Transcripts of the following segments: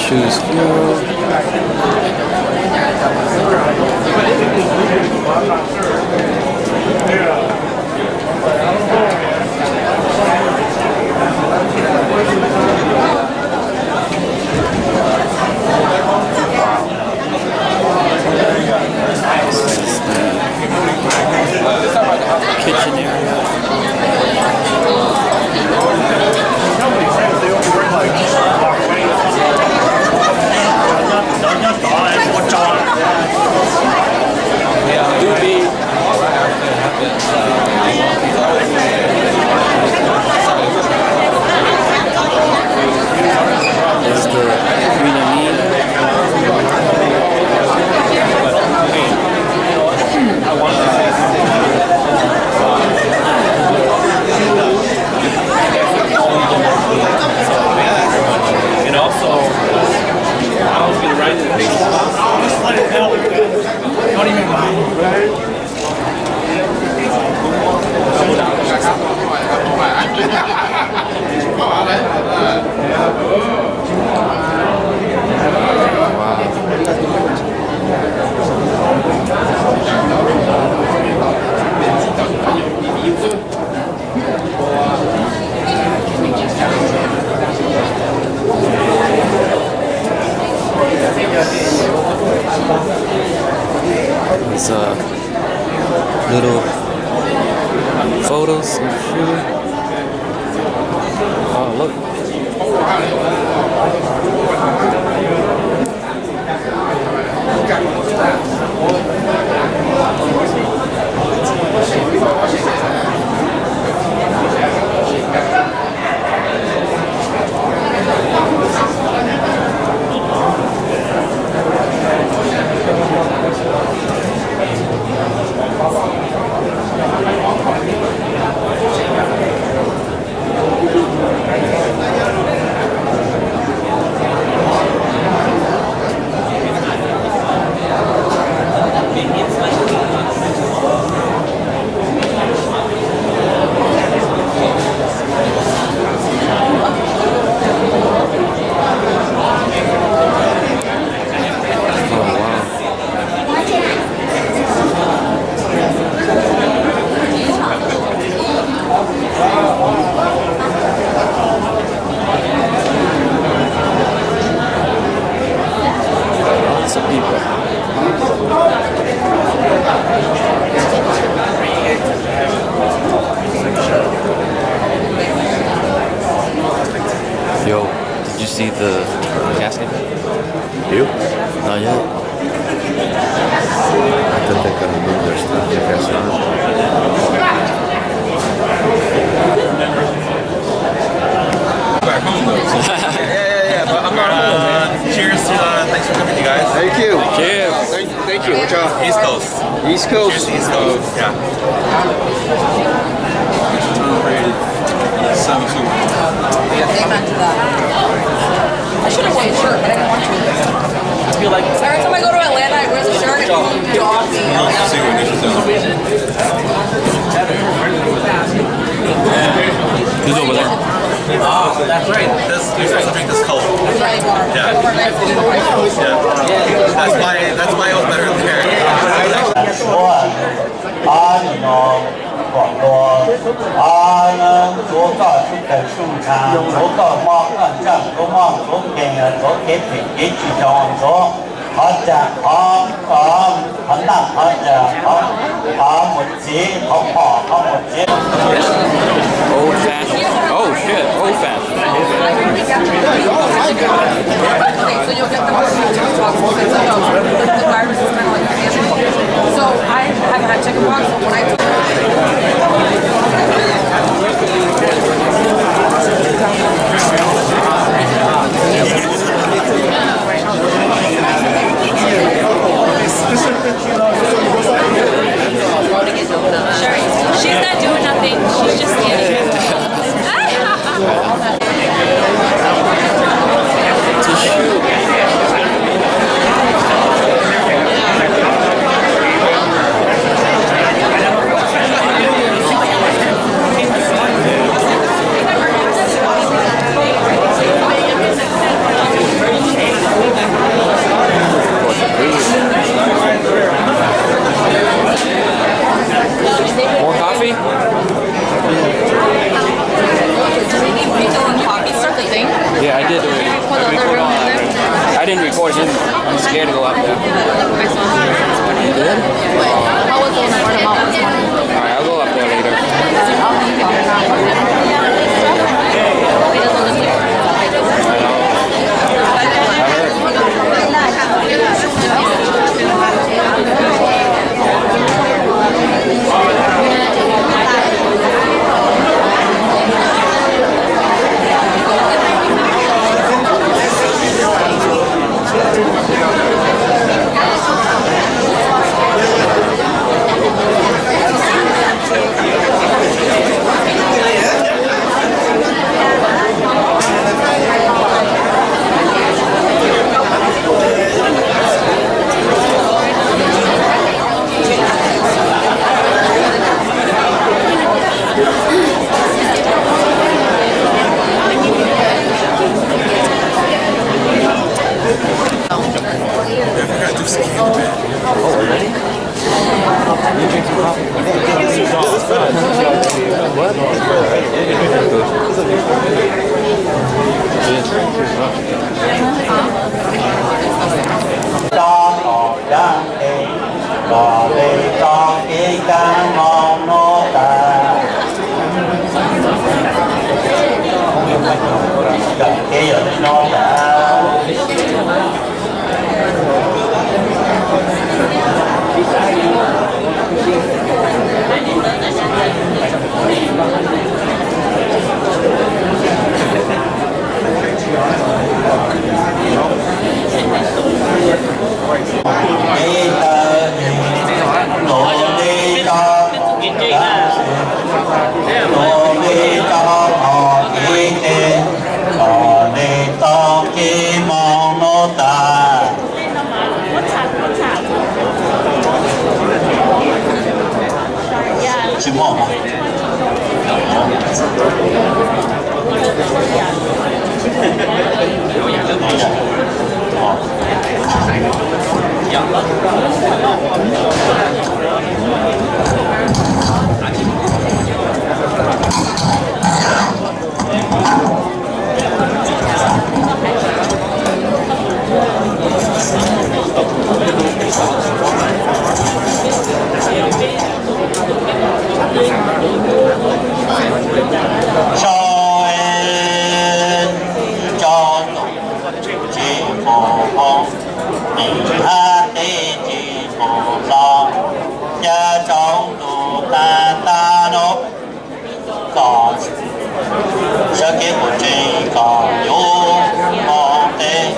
Shue's fuel. Kitchen area. There's the green amine. And also, I was gonna write the thing. Just let it help. Don't even mind. These little photos of Shue. Oh, look. Yo, did you see the casket? You? Not yet. I thought they're gonna move their stuff to Back home though. yeah. But I'm not home, man. Cheers to thanks for coming, you guys. Thank you. Cheers. Thank you. Which East Coast. East Coast. Cheers to East Coast. Yeah. Amen to that. I should have worn a shirt, but I didn't want to. I feel like Every time I go to Atlanta, I wear the shirt and dog me. Who's over there? oh, that's right. This you're supposed to drink this cold. Yeah. That's why it was better there. 阿弥陀广多，阿能左告出口顺畅，左告马干战左马左给左给平给举张左，好家好很大好家好母鸡好母鸡。 Old fashioned. Oh shit, old fashioned. So you'll get the virus is kind of like a family. So I haven't had chickenpox, so when I took Sherry, she's not doing nothing. cho họ giang đi có đi cho cái ca mong nó ta gần kia ở đây nó đã đi ta nổ đi cho nổ đi cho họ đi tên có đi to khi mong nó ta chỉ mong cho em cho chỉ phổ không tình hát đi chỉ phổ lo cha trong đủ ta ta nó còn sẽ kiếm một trình còn vô mong tên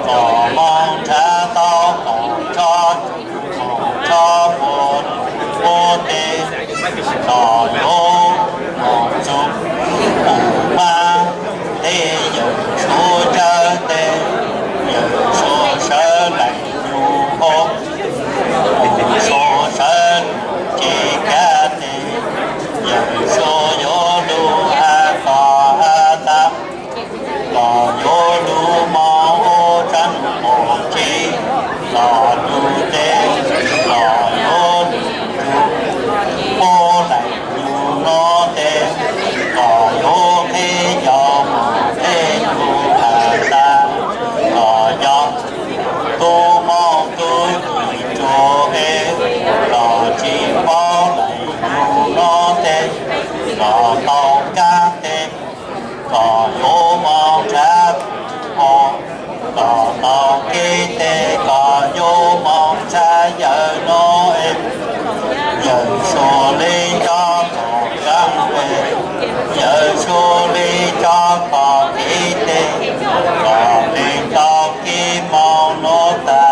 còn mong cha tao còn cho một vô tên còn vô mong chung cùng ma để dần số cha tên dần số sơ lạnh nhu hôn số sơ chỉ ca tên dần số vô lưu ha có ha ta có vô lưu mong ô tránh một chi có lưu tên có vô lưu cô lại nhu nó tên có vô thế do một thế nhu hà ta có do tu mong tôi vì cho em có chỉ có lại nhu nó tên có tao ca tên có vô mong cha có tao kê tê có vô mong cha vợ nó em giờ số lý cho có gắn về giờ số lý cho có kê tê có lý tao kê mong nó ta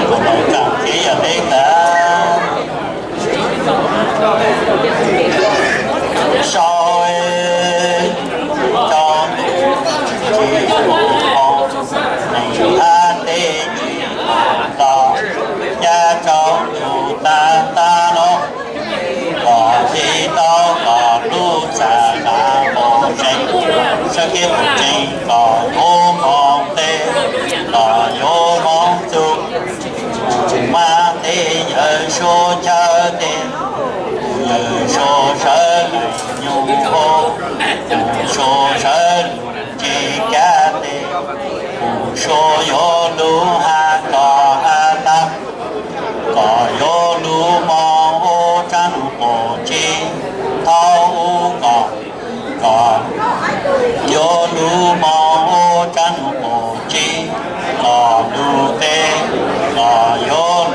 có nói cảm ký ở đây ta sao em cho mình chỉ một mình hát đi chỉ tao cha trong dù ta ta nó có gì tao có lúc xa là một trình sẽ kiếm một trình có vô mong tên có vô mong chung mà thế giờ số chờ tên giờ số sở lại nhu hô số sở chỉ ca tên số vô lưu ha có ha ta có vô lưu mong hô tránh hồ chi thao có vô lưu mong hô tránh hồ chi có lưu tê có vô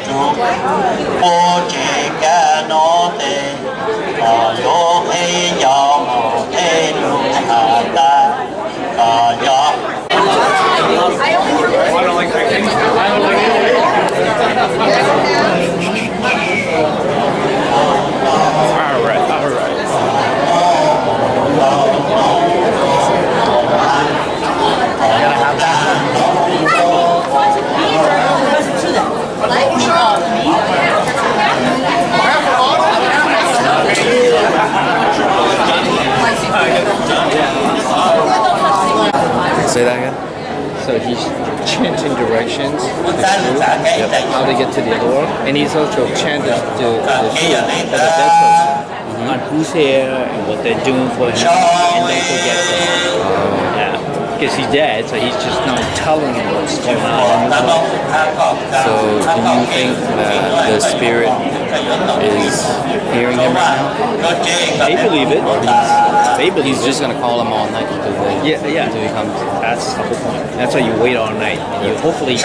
lưu cô chỉ ca nó tê có vô thế do một thế lưu hà ta có do Say that again. so he's chanting directions to Shue, how to get to the other world, and he's also chanted to the Shue for the dead person on who's here and what they're doing for him, and don't forget them. Yeah. Because he's dead, so he's just not telling him what's going on in his life. So, do you think that the spirit is hearing him right now? They believe it. They believe He's just gonna call him all night until Yeah, yeah. until he comes. That's the whole point. That's why you wait all night. You hopefully.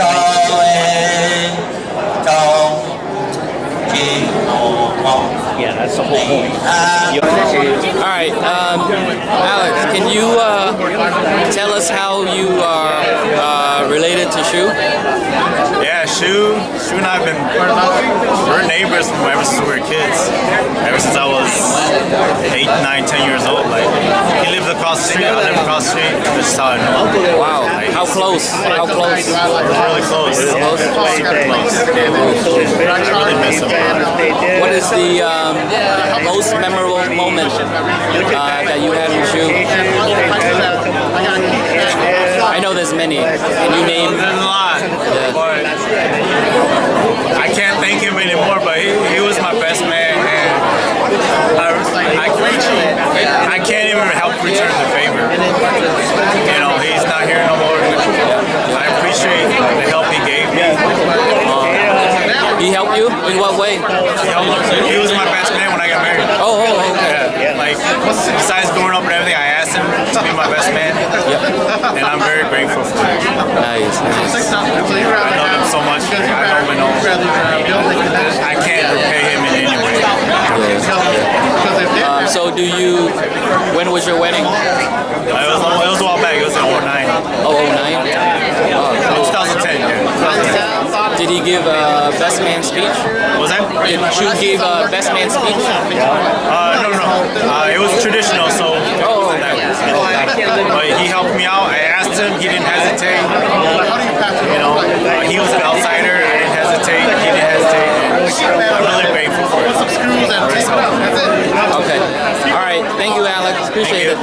Yeah, that's the whole point. All right, Alex, can you tell us how you are related to Shue? Yeah, Shue and I have been, we're neighbors from ever since we were kids. Ever since I was 8, 9, 10 years old. Like, he lived across the street, I lived across the street. That's just how I know. Wow, how close? How close? Really close. Super close. I really miss him. What is the most memorable moment that you had with Shue? I know there's many. Can you name? There's a lot. But I can't thank him anymore, but he was my best man. And I can't even help return the favor. You know, he's not here no more. I appreciate the help he gave me. He helped you? In what way? He was my best man when I got married. Oh, okay. Yeah, like, besides growing up and everything, I asked him to be my best man. Yep. And I'm very grateful for it. Nice. I love him so much. I don't know. I can't repay him in any way. So when was your wedding? It was a while back. It was in 09. Oh, 09? Oh, 2010, yeah. did he give a best man speech? Was that? Did Shue give a best man speech? No. It was traditional, so. Oh, But he helped me out. I asked him. He didn't hesitate. You know, he was an outsider. I didn't hesitate. He didn't hesitate. I'm really grateful for it. okay. All right. Thank you, Alex. Appreciate it.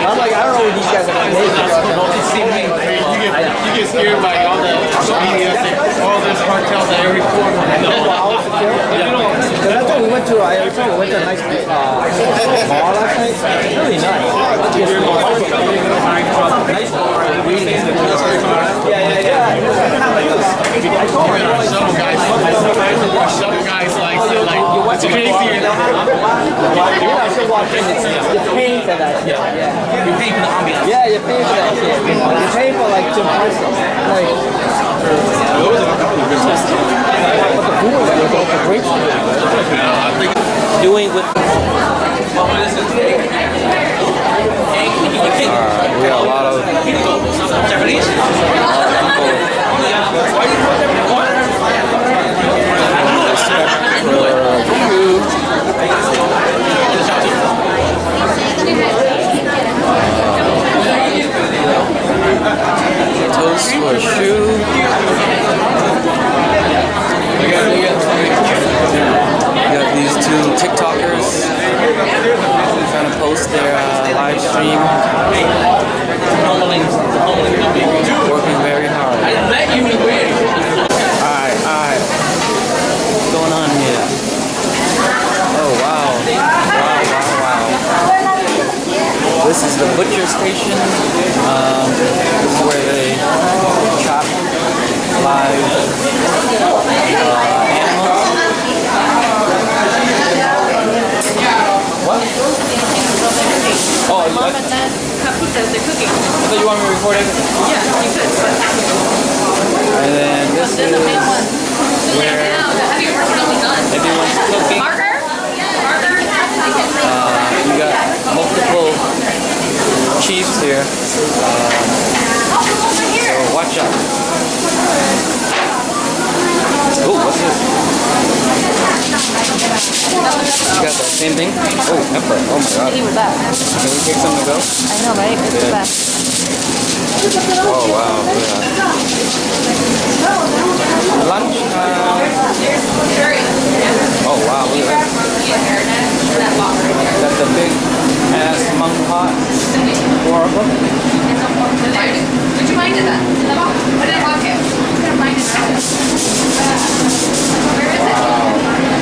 I'm like, I don't know what these guys are going to make. You get scared by all the all this cartels at every corner. That's what we went to. I told you we went to a nice bar last night. Really nice. Nice bar. Yeah. I told her. Shuttle guys like it's crazy. Yeah, so watching it. You're paying for that shit. Yeah. You're paying for the ambiance. Yeah, you're paying for that shit. You're paying for like to impress them. Like, but the food was good. The drinks were good. Doing with. We got a lot of toast for Shue. We got these two TikTokers trying to post their live stream. Working very hard. Alright. What's going on here? Oh wow. This is the butcher station. This is where they chop live animals. What? Oh, Mom and Dad have pizzas, they're cooking. so you want me to record everything? Yeah, you could, but And then this is then the main one. where The heavy work is done. everyone's cooking. Marker? We got multiple chiefs here. So watch out. Oh, what's this? You got that same thing? Oh, pepper. Oh my god. Eat with that. Can we take some to go? I know, right? It's the best. Oh wow. Yeah. Lunch. Oh wow, look at that. That's a big ass monk pot. Horrible. Would you mind that? What did I walk it? Couldn't find it. Where is it?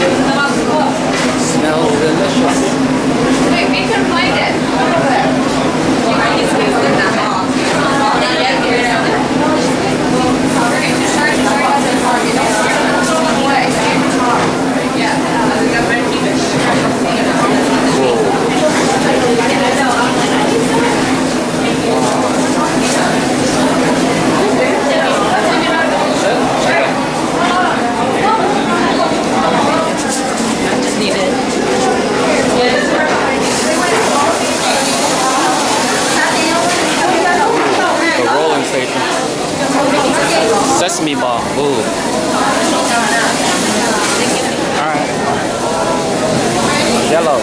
The box is closed. Smells delicious. Wait, we couldn't find it. Over there. You might need to put that box. Just need it. The rolling station. Sesame ball. Ooh. Alright. Yellow.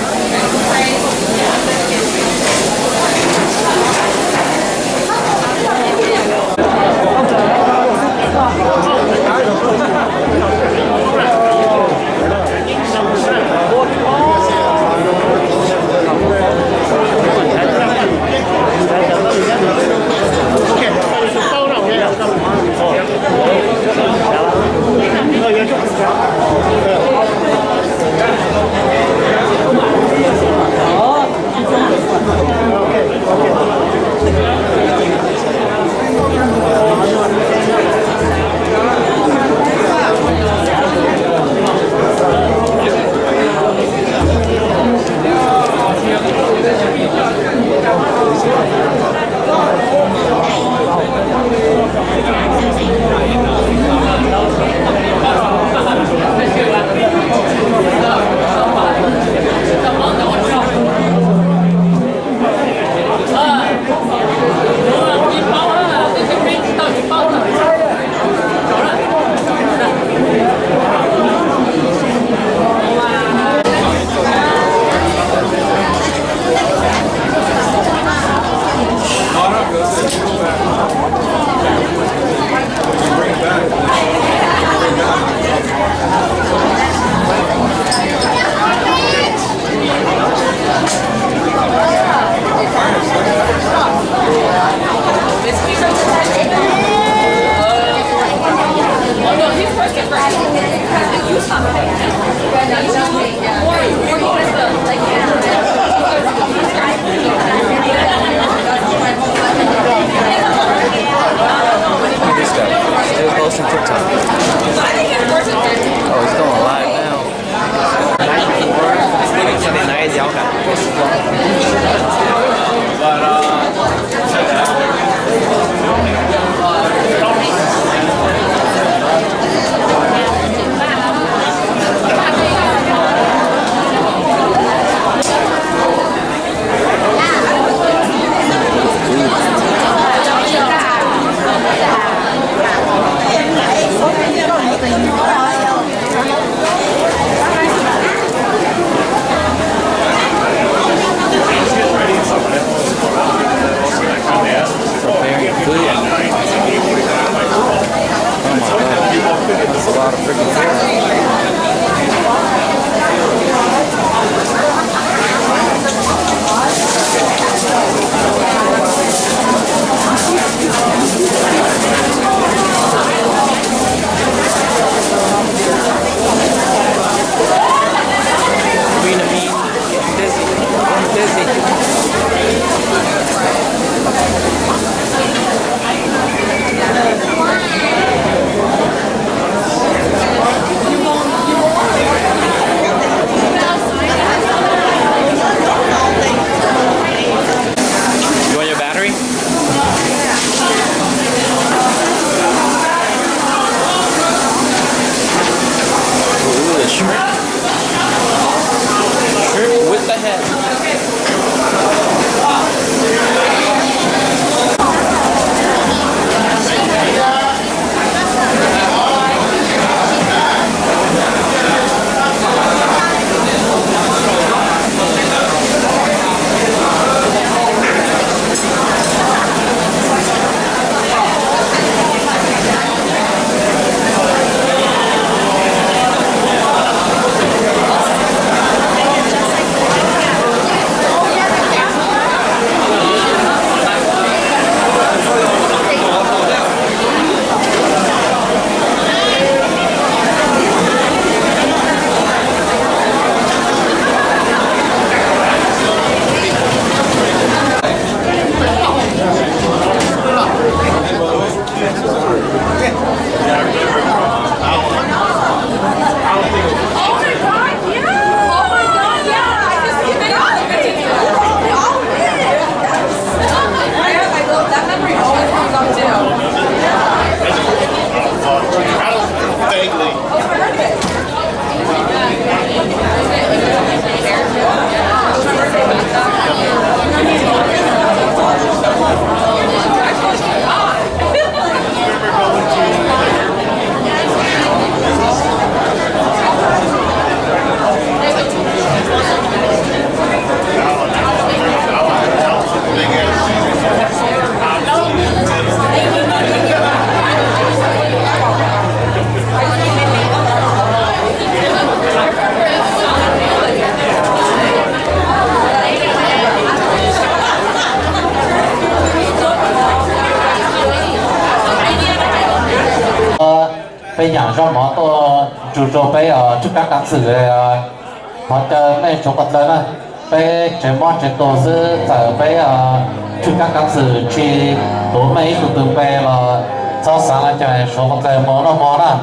bây giờ do mỏ to chủ trò bây giờ chúc các sự họ chờ mấy chỗ còn lớn bây chế mỏ chế tổ sư giờ bây giờ chúc các sự chỉ tổ mấy tụi tụi bây là sau sáng là chạy số còn lớn mỏ đó.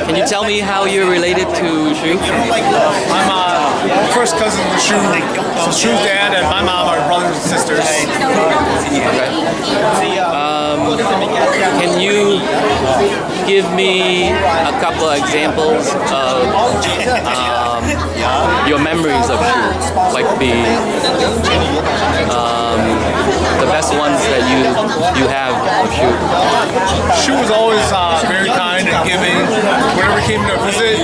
Can you tell me how you're related to Shue? I'm first cousin with Shue. So Shue's dad and my mom are brothers and sisters. Okay. Can you give me a couple of examples of your memories of Shue? Like the best ones that you have of Shue. Shue was always very kind and giving. Whenever he came to visit,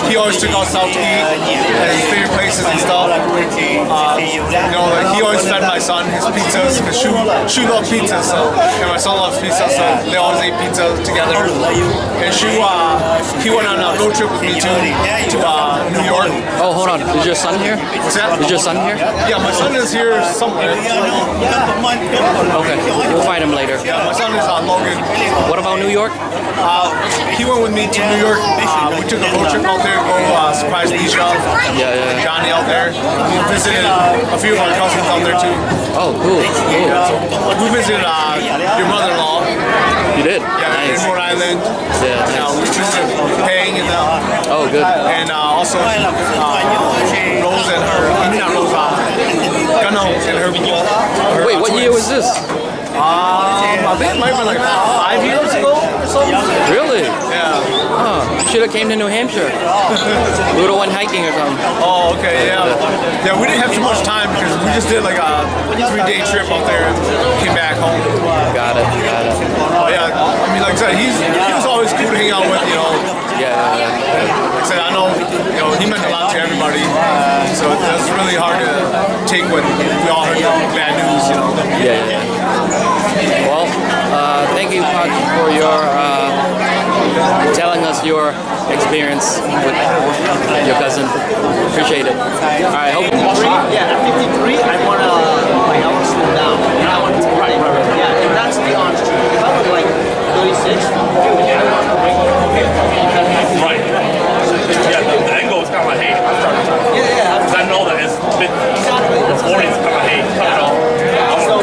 he always took us out to eat at his favorite places and stuff. He always fed my son his pizzas because Shue loved pizza, and my son loves pizza, so they always ate pizza together. And Shue, he went on a road trip with me to New York. Oh, hold on. Is your son here? What's that? Is your son here? Yeah, my son is here somewhere. Okay, we'll find him later. Yeah, my son is Logan. What about New York? He went with me to New York. We took a road trip out there to go surprise Misha. Yeah. Johnny out there. We visited a few of our cousins out there too. Oh, cool. We visited your mother-in-law. You did? Yeah, Nice. in Rhode Island. Yeah, nice. We visited Pang and Oh, good. and also Rose and her. I mean not Rose. Gano and her. Wait, what year was this? I think it might have been like 5 years ago or something. Really? Yeah. Huh. You should have came to New Hampshire. We would have went hiking or something. Oh, okay, yeah. Yeah, we didn't have too much time because we just did like a 3-day trip out there and came back home. Got it. Oh, yeah. I mean, like I said, he was always cool to hang out with, Yeah. Like I said, I know, he meant a lot to everybody. So it's really hard to take when we all heard bad news, Yeah. Well, thank you, Pak, for your telling us your experience with your cousin. Appreciate it. All right, hope. Yeah, at 53, I want to slow down. And I want to right. Yeah, and that's the honest truth. If I was like 36, Right. Yeah, the angle is kind of like, hey, I'm starting to talk. yeah. Because I know that it's been, the 40s kind of, hey, cut it off. So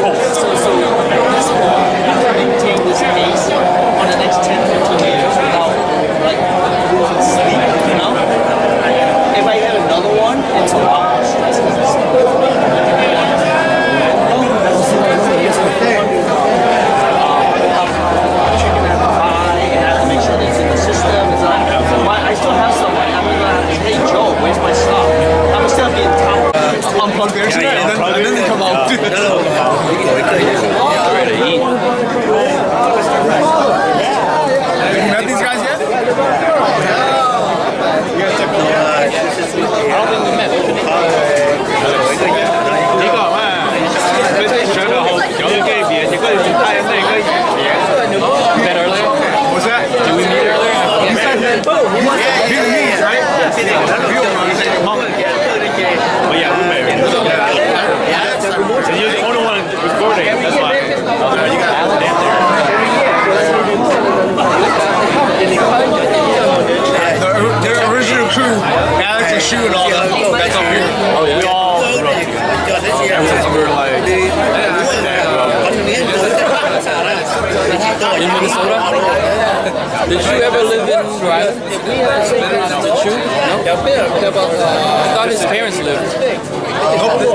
maintain this pace on the next 10, 15 years without like losing sleep, If I had another one, it's a lot more stress because it's chicken at the pie Vietnamese, right? But yeah, we married. And you're the only one recording. That's why. You got that there. The original crew, Alex and Shue and all that. That's up here. Oh yeah. We all grew up together. Ever since we were like. In Minnesota? Did you ever live in Rhode Island? Did you? No? I thought his parents lived.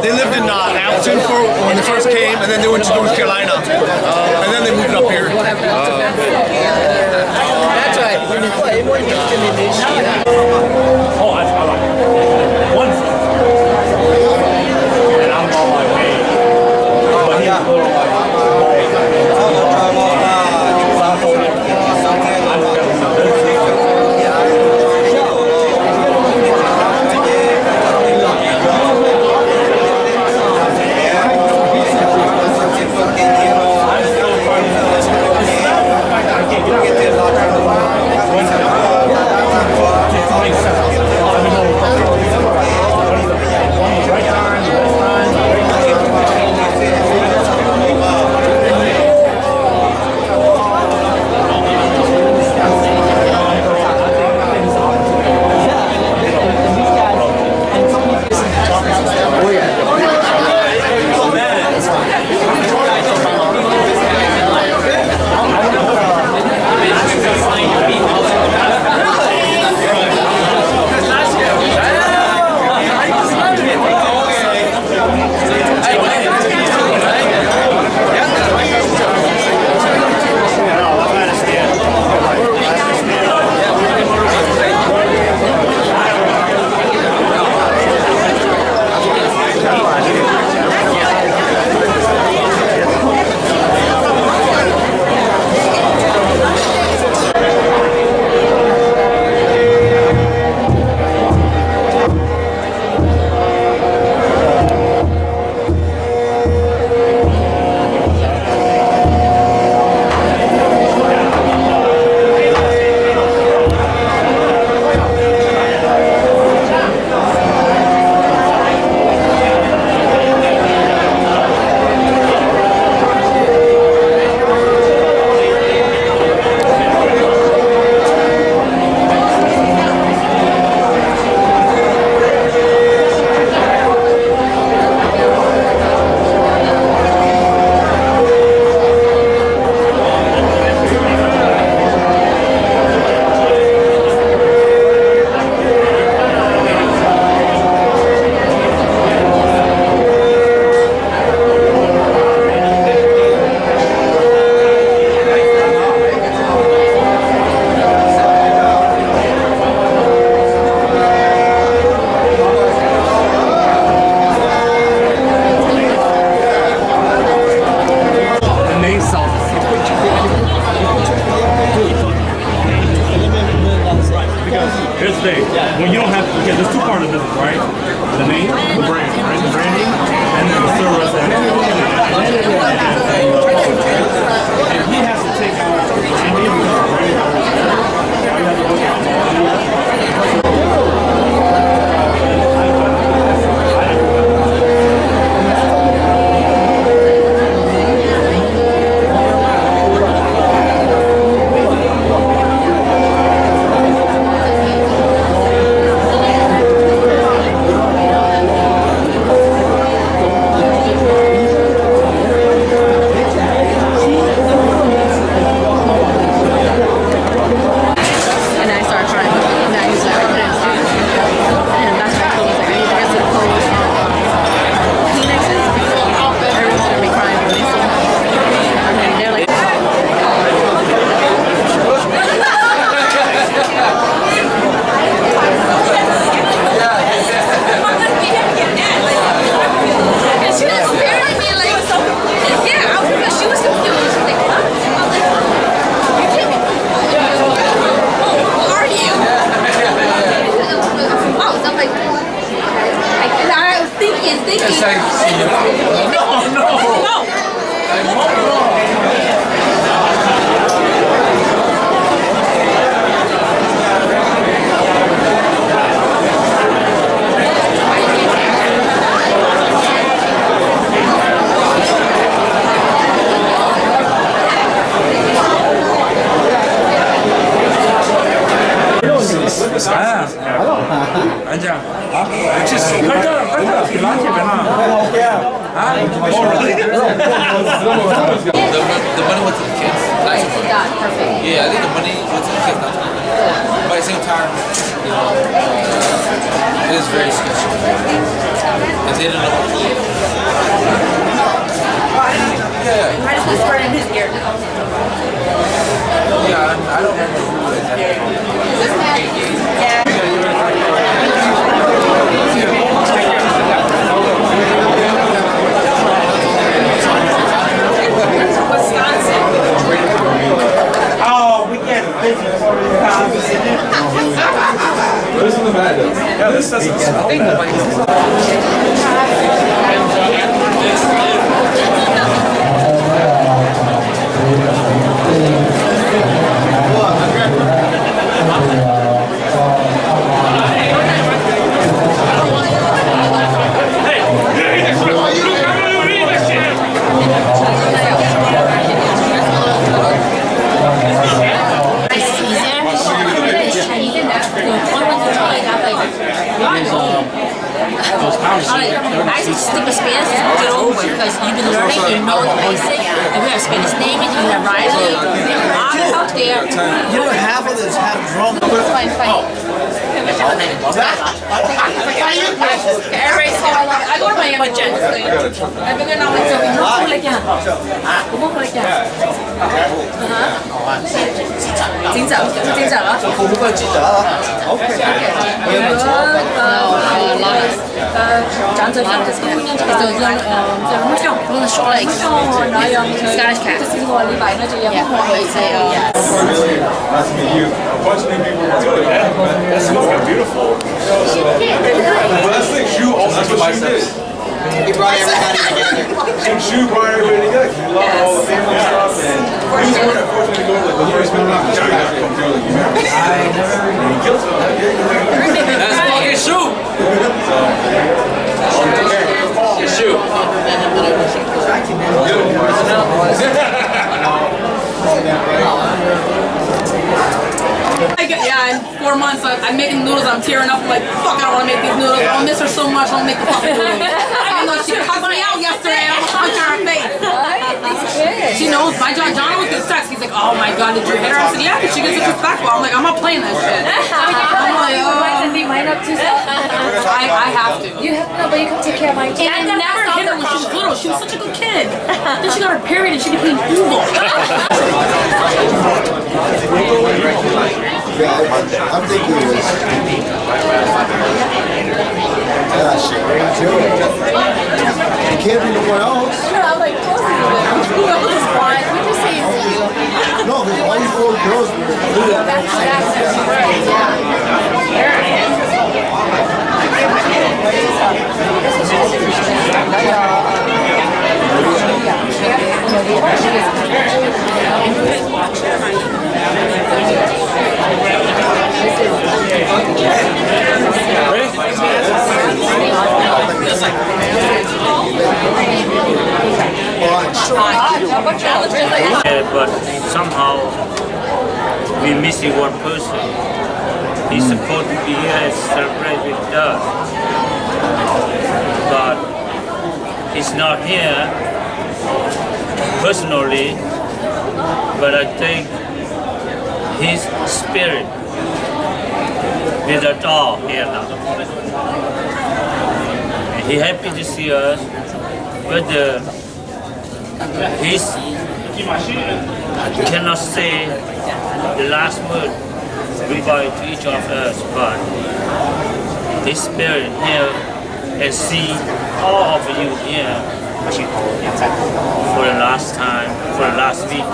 They lived in Appleton when they first came, and then they went to North Carolina, and then they moved up here. That's right. Oh, I like it. One. And I'm on my way. But he's a little like. Here's the thing. When you don't have, because there's two parts of the business, right? The name, the brand, right? The branding, and then the service. And he has to take out the branding because the branding is 앉아. The money went to the kids. Right, he got perfect. Yeah, I think the money went to the kids, not to me. But at the same time, you know, it is very sketchy. If they didn't know what to do. Yeah. I just whispered in his ear. Yeah, I don't remember who it Oh, we get busy for the This isn't bad though. Yeah, this doesn't. I think I just stick with Spanish to get over because you've been learning, you know the basic, and we have Spanish naming, you have Riley, we have a lot out there. You know, half of this half drum. Fine, fine. Everybody's so I go to Miami with Jen. I've been there now like so. ¿Cómo le queda? ¿Cómo le queda? Chính trở đó. Không có chỉ trở.长着样子，Scottish cat. Nice to meet you. A bunch of new people were doing that. That's fucking beautiful. Well, that's the thing. Shue also, that's what Shue did. He brought everybody together. Shue brought everybody together. You love all the family stuff, and he was one unfortunately to go to the first minute. Shue got to come through like you remember. And he killed him. That's fucking Shue. Shue. Yeah, in 4 months I'm making noodles. I'm tearing up. I'm like, fuck, I don't want to make these noodles. I'll miss her so much. I'll make the fucking noodles. Even though she cussed me out yesterday, I'm punch her in her face. She knows. My John always gets text. He's like, oh my god, did you hit her? I said, yeah, because she gets disrespectful. I'm like, I'm not playing that shit. I'm like, And beat mine up too, so. I have to. You have no, but you can take care of mine too. And I never hit her when she was little. She was such a good kid. Then she got her period and she became evil. I'm thinking it was. Gosh, you can't be nowhere else. I'm like, who else is fine? We just say it's you. No, because all these little girls were but somehow we missing one person. He's supposed to be here and celebrate with us, but he's not here personally. But I think his spirit is at all here now. And he happy to see us, but his cannot say the last word goodbye to each of us, but his spirit here and see all of you here for the last time, for the last week.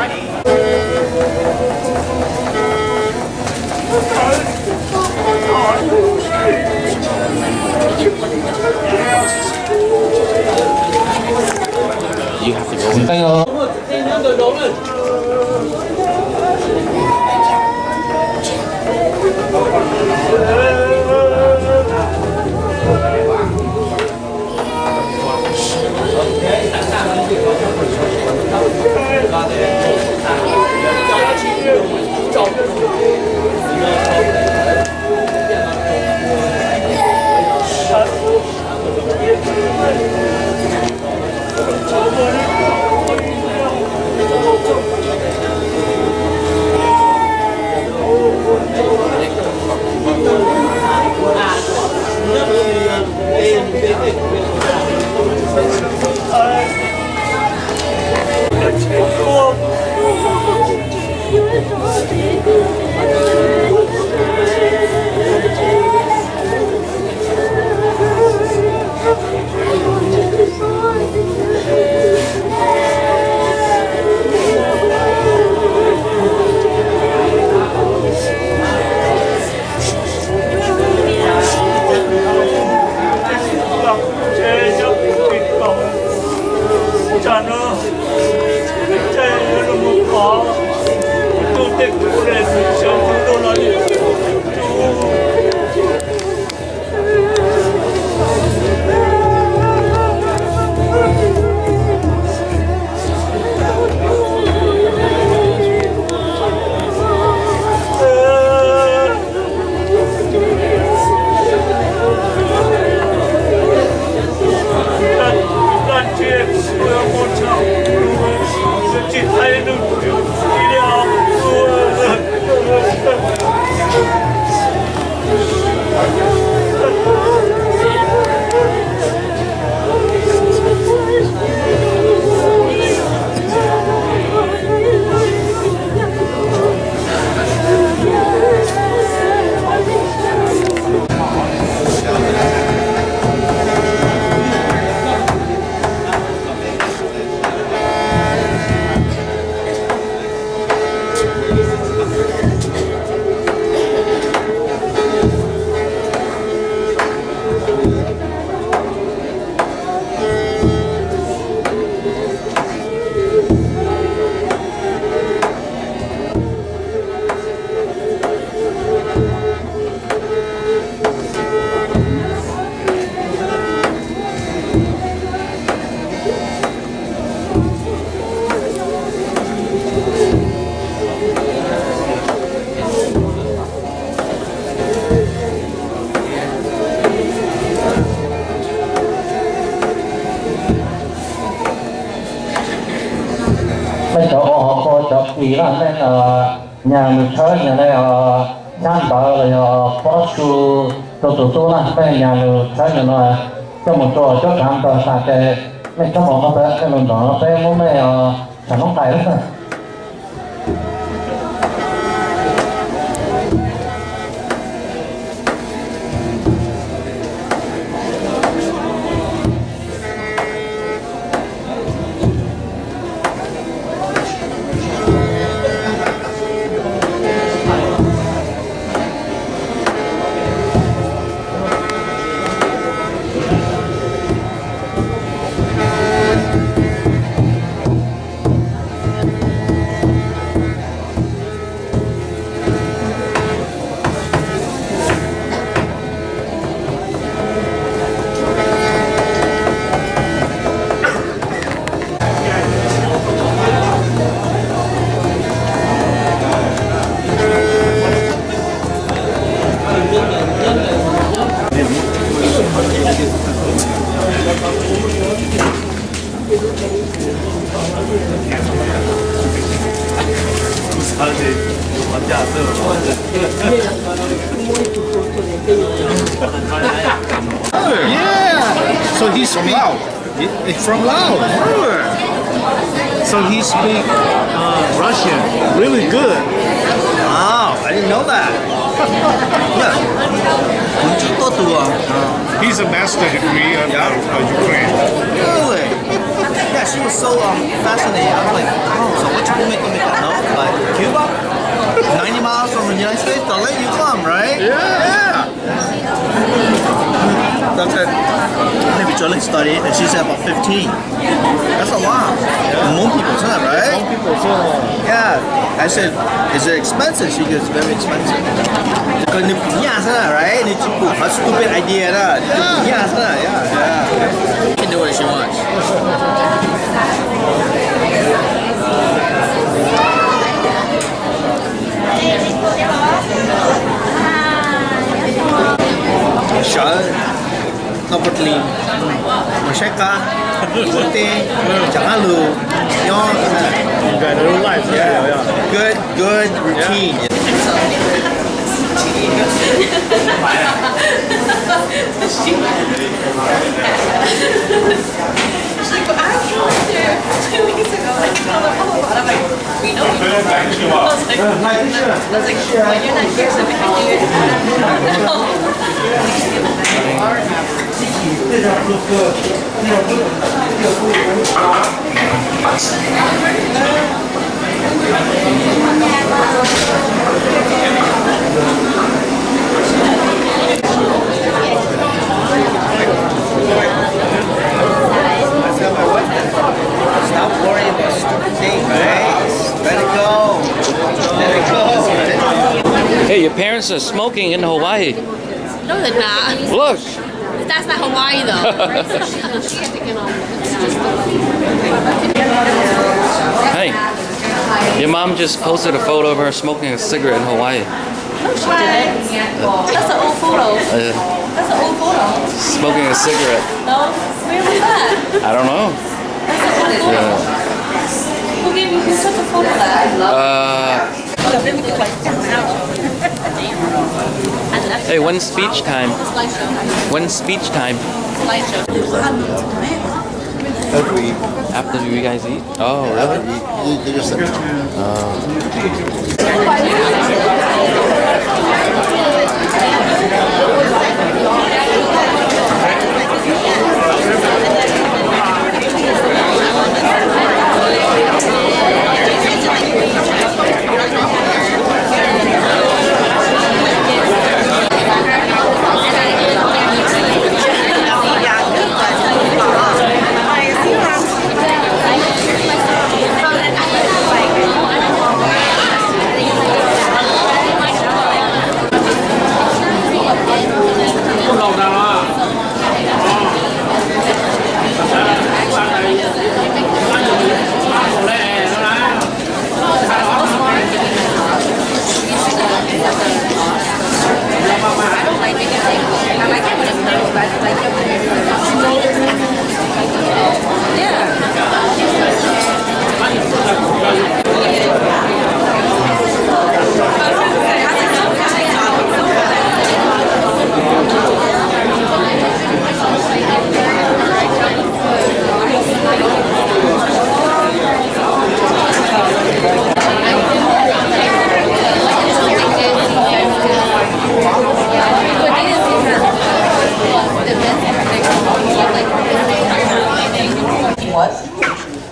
You have to go in. bây giờ họ có chọc kỳ là nên nhà mình chơi nhà này nhang bảo là có su tổ là bên nhà mình chơi nhà nó cho một chỗ cho cảm tờ sạc cái mấy trong một cái cái mình đó cái mỗi mấy sản phẩm tài đó. Yeah. So he's from Laos. It's from Laos. So he speaks Russian really good. Wow, I didn't know that. He's a master degree of Ukraine. Really? Yeah, she was so fascinated. I was like, oh, so what you make that? No, but Cuba? 90 miles from the United States, they'll let you come, right? Yeah. That's it. Maybe Jolly studied, and she said about 15. That's a lot. More people, isn't that right? More people, yeah. I said, is it expensive? She goes, very expensive. Because you right? A stupid idea, yeah. She can do what she wants. Shue, Kabutlin, Masheka, Puti, Jangalu, good routine. She's like, but I came there 2 weeks ago. I told her, oh, I'm like, we know you. I was like, well, you're not here, so we can do it. Stop worrying about stupid things, right? Let it go. Let it go. Hey, your parents are smoking in Hawaii. No, they're not. Look. That's not Hawaii, though. Hey, your mom just posted a photo of her smoking a cigarette in Hawaii. No, she didn't. That's an old photo. That's an old photo. Smoking a cigarette. No, where was that? I don't know. That's an old photo. Yeah. Who gave you such a photo of that? Hey, when's speech time? When's speech time? After we eat. After you guys eat? Oh, really? They just sit down.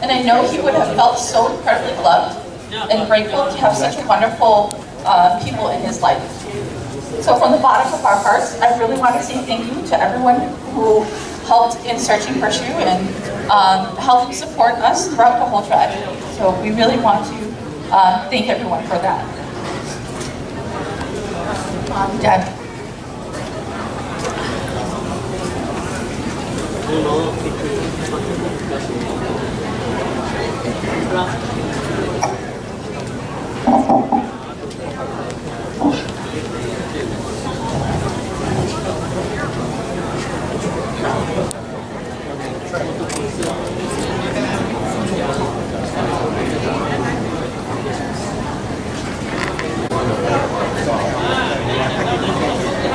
And I know he would have felt so incredibly loved and grateful to have such wonderful people in his life. So from the bottom of our hearts, I really want to say thank you to everyone who helped in searching for Shue and helped support us throughout the whole tragedy. So we really want to thank everyone for that. Dad.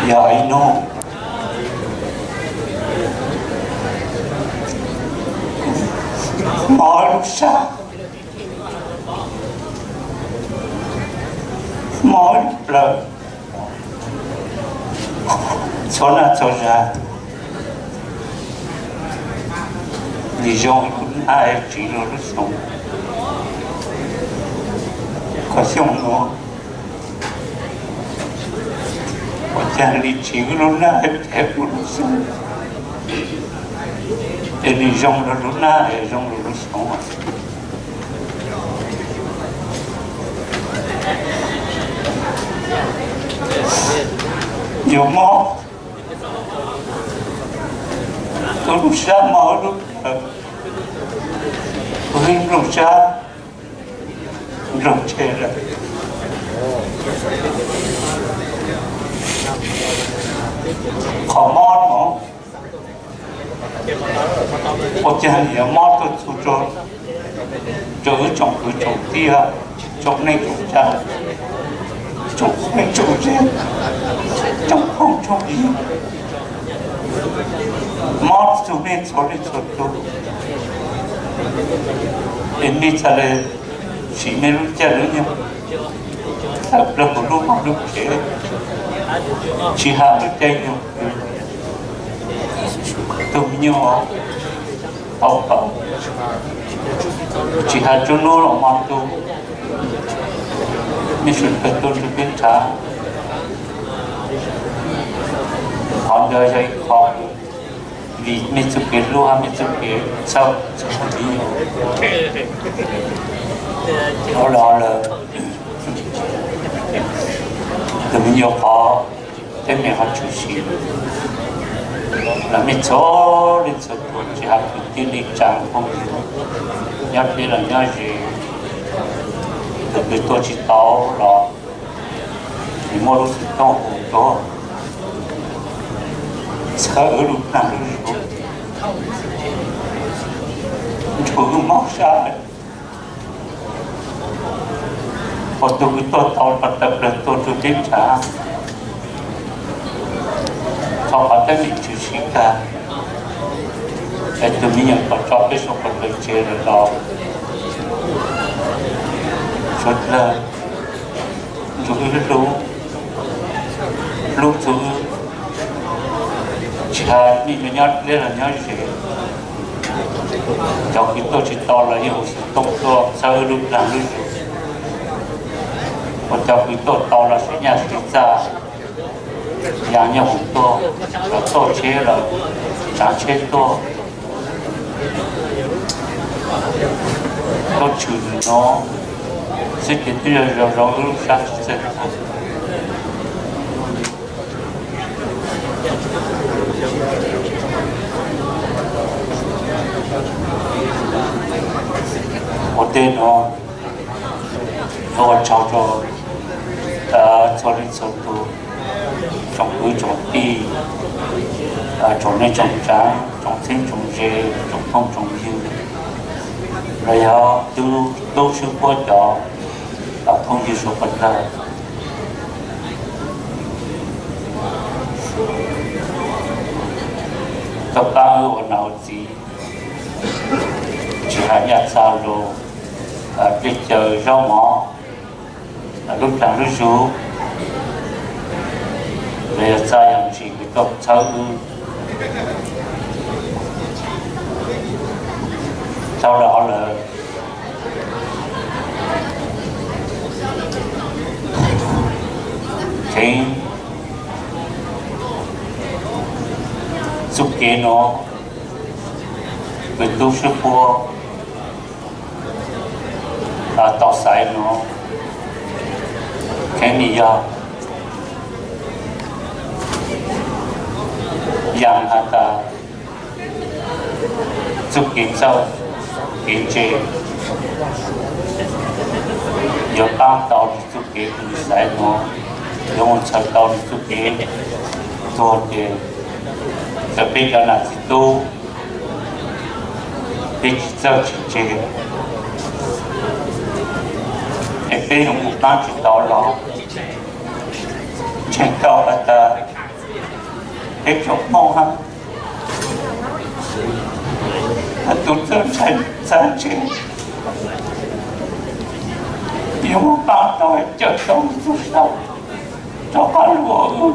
Yeah, I know. Marusha. Marusha. Sonatoja. Les gens à qui le sont. Question moi. Όταν λιτσίγουν να επιτεύχουν ελίζουν λούνα, ελίζουν λούσον. Γιωμό, το λουσά μόλου, το λουσά, λουτσέλα. Khó mót mà có thể là mót tôi chú cho chồng cứ chồng tia chồng này chồng cha chồng này chồng riêng chồng không chồng gì mót chú này cho tôi đến đi trả lời chỉ mấy lúc trả lời nhau thật là một lúc thế chỉ hàng được đây nhau tụi nhau ông chỉ hàng cho nó là mang tu mình sẽ phải tu được biết trả họ đời dạy họ vì mình sẽ biết luôn mình sẽ biết sau đi nó là tụi nhau họ thế mình họ chủ sĩ là mình cho lên sự của chỉ học được tiên định trạng không nhắc đến là nhớ gì từ cái tôi chỉ tao là thì mua lúc tao cũng có sợ ở lúc nào lúc chú móc ra một tôi tàu bắt tập được tôi đến trả họ bắt tới mình chịu sĩ cả để tôi mới nhận vào cho cái số phần được chế rồi đó chút là chúng tôi lúc thứ chỉ là mình nhớ lên là nhớ gì trong khi tôi chỉ to là nhiều sự công to sao lúc làm lúc còn trong khi tôi to là sẽ nhà sẽ ra nhà nhiều hùng to là to chế là trả chế to tôi chửi nó sẽ tiến tới rồi lúc sáng sẽ một tên nó cháu cho lên sân tu trồng núi trồng đi trồng nên trồng trái trồng sinh trồng dê trồng thông trồng dưa rồi họ tu sư qua đó thông dư số phận ra các bạn ở nào gì chỉ là nhà sao rồi đi chờ rau mỏ lúc nào lúc rú về ra làm gì cái công cháu sau đó là cái giúp kế nó về tu sư phụ tỏ sai nó cái này yang ta giúp kiến sau kiến chế giờ tam tàu giúp kiến sai nó dùng sai tàu giúp kiến rồi thì sẽ biết là gì tu biết sao chỉ chế em biết một năm chỉ đó là trên cao là ta cái chỗ mong hăng tôi rất sáng chế nhưng một năm tôi chờ tôi rút đầu cho con lúa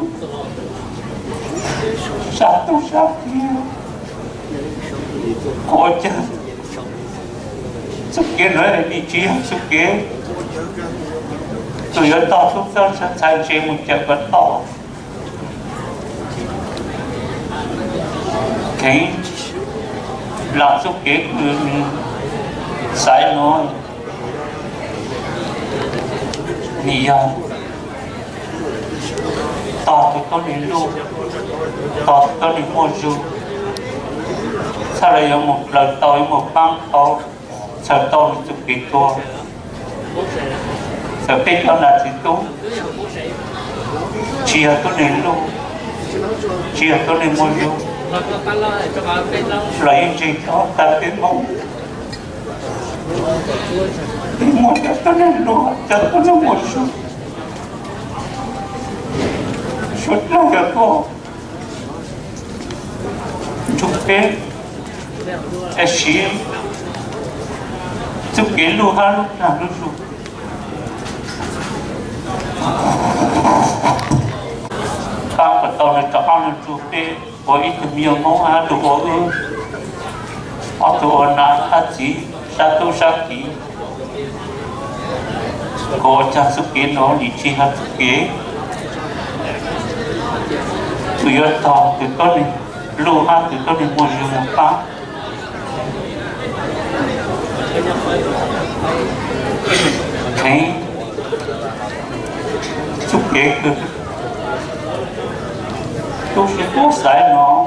satu có chứ suki nói là đi chia suki tôi ở to thuốc sơn sẵn sàng chế một trận vẫn to cái làm suki sai nói nì to tôi có đến luôn to tôi đi mua du sau đây có một lần tôi một băng to sợ tôi chụp cái tua sợ biết nó là gì tú chia tôi đến luôn chia tôi đến mua du lấy gì đó ta đến mong đi mua cho tôi đến luôn cho tôi nó mua du suốt lâu rồi cô chụp cái em chụp cái lúa ha lúc nào lúc chụp các bạn tàu này cho ăn chụp cái có ít nhiều món ha đồ ư ở chỗ nào ha chỉ sa tu sa kỹ có cha chụp cái nó đi chi ha chụp cái tụi ở tàu tụi con này lúa ha tụi con này mua nhiều một bao thấy chúc kế cơ tôi sẽ cố giải nó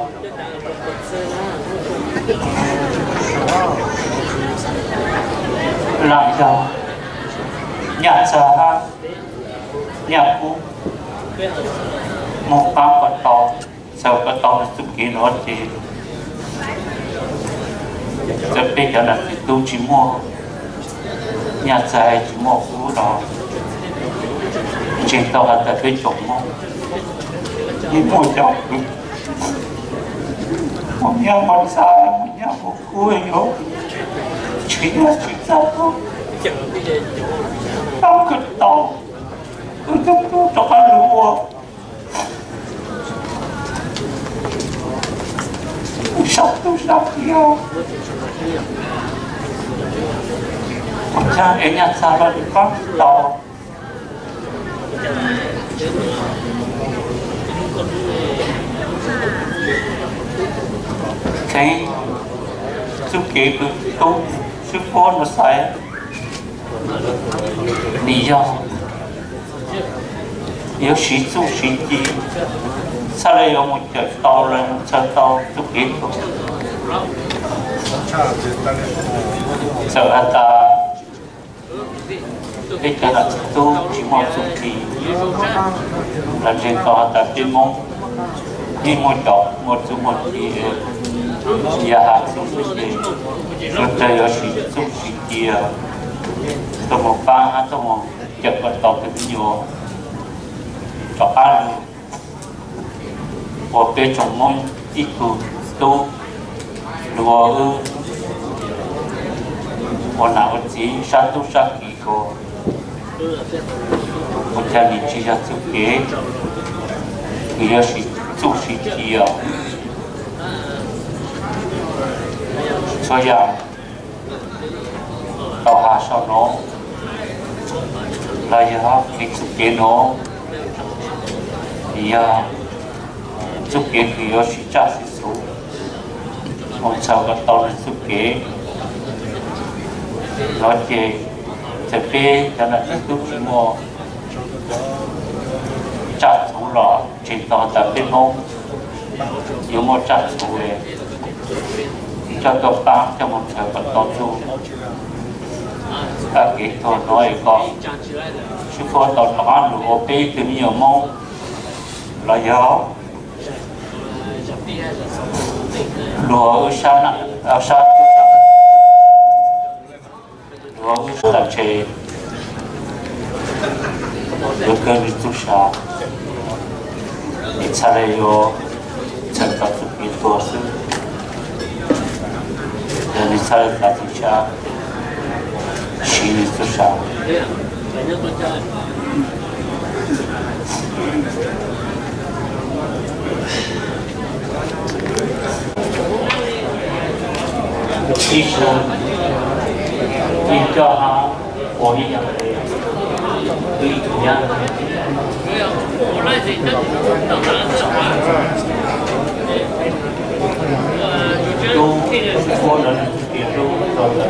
lại giàu nhà già ha nhà cũ một bao con tàu sau con tàu là chúc kế nó thì bây giờ là tôi chỉ mua nhà dài chỉ mua cũ đó trên tàu hạt tại cái chỗ đi mua chậu một nhà một xa một nhà một cuối yếu chỉ là chuyện ra thôi tao cực tàu tôi cho ăn lúa tôi sắp yêu cha ở nhà xa là đi bắt tàu cái sức kế của tôi sức phone mà sai lý do nếu sĩ chủ sĩ gì sao lại có một trận tàu lên chân tàu sức kế của sợ ta cái cái là tôi chỉ một chút thì là trên tàu ta trên mông đi một chỗ một chút một thì nhà hàng xuống thì lúc đây ở sĩ xuống sĩ kia tôi một ba hai tôi một chật vật tàu từ nhiều cho ăn một cái trồng mông ít cụ tu lúa một nào chỉ sát tu sát kỳ cô một gia đình chỉ là chụp kế thì là chủ sĩ kia cho rằng tàu hạ sau nó là do cái chụp kế nó thì chụp kế thì là sĩ trả sĩ số một sau cái tàu là chụp kế nói về thực tế cho nên lúc chỉ mua chặt thủ lọ chỉ tỏ tập bên mông nếu một chặt thủ về cho tập tám cho một thời còn tốt chú các kỹ thuật nói có sư phụ tỏ nó lụa bê từ nhiều mông là gió lụa ở xa lúa là chế lúa cơn đi tu sa ít xa đây yo chân tập thực hiện tổ sư nên ít xa đây là tu sa xí đi tu sa ý sơn in cho họ có ý nhận đấy ý nhận tôi có lần tiền tôi cho là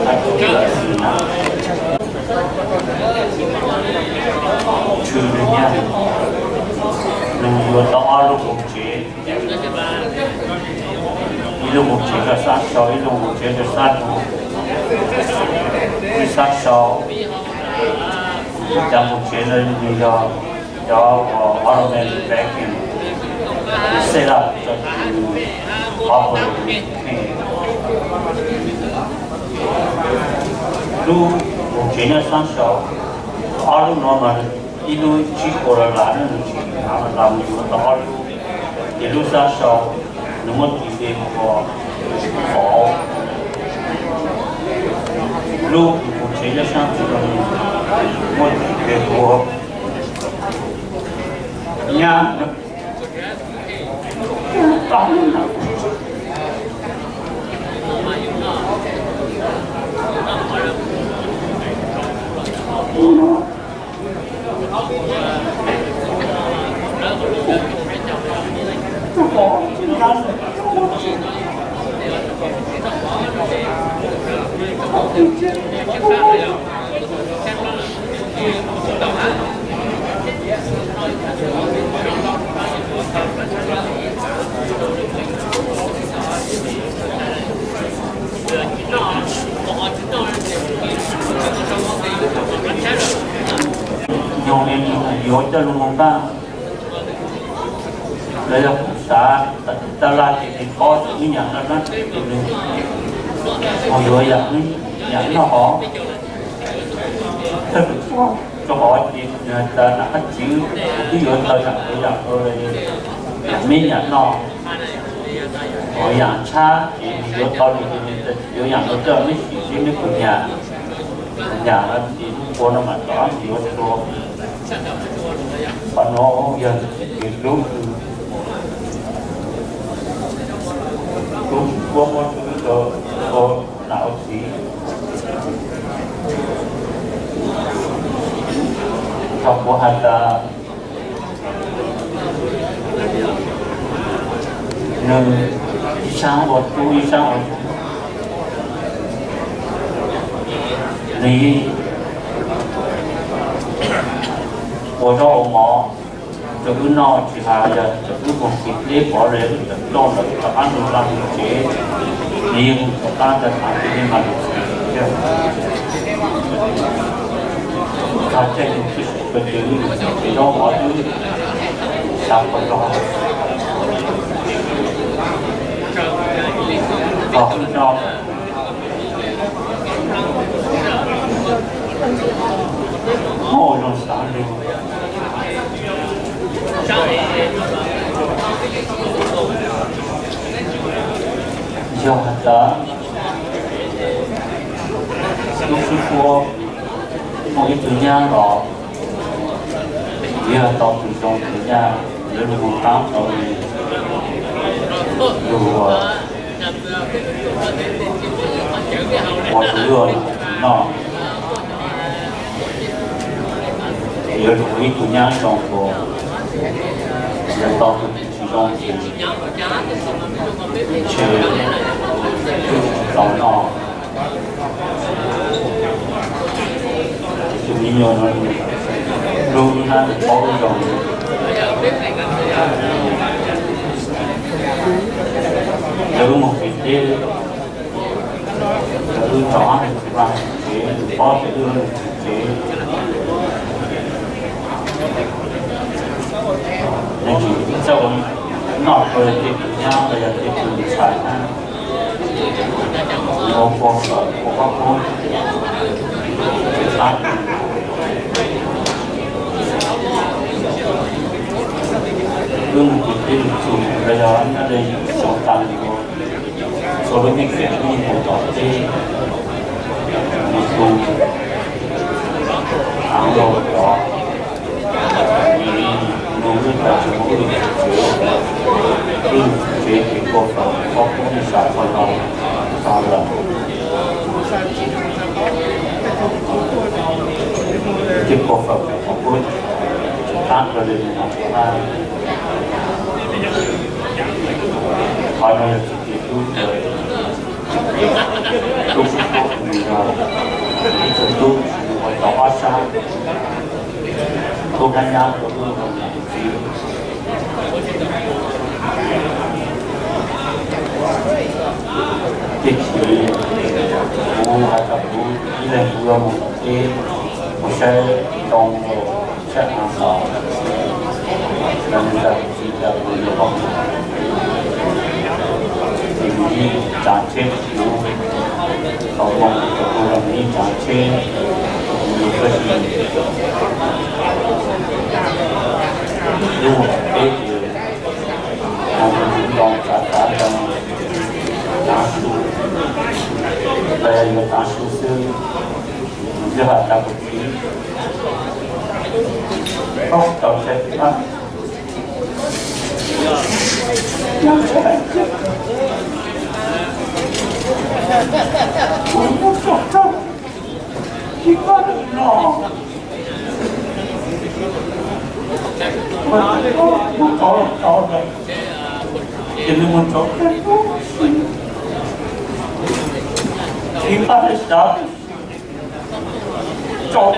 anh chưa là gì nào chưa được nha đừng vừa tao lúc một chế lúc một chế là sát sói lúc một chế là sát sát sói trong một chế là lý do cho automatic vacuum set up cho operate lúc một chế là sát sói auto normal ilu chỉ có là làm chỉ làm nhiều đó ilu sát sói nó mất đi thêm một khó lúc một chế là sang từ đó một cái của nhà tóm dùng em dùng cho luôn ta lấy ra xã ta la thì có những nhà nó hồi rồi nhận nó họ thật cho hỏi thì ta là hết chữ ví dụ tôi là bây giờ tôi mấy nhà nọ ở nhà cha thì ví dụ tôi thì ví dụ nhà tôi cho mấy chuyện những cái nhà là thì cô nó mà đó thì tôi và nó giờ thì đúng có một thứ có não gì trong của hạt nơi sáng một chú đi sáng một thì我说我冇这个闹其他的这个东西你保人弄了个安路上去你当的场地嘛他这个就是个这种我就想不着好知道好用啥的就很的就是说某一种年老也到这种人家人物当中如果我是热闹也是一种年生活人到其中去找到就民有人如他包容有một cái thế cứ chọn và có thể đưa nên chỉ sau nó rồi thì nhau bây giờ thì cứ phải một cuộc sống của các con đừng chỉ dùng bây giờ nó đây sống tạm số lượng những chuyện như một tổ chức một tu áo đồ đó vì đối với cả chúng tôi chế cái bộ phận có cũng như sản phẩm đó sao là cái bộ phận của tôi tác ra đến là họ nói là chỉ tôi cũng vì là tôi phải tỏ ra tôi đánh giá của tôi thì chỉ mua hay là mua đi lên mua một xe đông rồi xe hàng hóa là người ta chỉ là người không thì đi trả chết không mong tôi làm đi trả chết nhiều cái gì nhưng mà cái trong cả trong đá su đây là đá su sư rất là đặc biệt không tàu xe khác chỉ có được nó mà có này thì mình có cái chỉ có được đó cho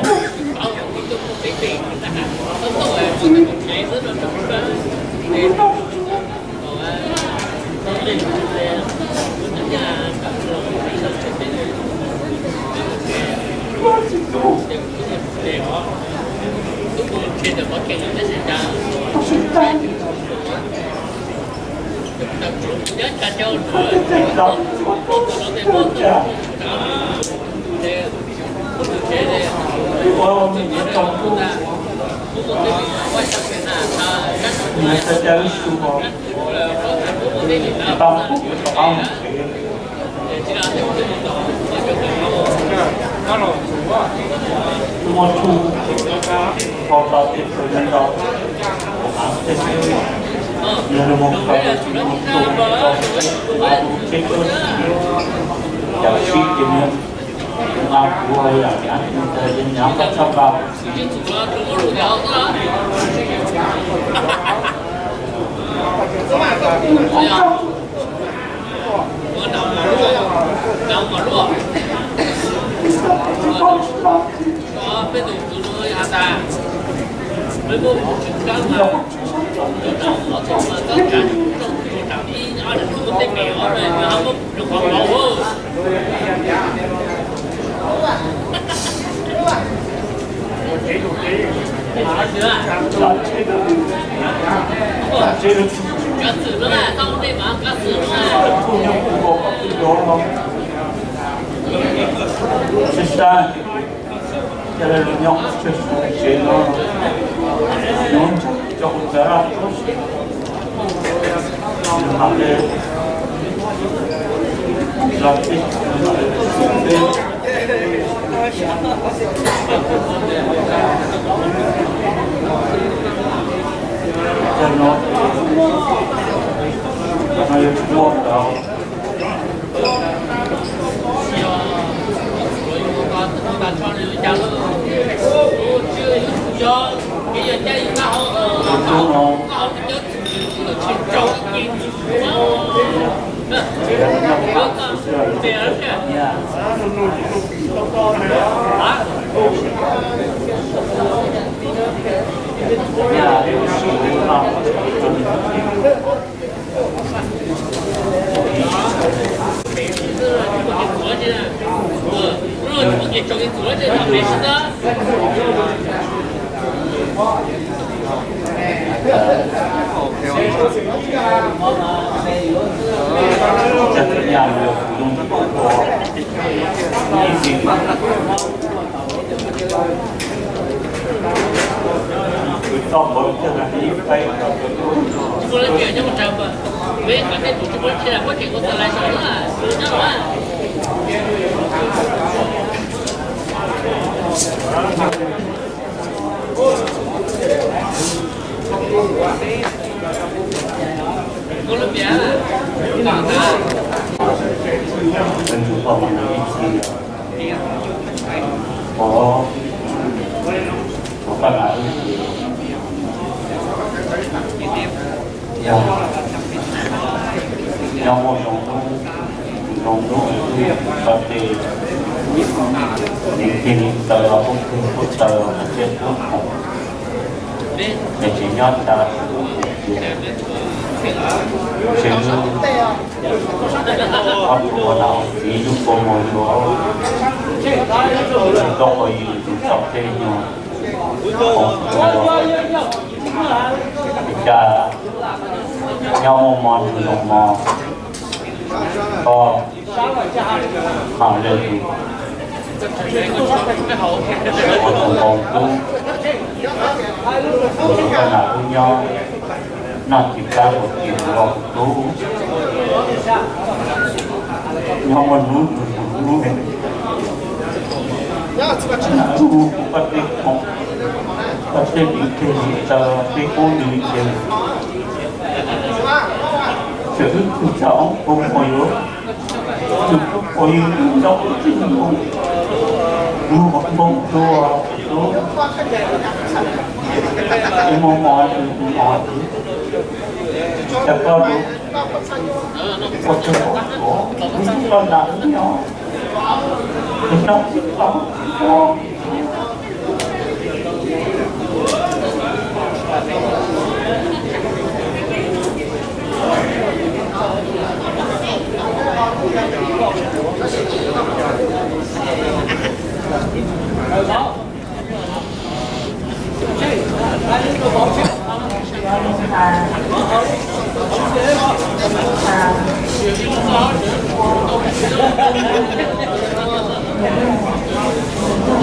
Thank you.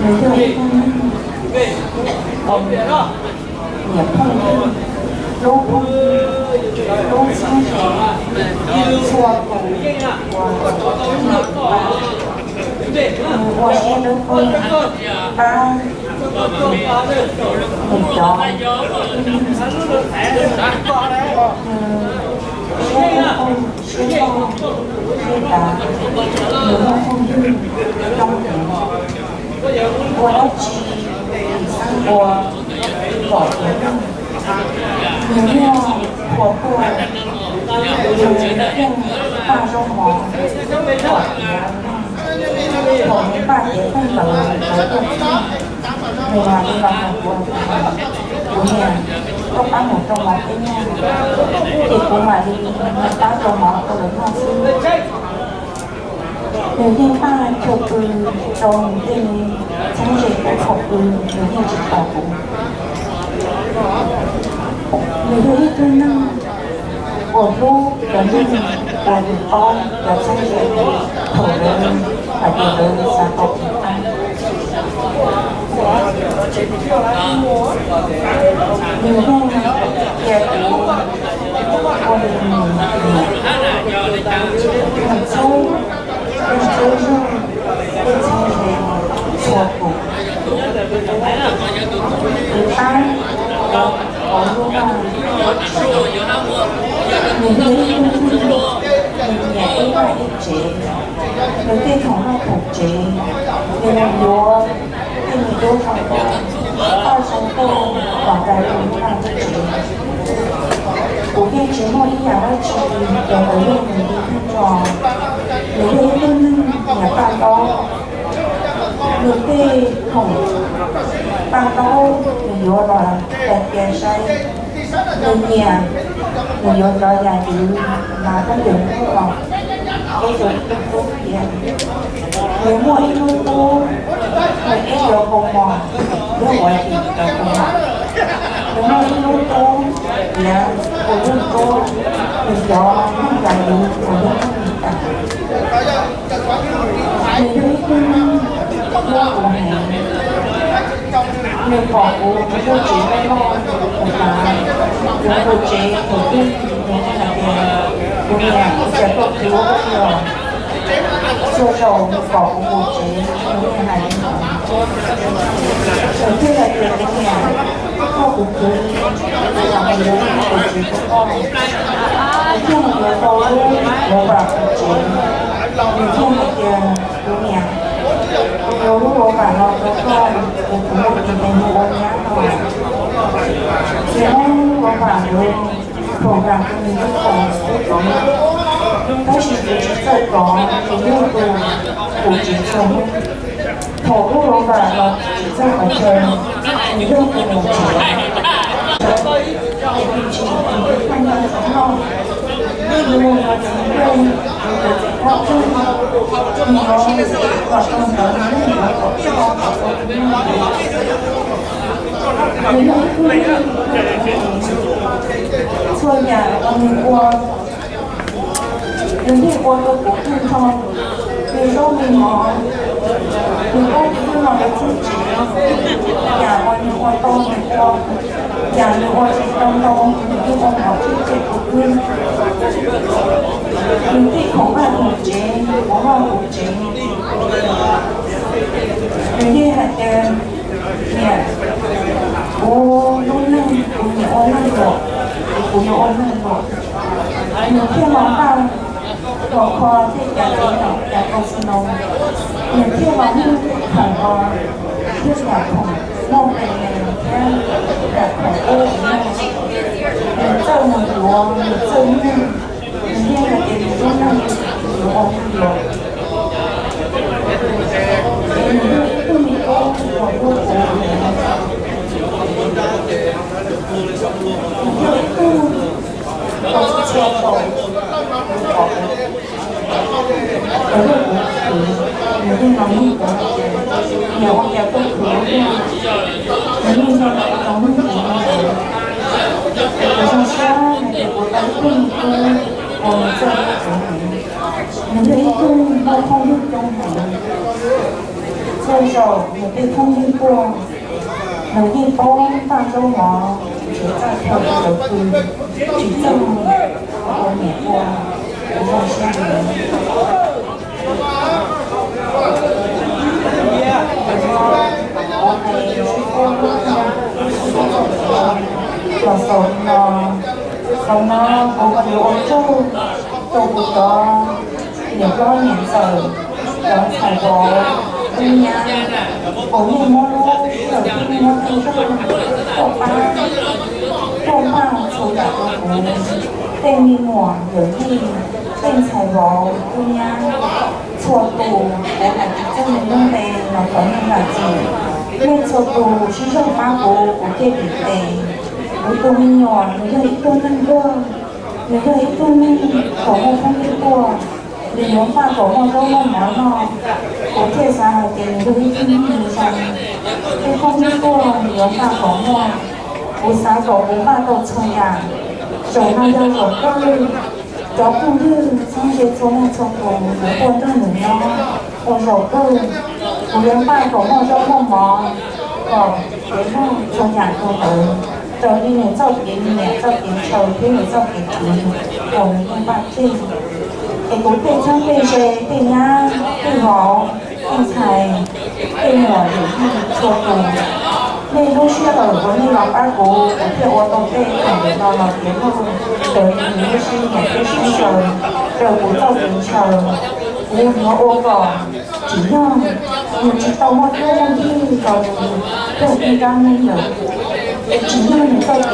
对我们也碰见都碰都清楚错误我也都会帮我要去我走的里面活过大中华我们大学分手另外地方很多里面都把我中华边面也不买的把中华或者公司有些大就是中对从这个口部有些是口部有一个呢我说人家我的包要从这个口人还有人三口平安有些也我的很粗跟周数跟从这错误一般我รู้ว่า你的意思你也应该一直有对同样统计有很多对你多少个二十个往在路上自己普遍节目依然会持续有的用努力碰撞有的一分也办到有的统办到有了在电视有年有了呀有拿到有了都有都变有莫一路多有一有红嘛有我一个红嘛有莫一路多也我路多有那个有我路多有一个我不黑người bỏ bố cái cơ chế bay lo của bà những cơ chế đầu tiên thì là tiền của nhà sẽ có thiếu rất nhiều sơ đầu người bỏ bố cơ chế như thế này đầu tiên là tiền cái nhà không cũng cứ là mình lớn cơ chế của con đầu tiên là người đầu bố bỏ cơ chế đầu tiên là tiền của nhà nếu lúc bố bảo nó có con thì cũng một cái này mua nhá thôi thì nên bố bảo với khổ rằng mình rất khổ các chị chỉ sợ có cái nhu cầu của chị sống khổ lúc bố bảo nó chỉ sợ ở trời thì nhu cầu của chị thì chị không nhận sống không nhưng mà chính quyền họ chung nó và con nó xuôi nhà con qua đến thì qua tôi cũng không thông vì đâu mình mò mình có cái nào để chung chỉ nhà con như con to mình qua nhà như con chỉ đông đông như con học chung chỉ của quyên mình thích không phải một chế có hoa một chế mình đi hạt tiền nhà ô lúc này cũng nhiều ôn hơn rồi cũng nhiều ôn hơn rồi mình khi món ăn của kho thì cả cái nào cả con xin nông mình khi món như thằng kho như là thằng nông này theo cả thằng ô mình chơi một đùa mình chơi như mình nghe là tiền lúc này nhiều ôn rồi mình có một vô 这首也被通听过，能一波大周王，绝在跳的歌，举证我免过，不用先人。我sống nó có một yếu châu châu của đó nhiều lo nhận sợ đó phải có nhà có nhiều món ở khi món thứ rất có ba số đại của tên mi mỏ rồi đi tên sài gòn nhà chùa tù để lại cho mình nông bè nó có những là gì nên chùa tù chỉ trong ba của kia bị tề với tôi nhỏ người ta ít tôi nâng cơ người ta ít tôi nâng có một không biết của vì muốn pha có một câu nói nó có thể ra thì người ta ít tôi nâng rằng cái không biết của người ta pha có một buổi sáng có bốn ba đầu chơi à rồi hai giờ có cơ đó cũng như trong cái chỗ này trong của quân tôi nữa nó còn rồi cơ người ta pha có một câu không mòn còn cái không cho nhà tôi tới rồi đi này sau kiến này sau kiến sầu thế này sau kiến chín rồi những bạn trên cái cố tình trong tình về tình nha tình ngõ tình xài tình nhỏ để đi chùa tù nên lúc xưa ở với những lòng ba cố có thể ô tô tê còn để lo lòng kiến hơn rồi những lúc xưa nhà cái sinh sờ rồi cũng sau kiến sờ nhưng nó ô còn chỉ nhau nhưng chỉ tao mất luôn đi rồi rồi đi ra nên được chính là mình sau cái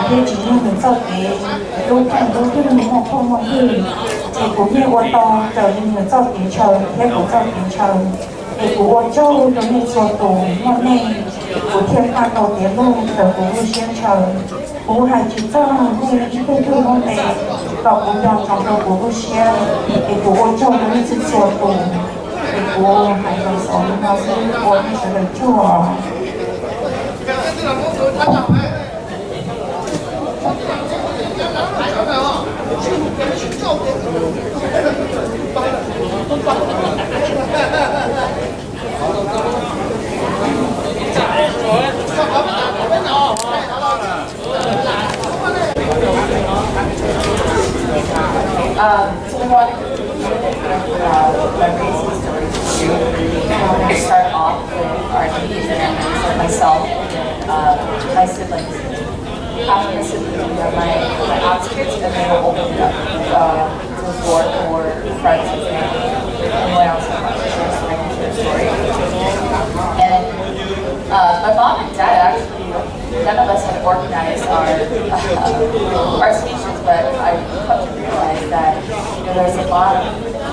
thế chính là mình sau cái đôi thành đôi khi mình học không mọi người thì cũng như ô tô trở nên mình sau cái chờ thế cũng sau cái chờ thì cũng ô châu giống như số tù mọi này cũng thêm pha đầu tiến luôn rồi cũng như xuyên chờ cũng hay chỉ cho nên ít tôi thương mọi này và cũng chọn trong đầu cũng như xuyên thì cũng ô châu giống như số tù thì cũng hay là sống nó sẽ ô như sẽ được chùa What memories and stories to Shue. I'm going to start off with our immediate memories of myself and my siblings. After my siblings, we have my aunt's kids, and then we'll open it up to the floor for friends and family. Anyone else who wants to share a story can share a story. And my mom and dad actually, none of us had organized our speeches, but I come to realize that there's a lot of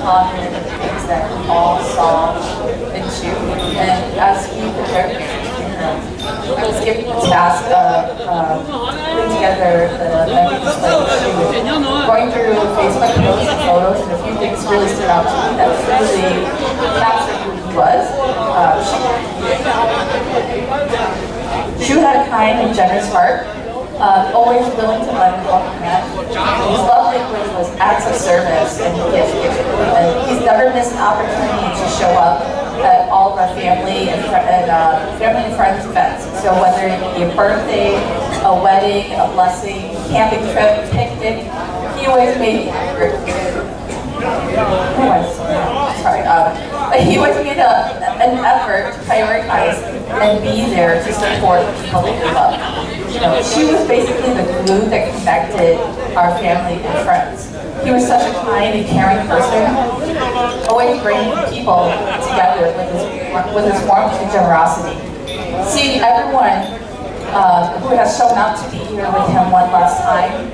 common things that we all saw in Shue. And as we prepared for this funeral, I was given the task of putting together the memory display of Shue. Going through Facebook posts and photos, and a few things really stood out to me that really captured who he was. Shue had a kind and generous heart, always willing to lend a helping hand. His love language was acts of service and gift giving. He's never missed an opportunity to show up at all of our family and friends events. So whether it be a birthday, a wedding, a blessing, camping trip, picnic, he always made he always made an effort to prioritize and be there to support the people that he loved. She was basically the glue that connected our family and friends. He was such a kind and caring person, always bringing people together with his warmth and generosity. Seeing everyone who has shown up to be here with him one last time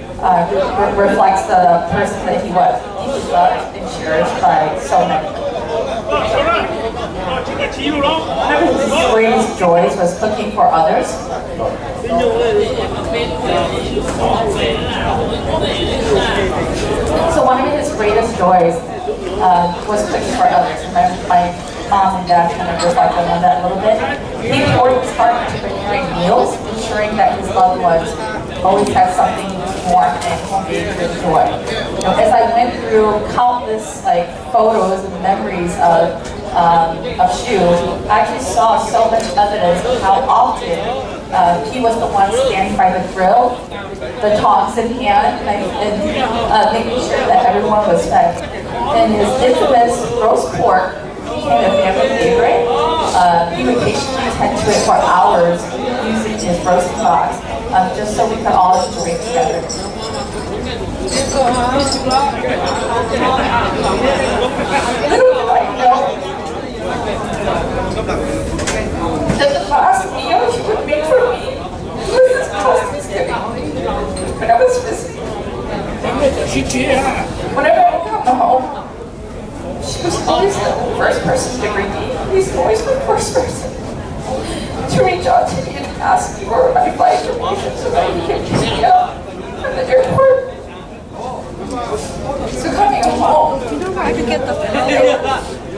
reflects the person that he was. He was loved and cherished by so many. One of his greatest joys was cooking for others. So one of his greatest joys was cooking for others. My mom and dad kind of reflected on that a little bit. He poured his heart into preparing meals, ensuring that his loved ones always had something warm and homemade to enjoy. As I went through countless photos and memories of of Shue, I actually saw so much evidence of how often he was the one standing by the grill, the tongs in hand, and making sure that everyone was fed. And his infamous roast pork became a family favorite. He would patiently tend to it for hours using his roasting box, just so we could all enjoy it together. Little did I know that the last meal he would make for me was this past Thanksgiving when I was visiting. Whenever I got home, she was always the first person to greet me. He's always the first person to reach out to me and ask me for my flight information so that he can pick me up from the airport. So coming home, do you know where I could get the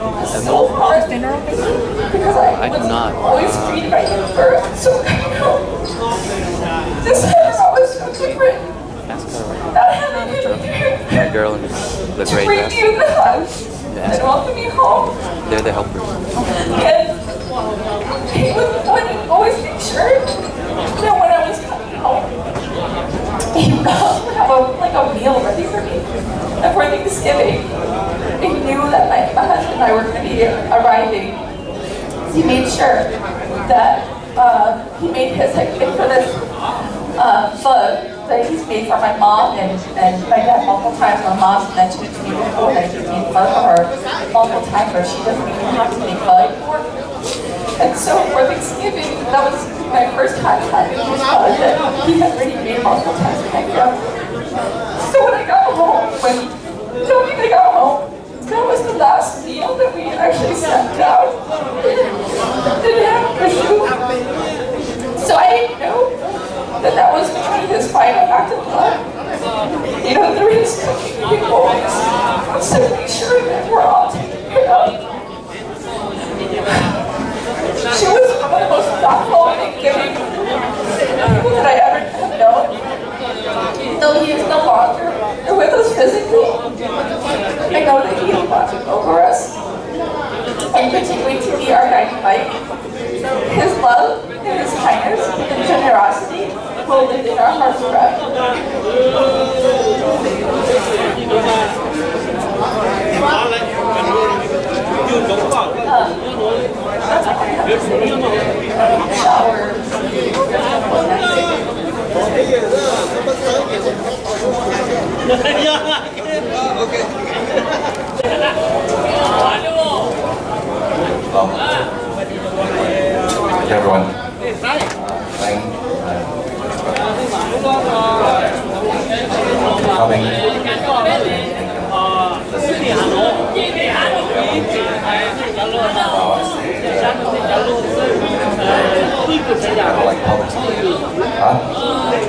it's so hard because I was always greeted by him first. So coming home, this time I was so different. Not having him there. That girl in the To gray bring dress. me in the house and welcome me home. They're the helpers. And he was the one who always made sure that when I was coming home, he would have a meal ready for me. And for Thanksgiving, he knew that my husband and I were going to be arriving. He made sure that he made his infamous pho that he's made for my mom and my dad multiple times. My mom's mentioned it to me before that he's made pho for her multiple times, where she doesn't even have to make pho anymore. And so for Thanksgiving, that was my first time having pho that he had already made multiple times when I grew up. So when I got home, that was the last meal that we actually sat down and had for Shue. So I didn't know that was going to be his final act of love. You know, there is cooking always to make sure that we're all taken care of. She was one of the most thoughtful and giving people that I ever have known. Though he is no longer with us physically, I know that he is watching over us and continuing to be our guiding light. His love and his kindness and generosity will live in our hearts forever. Everyone, coming. I don't like public speaking. Huh?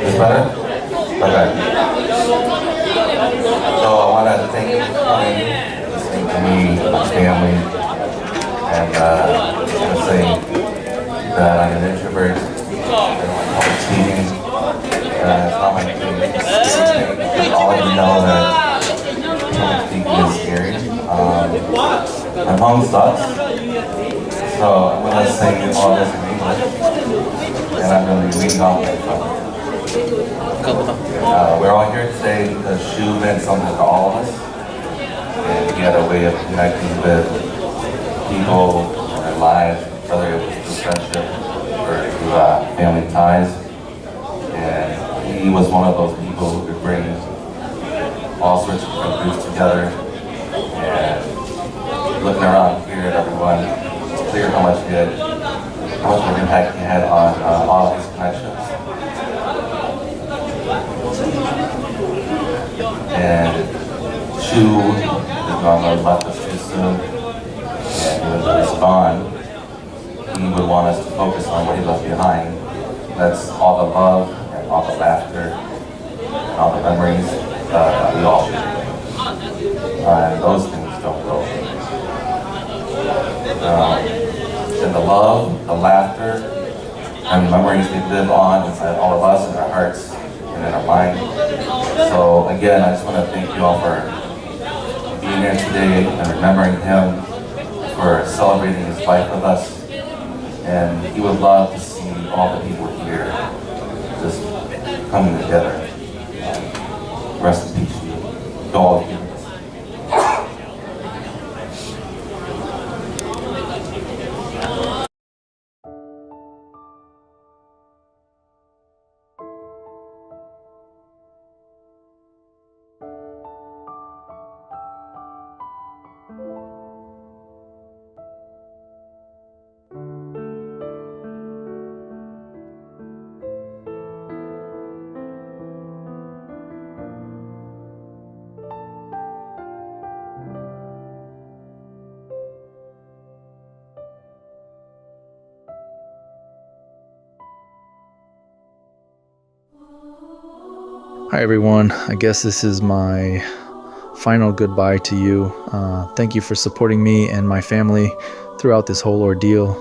Is better? Okay. So I want to thank you for coming, listening to me, my family, and I want to say that I'm an introvert. I don't like public speaking. It's not my thing. Because all of you know that public speaking is scary. My phone sucks, so I'm going to sing all this in English, and I'm going to be reading off my phone. We're all here today because Shue meant something to all of us, and he had a way of connecting with people in their lives, whether it was through friendship or through family ties. And he was one of those people who could bring all sorts of different groups together. And looking around here at everyone, it's clear how much of an impact he had on all of his connections. And Shue is normally left us too soon, and he was gone. He would want us to focus on what he left behind. That's all the love and all the laughter and all the memories that we all share. And those things don't go. And the love, the laughter, and the memories they live on inside all of us in our hearts and in our mind. So again, I just want to thank you all for being here today and remembering him for celebrating his life with us. And he would love to see all the people here just coming together. Rest in peace to you, to all of you. Hi everyone, I guess this is my final goodbye to you. Thank you for supporting me and my family throughout this whole ordeal.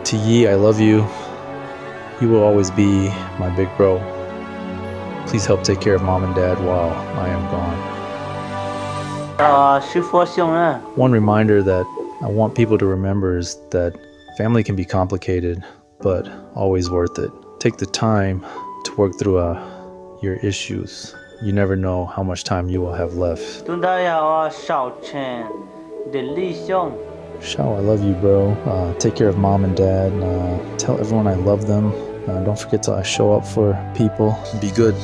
To Yi, I love you. You will always be my big bro. Please help take care of mom and dad while I am gone. One reminder that I want people to remember is that family can be complicated, but always worth it. Take the time to work through your issues. You never know how much time you will have left. Shao, I love you, bro. Take care of mom and dad. Tell everyone I love them. Don't forget to show up for people. Be good.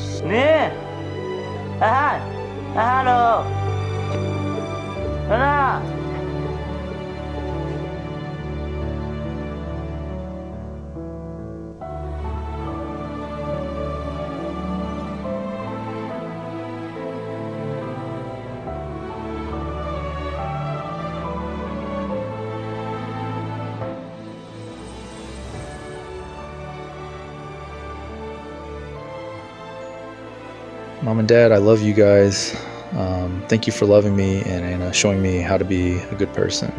Mom and Dad, I love you guys. Thank you for loving me and showing me how to be a good person.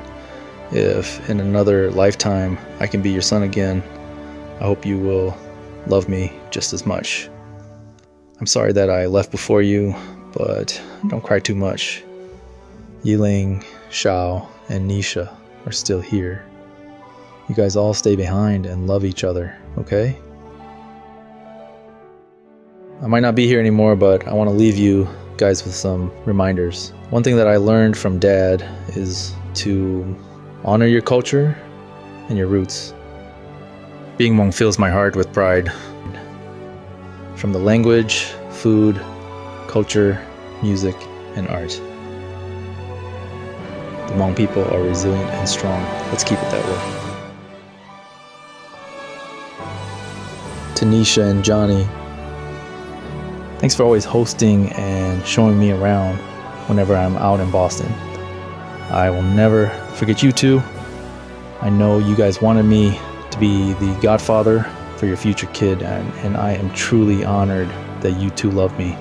If in another lifetime I can be your son again, I hope you will love me just as much. I'm sorry that I left before you, but don't cry too much. Yiling, Shao, and Nisha are still here. You guys all stay behind and love each other, okay? I might not be here anymore, but I want to leave you guys with some reminders. One thing that I learned from Dad is to honor your culture and your roots. Being Hmong fills my heart with pride. From the language, food, culture, music, and art. The Hmong people are resilient and strong. Let's keep it that way. Tanisha and Johnny, thanks for always hosting and showing me around whenever I'm out in Boston. I will never forget you two. I know you guys wanted me to be the godfather for your future kid, and I am truly honored that you two love me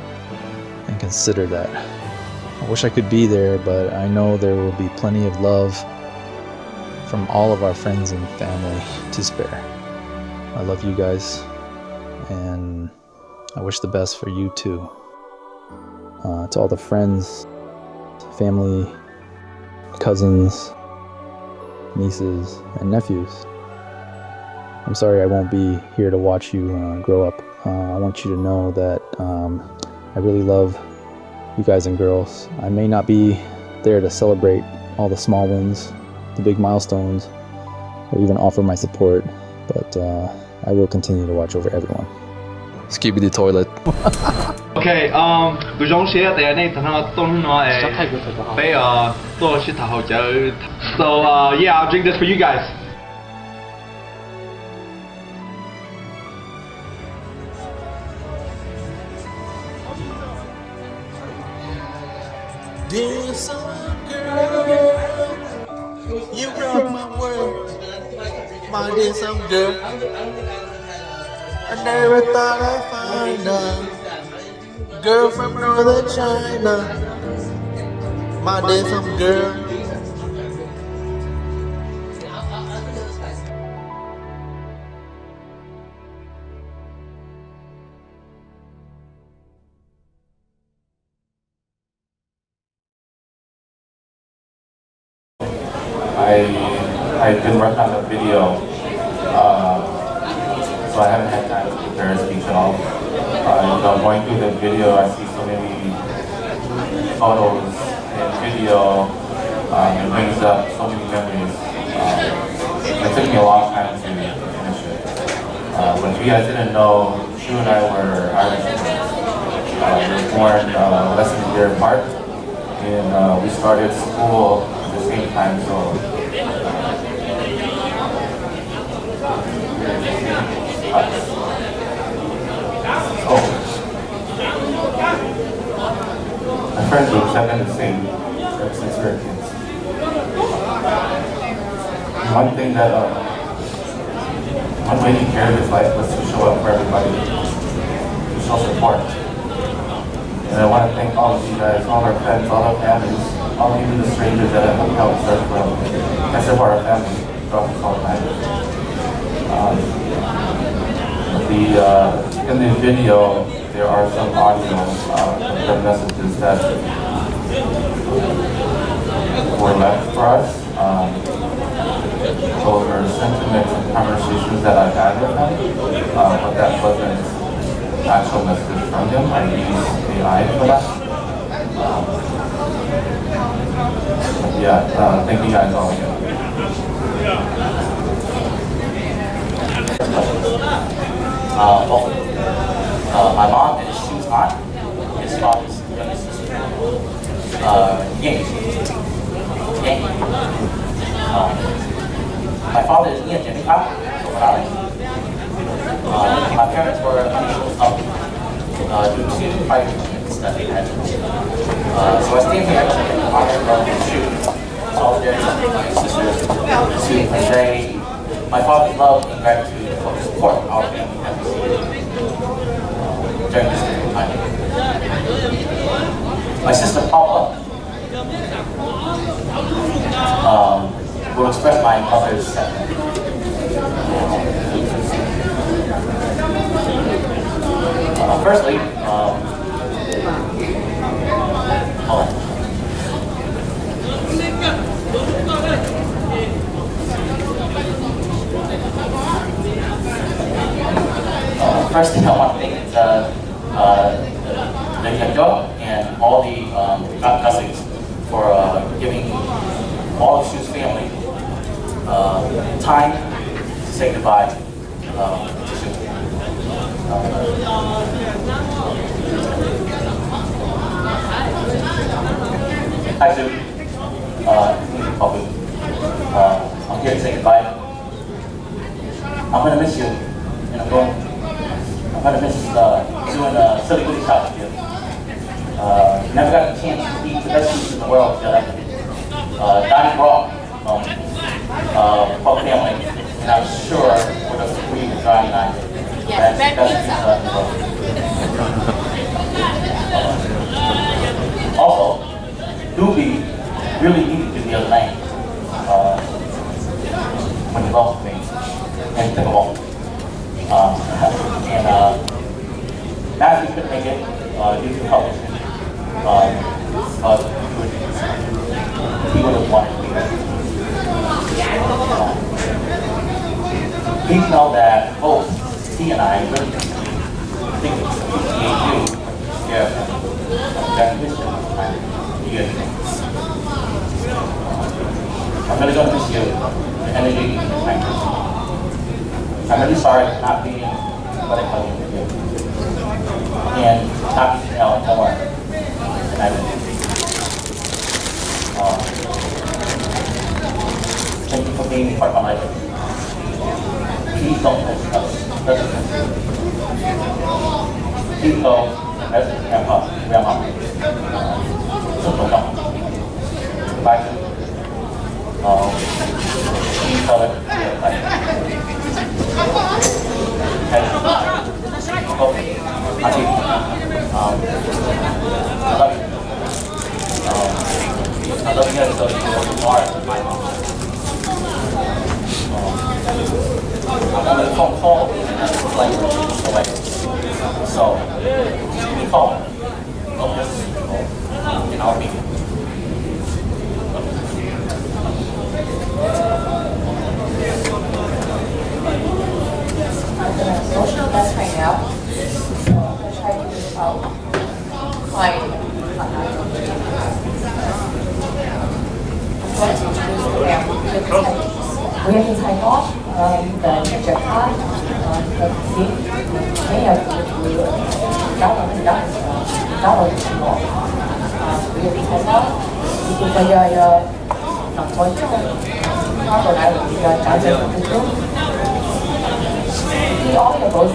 and consider that. I wish I could be there, but I know there will be plenty of love from all of our friends and family to spare. I love you guys, and I wish the best for you too. To all the friends, family, cousins, nieces, and nephews, I'm sorry I won't be here to watch you grow up. I want you to know that I really love you guys and girls. I may not be there to celebrate all the small wins, the big milestones, or even offer my support, but I will continue to watch over everyone. Skip the toilet. Okay, 佢種寫第日呢，等下東我俾多雪頭就 so yeah, I'll drink this for you guys. Dear summer girl, you rock my world, my dear summer girl. I never thought I'd find a girl from northern China my handsome girl. I did work on the video, so I haven't had time to prepare a speech at all. Going through the video, I see so many photos and video. It brings up so many memories. It took me a long time to finish it. But if you guys didn't know, Shue and I were Irish twins. We were born less than a year apart, and we started school at the same time. So. My friends were seven the same ever since we were kids. One thing that, one way he carried his life was to show up for everybody, to show support. And I want to thank all of you guys, all our friends, all our families, all of you the strangers that have helped search for him, and support our family throughout this whole time. In the video, there are some audio the messages that were left for us. Those are sentiments and conversations that I've had with him, but that wasn't actual messages from him. I used AI for that. Thank you guys all again. My mom is Shue's aunt, his father's younger sister. My father is Ian Jimmy Pop from Rhode Island. My parents were unable to help due to private commitments that they had. So I stand here in honor of Shue, solidarity with my sisters, to convey my father's love and gratitude for the support our family has received during this difficult time. My sister Paula will express my mother's sentiment. Firstly, first thing I want to thank is the Yendo and all the cousins for giving all of Shue's family time to say goodbye to Shue. Hi Shue. I'm here to say goodbye. I'm going to miss you, and I'm going to miss doing silly goody shots with you. Never got the chance to eat the best foods in the world together. Dining raw for family, and I'm sure with a sweet and dry night. That's the best pizza in the world. Also, Doobie really needed you the other night when he lost me in pickleball. As he couldn't make it due to health issues, but he would have wanted to be there. Please know that both he and I really think it's appreciate you during his time. I'm really going to miss you, the energy and the kindness. I'm really sorry for not being what I call you with you. And not being held more than I did. Thank you for being part of my life. Please don't miss us. Please go as grandma. Goodbye. Please tell her. I love you. flavor away. So just give me a call. Don't miss it. And I'll be here. I'm doing a social mess right now. So I'm going to try to do this out. Quiet. I'm going to introduce the family. We have the type off, the jetpack, the seat, many of you we have the type off. Bây giờ nó có chút nó còn lại bây giờ trả tiền một chút. Khi all your goals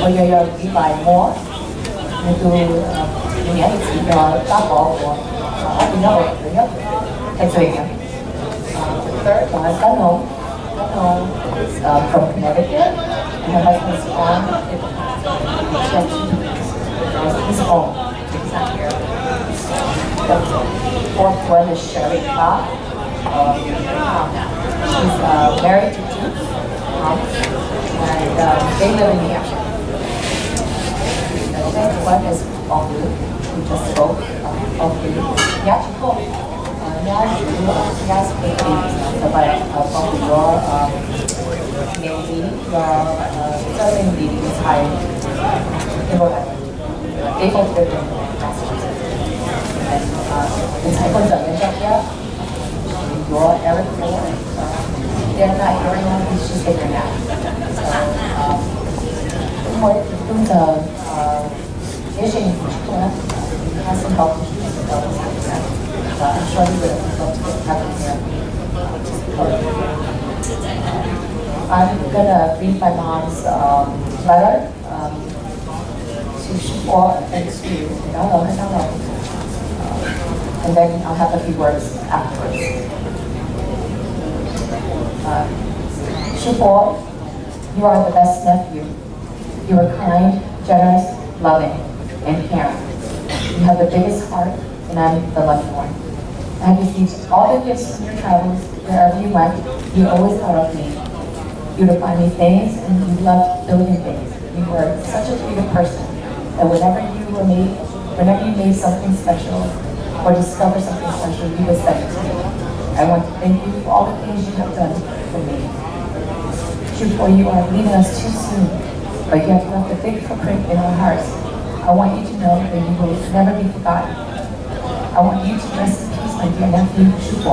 bây giờ đi bài mua những cái gì đó ta bỏ của đi nó thứ nhất cái gì nhỉ? Third one, Dano is from Connecticut, and her husband's from his home. He's not here. The fourth one is Sherry Ka. She's married to two, and they live in New Hampshire. The fifth one is Olu, who just spoke. Olu. Yeah, Yes, about your maybe your serving the time able to live in Massachusetts. And the type of job here, your Eric Moore, they're not hearing on, he's just taking a nap. So, more through the vision, has some health issues. I'm sure you would have felt to happen here. I'm gonna read my mom's letter to Shue and to and then I'll have a few words afterwards. Shue, you are the best nephew. You are kind, generous, loving, and caring. You have the biggest heart, and I'm the lucky one. I have received all the gifts from your travels. Wherever you went, you always thought of me. You would find me things, and you loved building things. You were such a creative person that whenever you made something special or discovered something special, you would send it to me. I want to thank you for all the things you have done for me. Shue, you are leaving us too soon, but you have left a big footprint in our hearts. I want you to know that you will never be forgotten. I want you to rest in peace, my dear nephew, Shue. I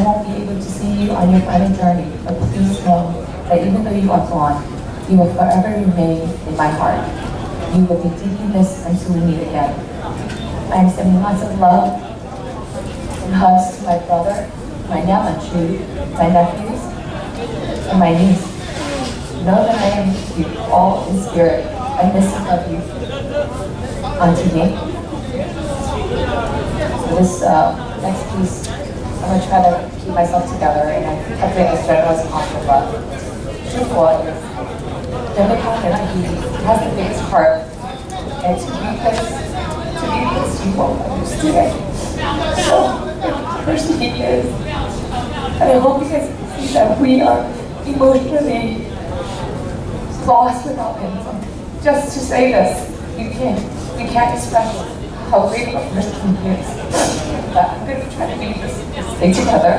won't be able to see you on your final journey, but please know that even though you are gone, you will forever remain in my heart. You will be deeply missed until we meet again. I am sending lots of love and hugs to my brother, my Nama Shue, my nephews, and my niece. Know that I am with you all in spirit. I miss and love you. Auntie me. So this next piece, I'm going to try to keep myself together, and I kept it as general as possible. But Shue he has the biggest heart, and to be this, you won't understand. So, the person he is, and I hope you guys see that we are emotionally lost without him. Just to say this, we can't express how great of a person he is. But I'm going to try to leave this day together.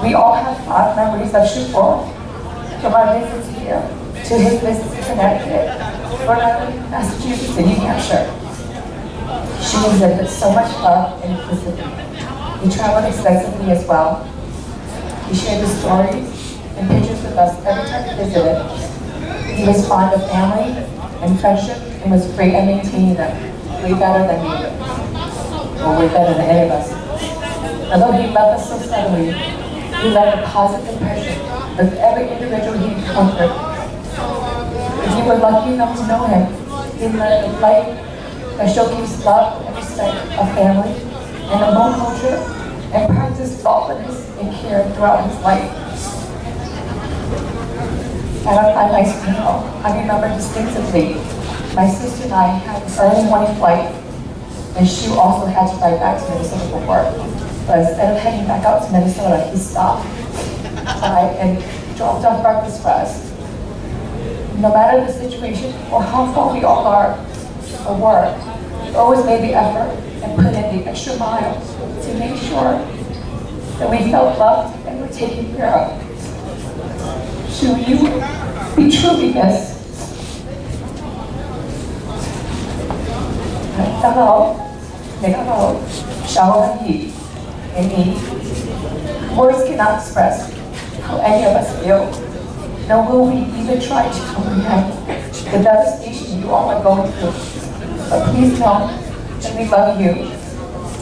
We all have fond memories of Shue, from our visits here to his visits in Connecticut, Rhode Island, Massachusetts, and New Hampshire. Shue exhibited so much love and inclusivity. He traveled extensively as well. He shared his stories and pictures with us every time he visited. He was fond of family and friendship and was great at maintaining them, way better than me, or way better than any of us. Although he loved us so steadily, he left a positive impression with every individual he encountered. If you were lucky enough to know him, he led a life that showcased love and respect of family and the Hmong culture and practiced thoughtfulness and care throughout his life. At my funeral, I remember distinctively my sister and I had an early morning flight, and Shue also had to fly back to Minnesota for work. But instead of heading back out to Minnesota, he stopped and dropped off breakfast for us. No matter the situation or how far we all are or work, we always made the effort and put in the extra mile to make sure that we felt loved and were taken care of. Shue, you we truly miss. 当เรา每当เรา少了你，and words cannot express how any of us feel. Nor will we even try to comprehend the devastation you all are going through. But please know that we love you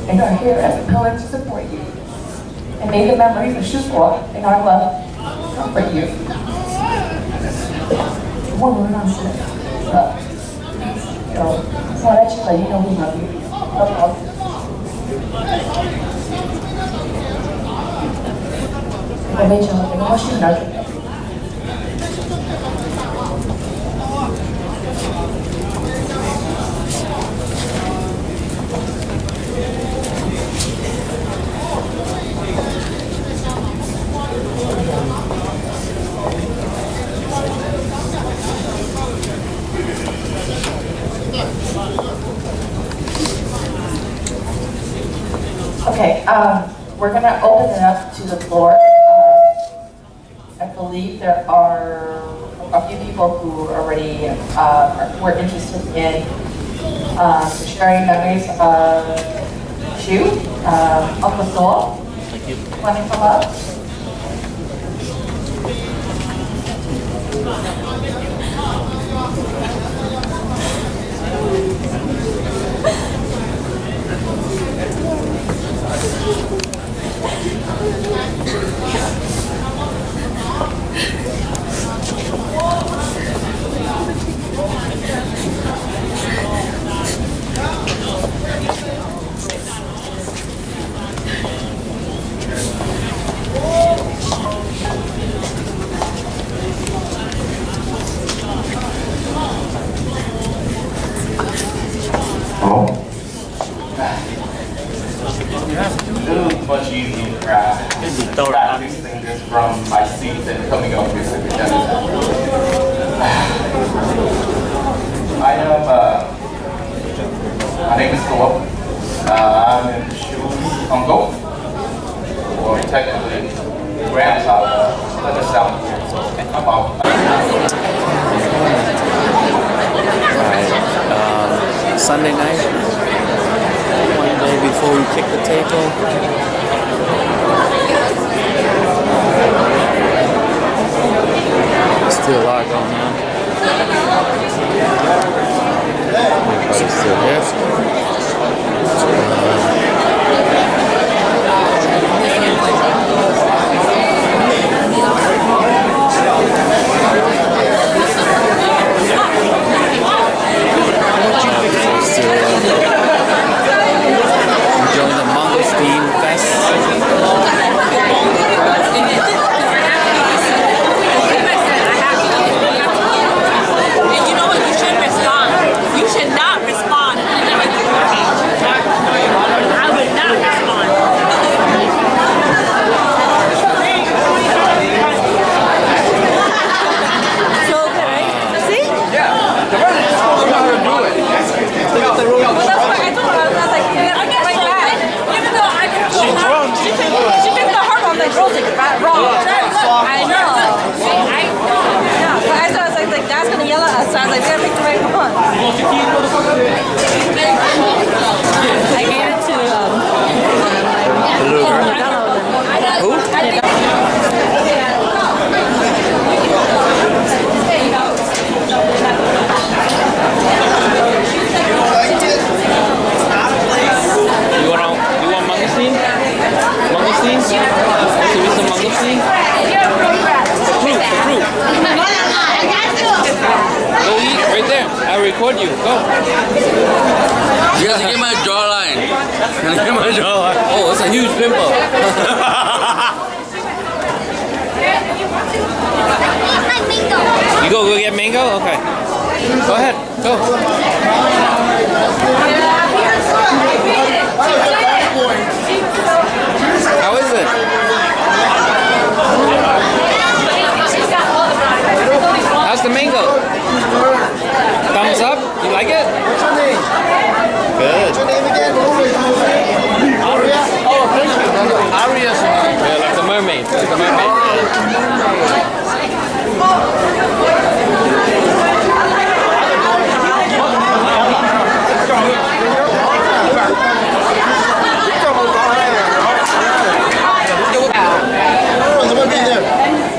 and are here as a pillar to support you. And may the memories of Shue and our love comfort you. 我们让是我来去了，you know we love you. Love you. 이거 매죠. 이거 훨씬 나중에. Okay, we're going to open it up to the floor. I believe there are a few people who already were interested in sharing memories of Shue. Uncle Soul, Thank you. want to come up? It was much easier to grab these fingers from my seat than coming up here together. I am, my name is Philip. I'm Shue's uncle, or technically grandfather. Let us sound here. About Sunday night, one day before we kick the table. Still a lot going on. Everybody's still here. Enjoying the Mangosteen Fest. And you know what? You should respond. You should not respond. I would not respond. So okay. See? Yeah. The brother just told me how to do it. Well, that's why I told her. I was like, I get right back. Even though I can she picked the heart on the girls like wrong. I know. Yeah. So I was like, Dad's gonna yell at us. So I was like, we gotta pick the right one. I gave it to You want mangosteen? Mangosteen? Should we some mangosteen? The fruit. Go eat right there. I'll record you. Go. You have to get my jawline. Get my jawline. Oh, it's a huge pimple. You go get mango? Okay. Go ahead. Go. How is it?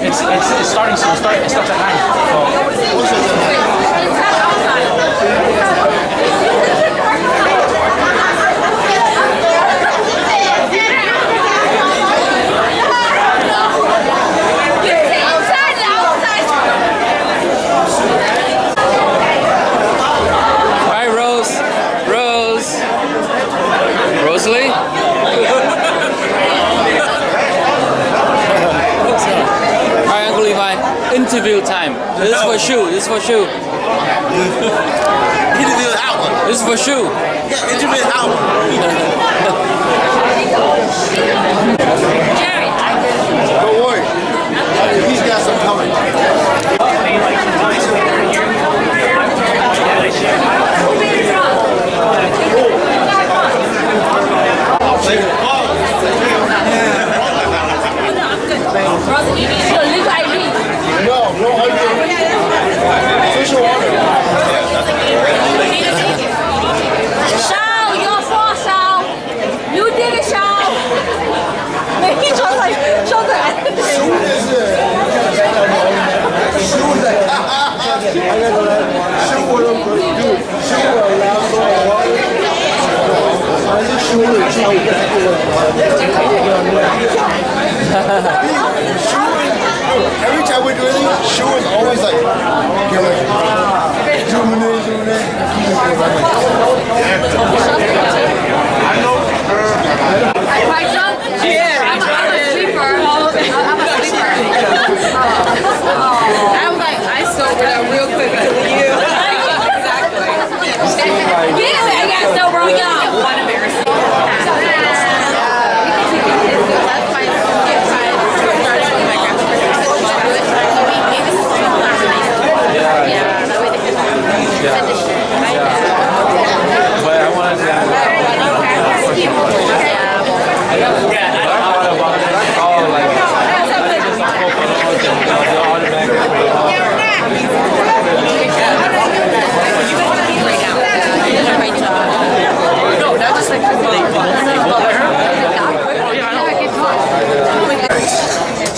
It's starting soon. It starts at 9. Hi, Rose. Rosalie? Alright, Uncle Levi. Interview time. This is for Shue. Interview Albert. This is for Shue. Yeah, interview Albert. Don't worry. He's got some coming. No ID. Official order. Shao, you're for Shao. You did it, Shao. He just like show the Every time we do anything, Shue is always like, get like, zoom in. Yeah, I'm a sleeper. I'm a sleeper. I was like, I sobered up real quick because of you. Exactly. Yeah, I got sober on y'all. One embarrassing. That's my skip time. Started with my grandmother. Yeah, that way they can finish it. But I wanted to.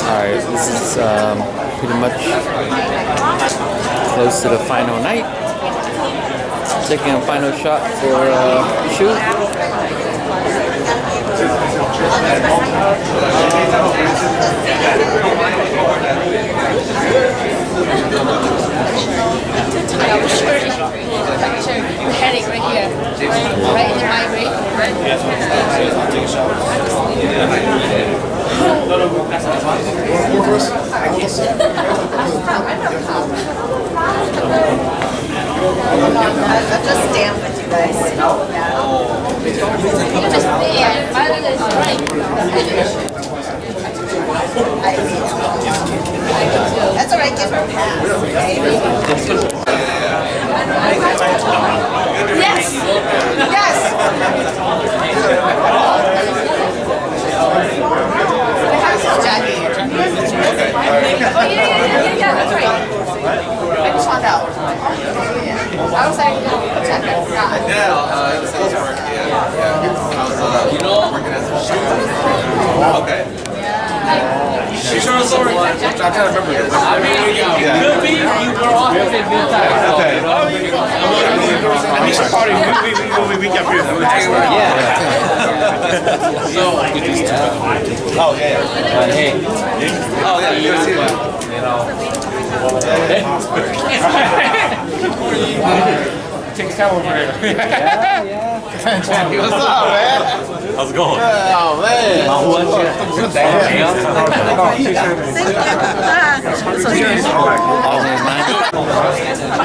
Alright, this is pretty much close to the final night. Taking a final shot for Shue. Headache right here. Right in the migraine. I'll just stand with you guys. That's all right, give her a pass. Yes! Yes! Jackie. Oh, yeah, that's right. I just found out. I was like, check, I forgot. You know, okay. You sure it's over? I'm trying to remember this. I mean, could be. You were off at the good time. Okay. At least party. We got through. Yeah. Oh, yeah. Hey. Oh, yeah. You know. Take time over here. Yeah. What's up, man? How's it going? Oh, man.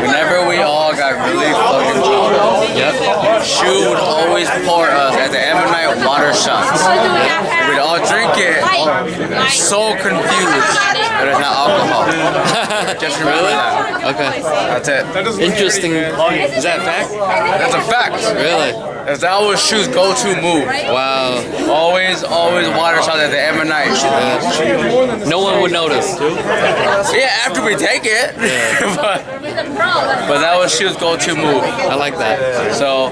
Whenever we all got really fucking drunk, Shue would always pour us at the end of the night water shots. We'd all drink it, so confused that it's not alcohol. Just remember that. Okay. That's it. Interesting. Is that a fact? That's a fact. Really? That was Shue's go-to move. Wow. Always water shot at the end of night. No one would notice. Yeah, after we take it. but that was Shue's go-to move. I like that. So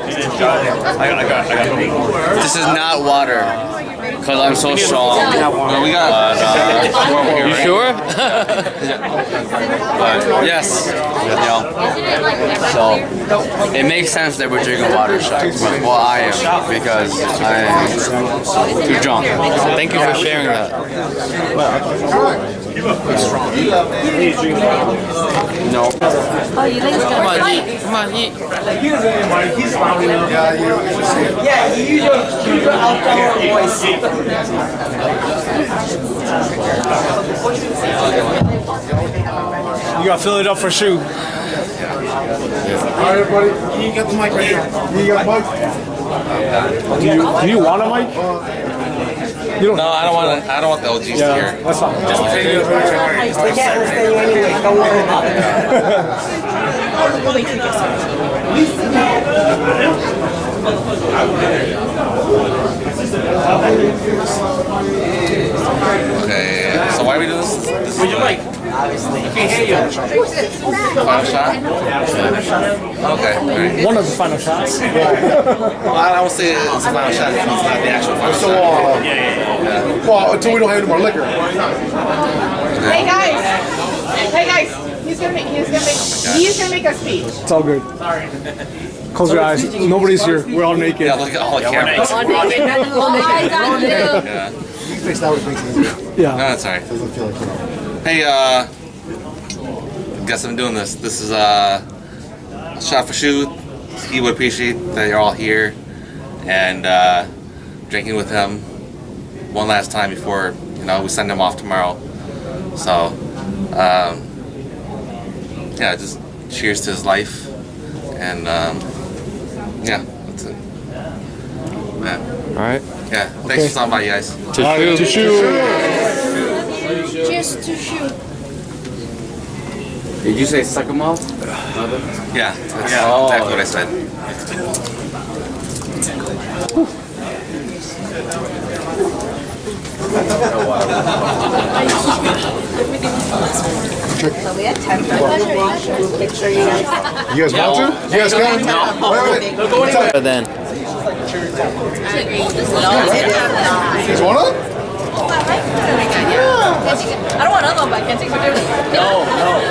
this is not water. Because I'm so strong. We got. You sure? Yes. So it makes sense that we're drinking water shots. Well, I am because I am too drunk. Thank you for sharing that. No. Oh, you like Come on, eat. Come on, eat. He doesn't even mind. He's loud enough. Yeah, you use your outdoor voice. You gotta fill it up for Shue. Alright, buddy. You got the mic right here. You got a mic? Do you want a mic? You don't. No, I don't want the OGs to hear. That's fine. They can't understand you anyway. Don't worry about it. Okay, so why are we doing this? Would you like? Obviously. I can't hear you. Final shot? Okay. Right. One of the final shots. Well, I don't say it's a final shot. It's not the actual final So, shot. well, until we don't have any more liquor. Hey guys, he's gonna make a speech. It's all good. Close your eyes. Nobody's here. We're all naked. Yeah, look at all the cameras. All naked. Yeah. You can fix that with makes it easier. Yeah. No, that's alright. Doesn't feel like, you know. Hey, guess I'm doing this. This is a shot for Shue. He would appreciate that you're all here and drinking with him one last time before we send him off tomorrow. So, yeah, just cheers to his life, and yeah, that's it. Man. All right. Yeah, thanks for stopping by, you guys. To Shue. Cheers to Shue. Did you say suck him off? Yeah, that's exactly what I said. So we had 10 picture you guys. You guys want to? You guys can? No. But then. You guys want to? I don't want another one, but I can't take pictures. No.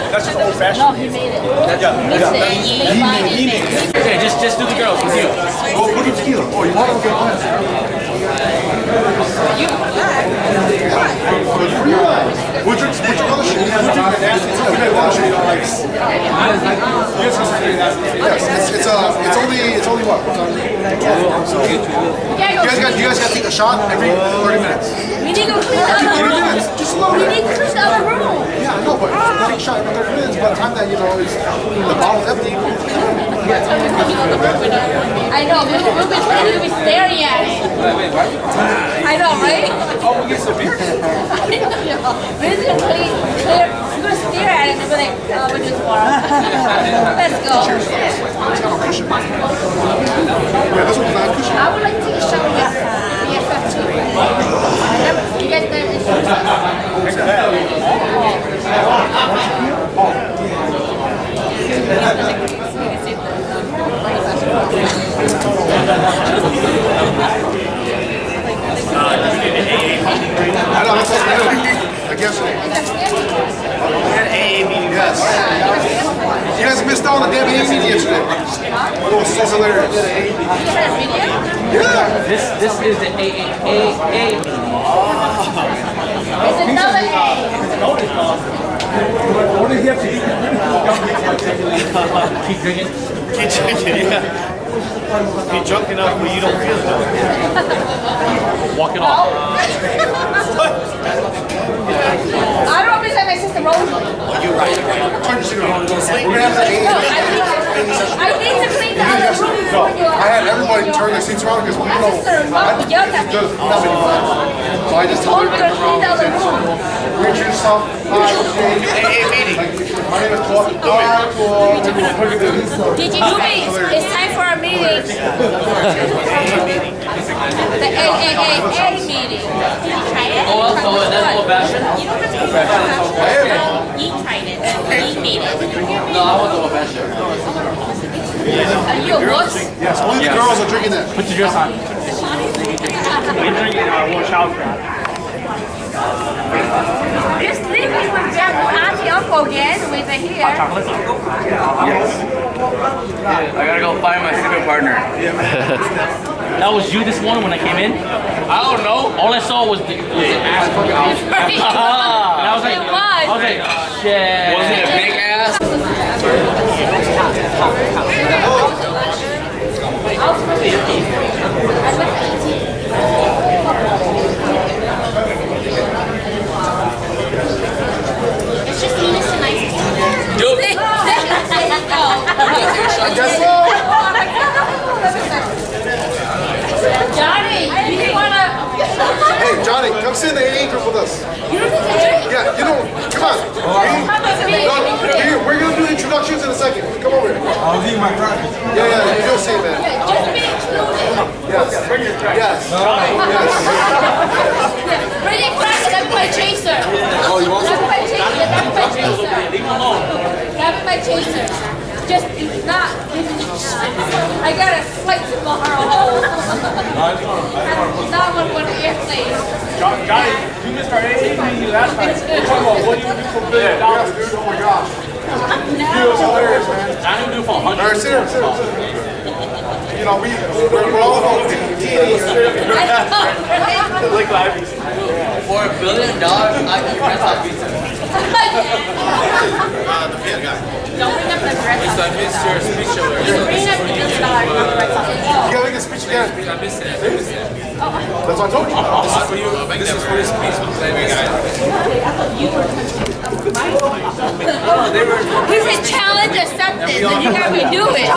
That's just old fashioned. No, he made it. He made it. Okay, just do the girls. With you. Oh, put the tequila. Oh, you want to get one? Which other shit? It's only what? You guys gotta take a shot every 30 minutes. We need to go clean the other 30 room. minutes, just a little We bit. need to clean the other room. Yeah, I know, but take a shot every 30 minutes. By the time that, the bottle's empty. I know, we'll be cleaning, we'll be staring at it. I know, right? Oh, we'll get some beer. We're just gonna clear, we're gonna stare at it and be like, oh, we're just warm. Let's go. I would like to take a shot with BFF too. You guys know I guess. Yes. You guys missed out on the damn AA meeting yesterday. It was so hilarious. Yeah. This is the AA meeting. it's another A. What did he have to eat? Keep drinking. Keep drinking, yeah. Be drunk enough where you don't feel it. Walk it off. I don't represent my sister Rosie. You're right. Turn your around. We're gonna have I need to clean the other room before you. I had everybody turn their seats around. Toronto because we know I just not many friends. So I just told her to come around and say, Richard, yourself, my name is Paul. Did you do me? It's time for a meeting. The AAAA meeting. Did you try it? Oh, that's old fashioned? You don't have to be old fashioned. You tried it. You made it. No, I want the old fashioned. Are you a wuss? Yes, only the girls are drinking that. Put your dress on. We're drinking wash out. You're sleeping with that auntie uncle again with the hair. Yes. I gotta go find my sleeping partner. That was you this morning when I came in? I don't know. All I saw was the ass fucking out. And I was like, shit. Was it a big ass? It's just mean it's nice. I guess so. Johnny, you didn't wanna. Hey, Johnny, come sit in the AA group with us. Yeah, you know, come on. We're going to do introductions in a second. Come over here. I'll give you my practice. Yeah, you'll see, man. Just be excluded. Yes. Yes. Bring it back and let me play chaser. Oh, you want Let me play chaser. Let me play chaser. Let me play chaser. Just not. I got a flight tomorrow. Not one airplane. Johnny, you missed our AA meeting last night. We're talking about what do you do for $1 billion. Yes, dude. Oh, my gosh. It was hilarious, man. Johnny would do for 100. All right, sit here. You know, we're all about TNA. Like live. For $1 billion, I can rent out pizza. Don't bring up the dress. I missed your speech over Bring up the $1 billion. You gotta make a speech again. I missed it. I missed it. That's what I told you. This is for you. This is for your speech. He said challenge accepted, and you gotta redo it.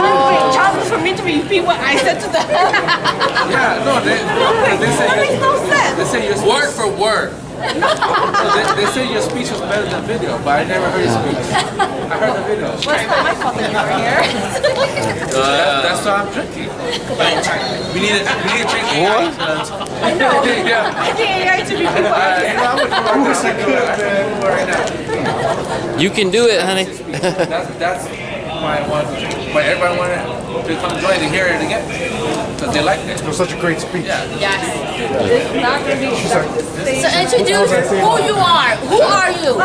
Challenge for me to repeat what I said to them. Yeah, no, they say That makes no sense. they say your Word for word. they say your speech was better than video, but I never heard your speech. I heard the video. Well, it's not my fault that you were here. That's why I'm drinking. We need to drink AI. I know. Yeah. I think AI to be people. Right now. You can do it, honey. That's why I want to drink. But everybody wanted to come join to hear it again because they liked it. It was such a great speech. Yeah. Yes. It's not going to be so introduce who you are. Who are you?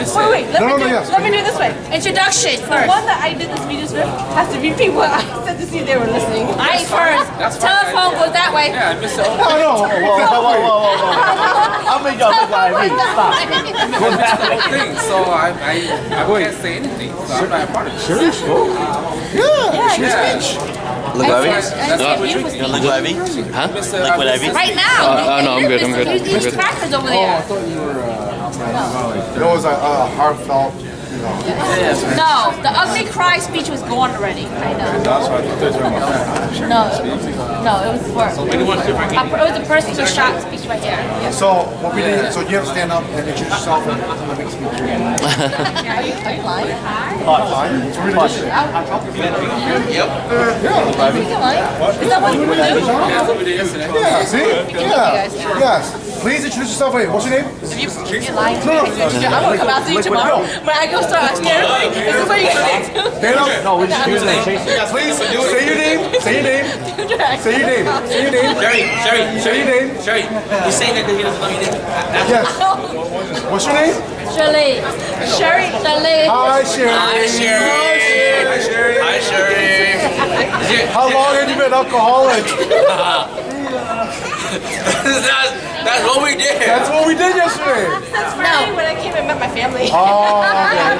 So wait. Let me do it this way. Introduction first. The one that I did this videos with has to repeat what I said to see if they were listening. I first. Telephone goes that way. Yeah, I missed it. No. How many y'all think I mean? Stop. That's the whole thing. So I can't say anything. So I'm not a part of it. Sure, spoke. Yeah, speech. Liquid That's IV? Liquid IV? Huh? Liquid IV? Right now. No, I'm good. I'm good. There's crackers over there. I thought you were. It was a heartfelt. No, the ugly cry speech was gone already. I know. That's why I thought they were talking about No, it was for. It was a personal shot speech right here. So what we did, so you have to stand up and introduce yourself and make a speech. Are you lying? Fine. It's really good. Yep. Yeah. Is that what you would do? Yeah, see? Yeah. Yes. Please introduce yourself. Wait, what's your name? You're lying. I'm gonna come after you tomorrow. When I go start asking everybody, this is what you're gonna do. Stand up. No, we just use it. Please say your name. Say your name. Say your name. Say your name. Sherry. Say your name. Sherry. He's saying that he doesn't know your name. Yes. What's your name? Shirley. Sherry. Shirley. Hi, Sherry. Hi, Sherry. Hi, Sherry. Hi, Sherry. How long have you been alcoholic? That's what we did. That's what we did yesterday. That's Friday when I came and met my family. Oh, okay.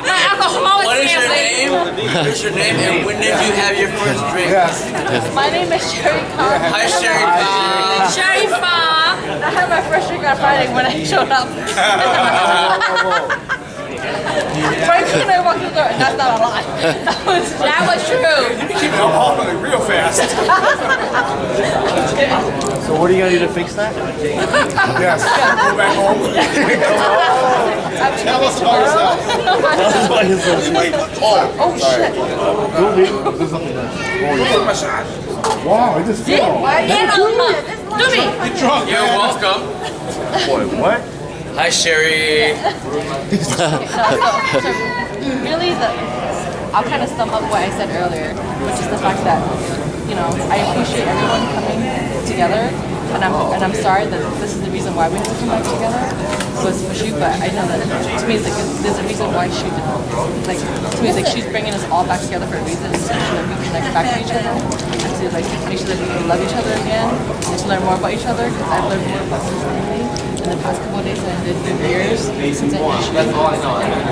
My alcoholic What is your family. name? What's your name? And when did you have your first drink? Yes. My name is Sherry Kong. Hi, Sherry. Sherry Fong. I had my first drink on Friday when I showed up. Frankie and I walked through the door, and that's not a lie. That was true. Keep it all going real fast. So what are you gonna do to fix that? Yes. Go back home. Tell us about yourself. Oh shit. There's nothing there. Wow, I just fell. Do me. You're drunk, You're man. welcome. Boy, what? Hi, Sherry. Really, I'll kind of sum up what I said earlier, which is the fact that, you know, I appreciate everyone coming together, and I'm sorry that this is the reason why we have to come back together. Was for Shue, but I know that to me it's like there's a reason why Shue did it. Like to me it's like she's bringing us all back together for a reason, to make sure that we connect back to each other, and to like make sure that we love each other again, and to learn more about each other. Because I've learned more about society in the past couple of days than I did in years since I met Shue. And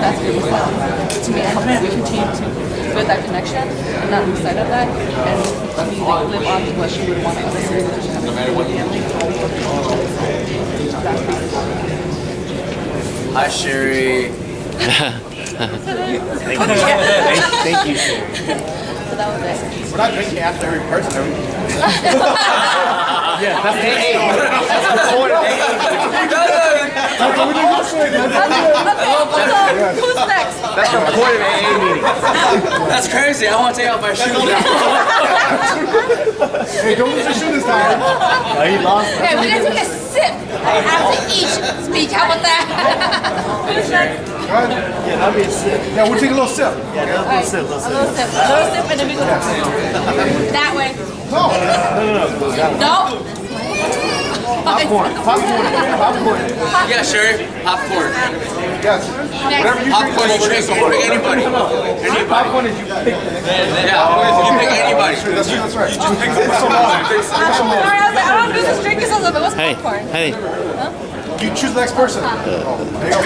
that's really fun to me. I hope that we continue to build that connection and not lose sight of that, and continue to like, live on to what Shue would want us to do, which is kind of Hi, Sherry. Thank you, Sherry. So that was it. We're not drinking after every person. Yeah, that's the A. That's the point of Who's next? That's the point of AA meeting. That's crazy. I want to take off my shoes now. Hey, don't lose your shoe this time. He lost. Okay, we're gonna take a sip after each speech. How about that? Who's next? Right? Yeah, that'll be a sip. Yeah, we'll take a little sip. Yeah, little sip, little A sip. little sip, and then we go that way. No. No. Popcorn. Yeah, Sherry. Popcorn. Yes. Whatever you Popcorn, you pick anybody. Popcorn is you pick. Yeah, you pick anybody. That's right. You just pick some on. I was like, I don't do this drink. Something. What's popcorn? Hey. You choose the next person. There you go.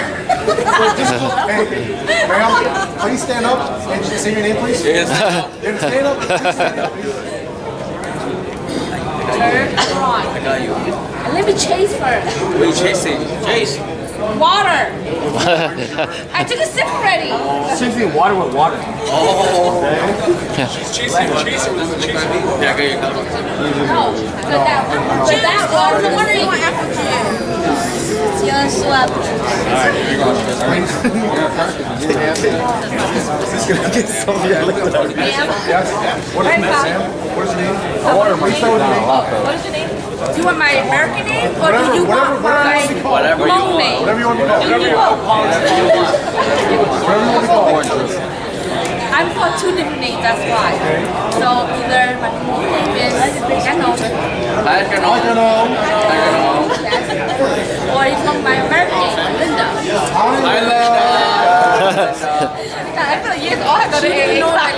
Hey, ma'am, please stand up and say your name, please. Yes. Stand up. Please stand up, please. Turn on. I got you. Let me chase first. What are you chasing? Chase. Water. I took a sip already. Chasing water with water. Oh. She's chasing with chasing. Yeah, I got you. No, but that water. What do you want after you? You want to swap? Alright, here you go. This is gonna get so many liquid. Yes. What is your name, Sam? What is your name? What is your name? What is your name? Do you want my American name or do you want my Whatever you home want. name? Whatever you want to call. Whatever you want. Whatever you want to call. I'm called two different names, that's why. So either my home name is Gano. Yes. Or you want my American name, Linda. I feel like you all have to go to AA.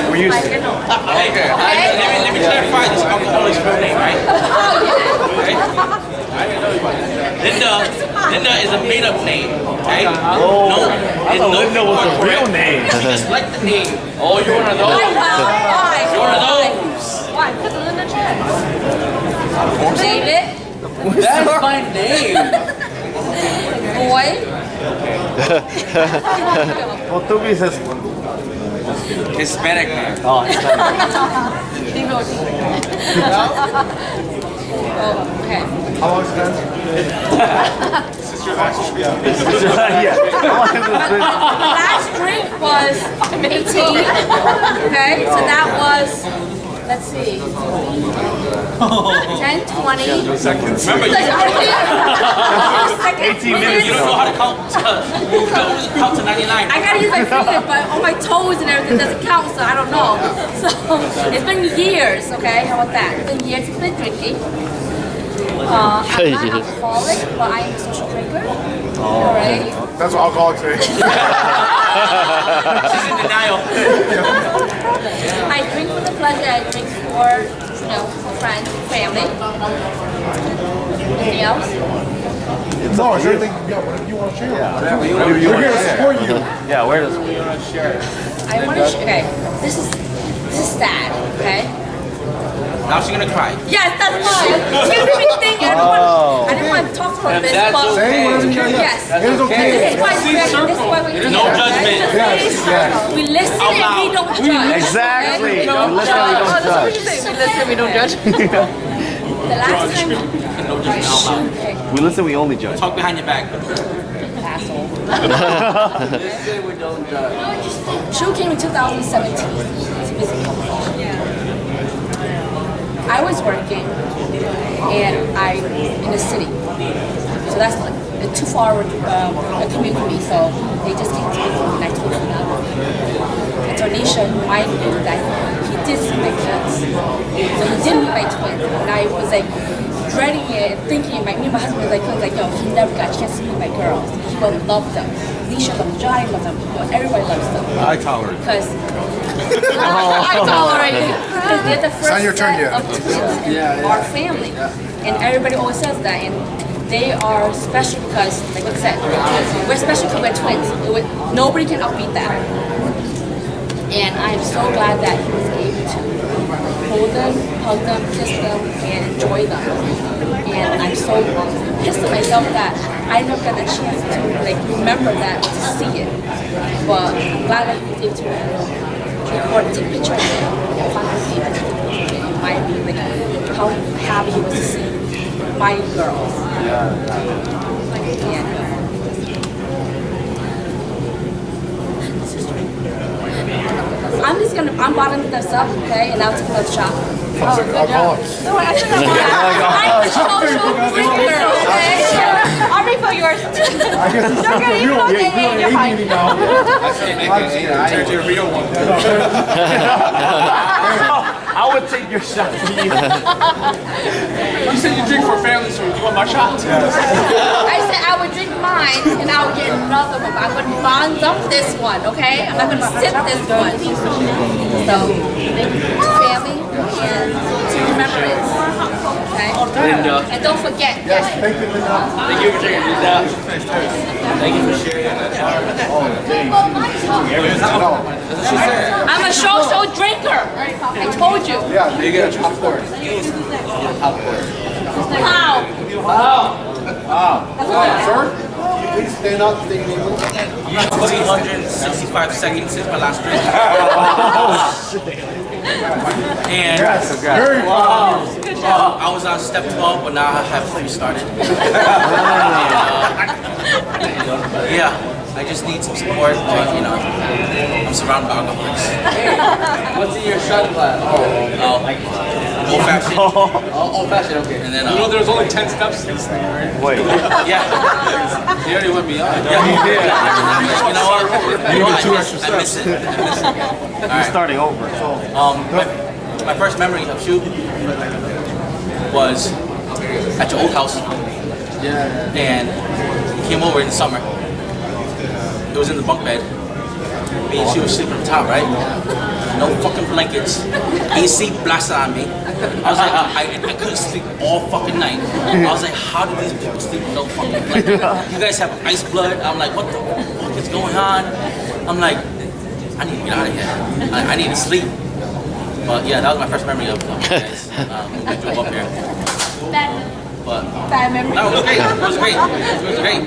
We're used to it. Okay, let me clarify this alcoholic's real name, right? Linda is a made-up name, okay? Oh, I thought Linda was the real name. She just like the name. Oh, you're one of those. Why? You're one of those. Why? Because of Linda Chen. David. That's my name. Boy. Well, Toby says Hispanic name. oh, Hispanic. Oh, okay. How long has it been? Sister last year. Yeah. Last drink was 18. Okay, so that was, let's see, 10, 20. Seconds. Remember, you That's 18 minutes. don't know how to count. Count to 99. I gotta use my finger, but on my toes and everything doesn't count, so I don't know. So it's been years, okay? How about that? It's been years since I've been drinking. I'm not alcoholic, but I am a social drinker. Alright? That's what alcoholics say. She's in denial. I drink for the pleasure, I drink for, for friends, family. Anything else? No, it's everything. Yeah, whatever you want to share. Whatever you We're here to support you. Yeah, where does I want to. Okay, this is sad. Okay, I Now she's gonna cry. Yes, that's fine. She didn't even think I didn't want to talk about this, that's but okay. yes. It is okay. This is why See circle. we There's no judgment. We listen and we don't judge. Exactly. We don't We listen and we don't judge. judge. We listen and we don't judge. The last time We listen, we only judge. Talk behind your back. asshole. Listen, we don't judge. Shue came in 2017. It's a busy couple. I was working and I'm in the city. So that's like too far a commute for me. So they just came to me and I told them that. And Tanisha reminded me that he did see my kids. So he did meet my twins. And I was like dreading it and thinking, me and my husband was like, yo, he never got a chance to meet my girls. He will love them. Nisha loves them, Johnny loves them, everybody loves them. I tolerate. Because I tolerate it. Because they're the first your turn, set yeah. of twins in our family. And everybody always says that. And they are special because, like I said, we're special because we're twins. Nobody can outbeat that. And I'm so glad that he was able to hold them, hug them, kiss them, and enjoy them. And I'm so pissed at myself that I never got the chance to remember that, to see it. But I'm glad that he was able to record, take pictures of it, and finally able to take pictures of it. It might be how happy he was to see my girls. I'm bottling this up, okay, and I'll take another shot. Oh, good job. No, I think I'm a social drinker, okay? I'll refill yours. Okay, you know, you're fine. You're a real one. I would take your shot. You said you drink for family, so you want my shot? I said I would drink mine and I would get another one, but I'm going to bond up this one, okay? I'm not going to sip this one. So, family and to remembrance, okay? And don't forget. Yes, thank you, Linda. Thank you for drinking, Linda. Thank you for sharing that. I'm a social drinker. I told you. Yeah, You get a popcorn. How? Sir, please stand up. Stay kneeling. 365 seconds since my last drink. And Very proud. I was on step 12, but now I have 3 started. And, yeah, I just need some support, but I'm surrounded by alcoholics. What's in your shot glass? Old fashioned. Old fashioned, okay. And then there's only 10 steps to this thing, right? Wait. yeah. He already went beyond. Yeah, he did. You know what? You get 2 extra I miss steps. it. All right. Starting over. My first memory of Shue was at your old house. Yeah. And he came over in the summer. It was in the bunk bed. Me and Shue was sleeping on top, right? No fucking blankets. AC blasted on me. I was like, I couldn't sleep all fucking night. I was like, how do these people sleep with no fucking blanket? You guys have ice blood. I'm like, what the fuck is going on? I'm like, I need to get out of here. I need to sleep. But yeah, that was my first memory of you guys. I drove up here. But Bad memory. no, it was great. It was great. It was great.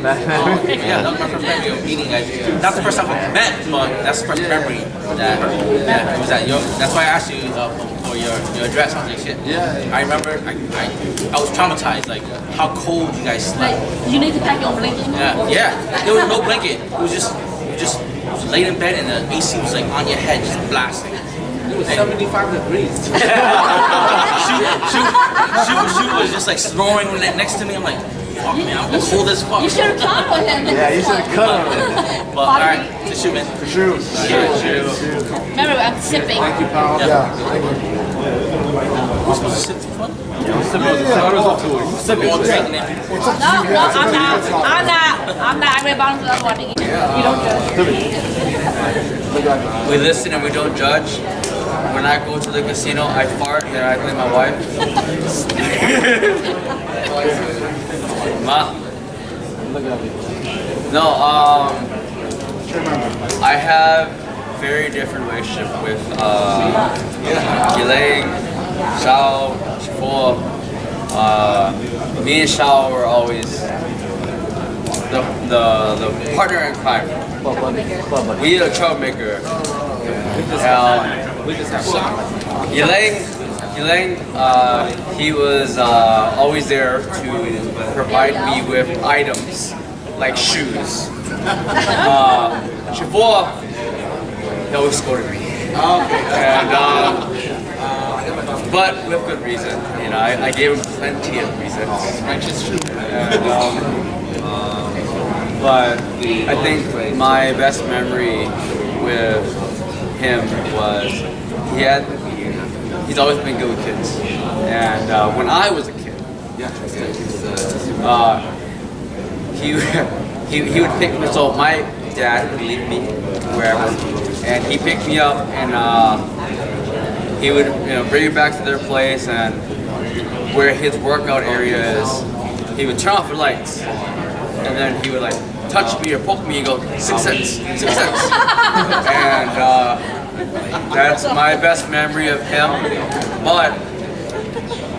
Yeah, that was my first memory of meeting you guys. Not the first time we met, but that's the first memory that it was at your. That's why I asked you for your address. I was like, shit. Yeah. I remember. I was traumatized. Like how cold you guys slept. You need to pack your own blanket. Yeah. There was no blanket. It was just you just laid in bed and the AC was like on your head, just blasting. It was 75 degrees. Shue was just like snoring next to me. I'm like, fuck man, I'm cold as fuck. You should have cut on him. Yeah, you should have cut on him. But alright, to Shue, man. For sure. Remember, I'm sipping. Thank you, pal. Yeah. We're supposed to sit for fun? I'm not. I'm gonna bounce the other one. You don't judge. We listen and we don't judge. When I go to the casino, I fart and I blame my wife. Ma. No, I have very different relationship with Elaine Shao, Shue, me and Shao were always the partner in crime. We are a troublemaker. Yileng, he was always there to provide me with items like shoes. Shue, he always scolded me. And but with good reason, you know, I gave him plenty of reasons. But I think my best memory with him was he's always been good with kids. And when I was a kid, he would pick me. So my dad would leave me wherever, and he picked me up and he would bring me back to their place, and where his workout area is, he would turn off the lights, and then he would like touch me or poke me and go, 6 cents, 6 cents. And that's my best memory of him. But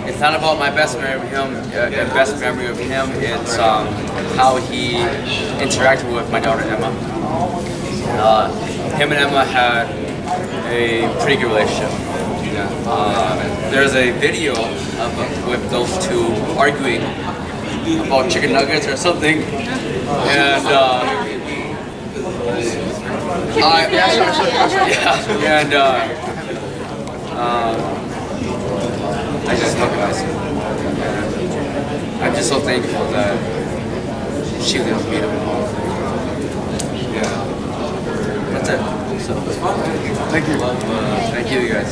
it's not about my best memory of him. It's how he interacted with my daughter Emma. Him and Emma had a pretty good relationship. There's a video with those two arguing about chicken nuggets or something, and I just recognize him. I'm just so thankful that she was able to meet him. That's it. So it's fun. Thank you. Thank you, guys.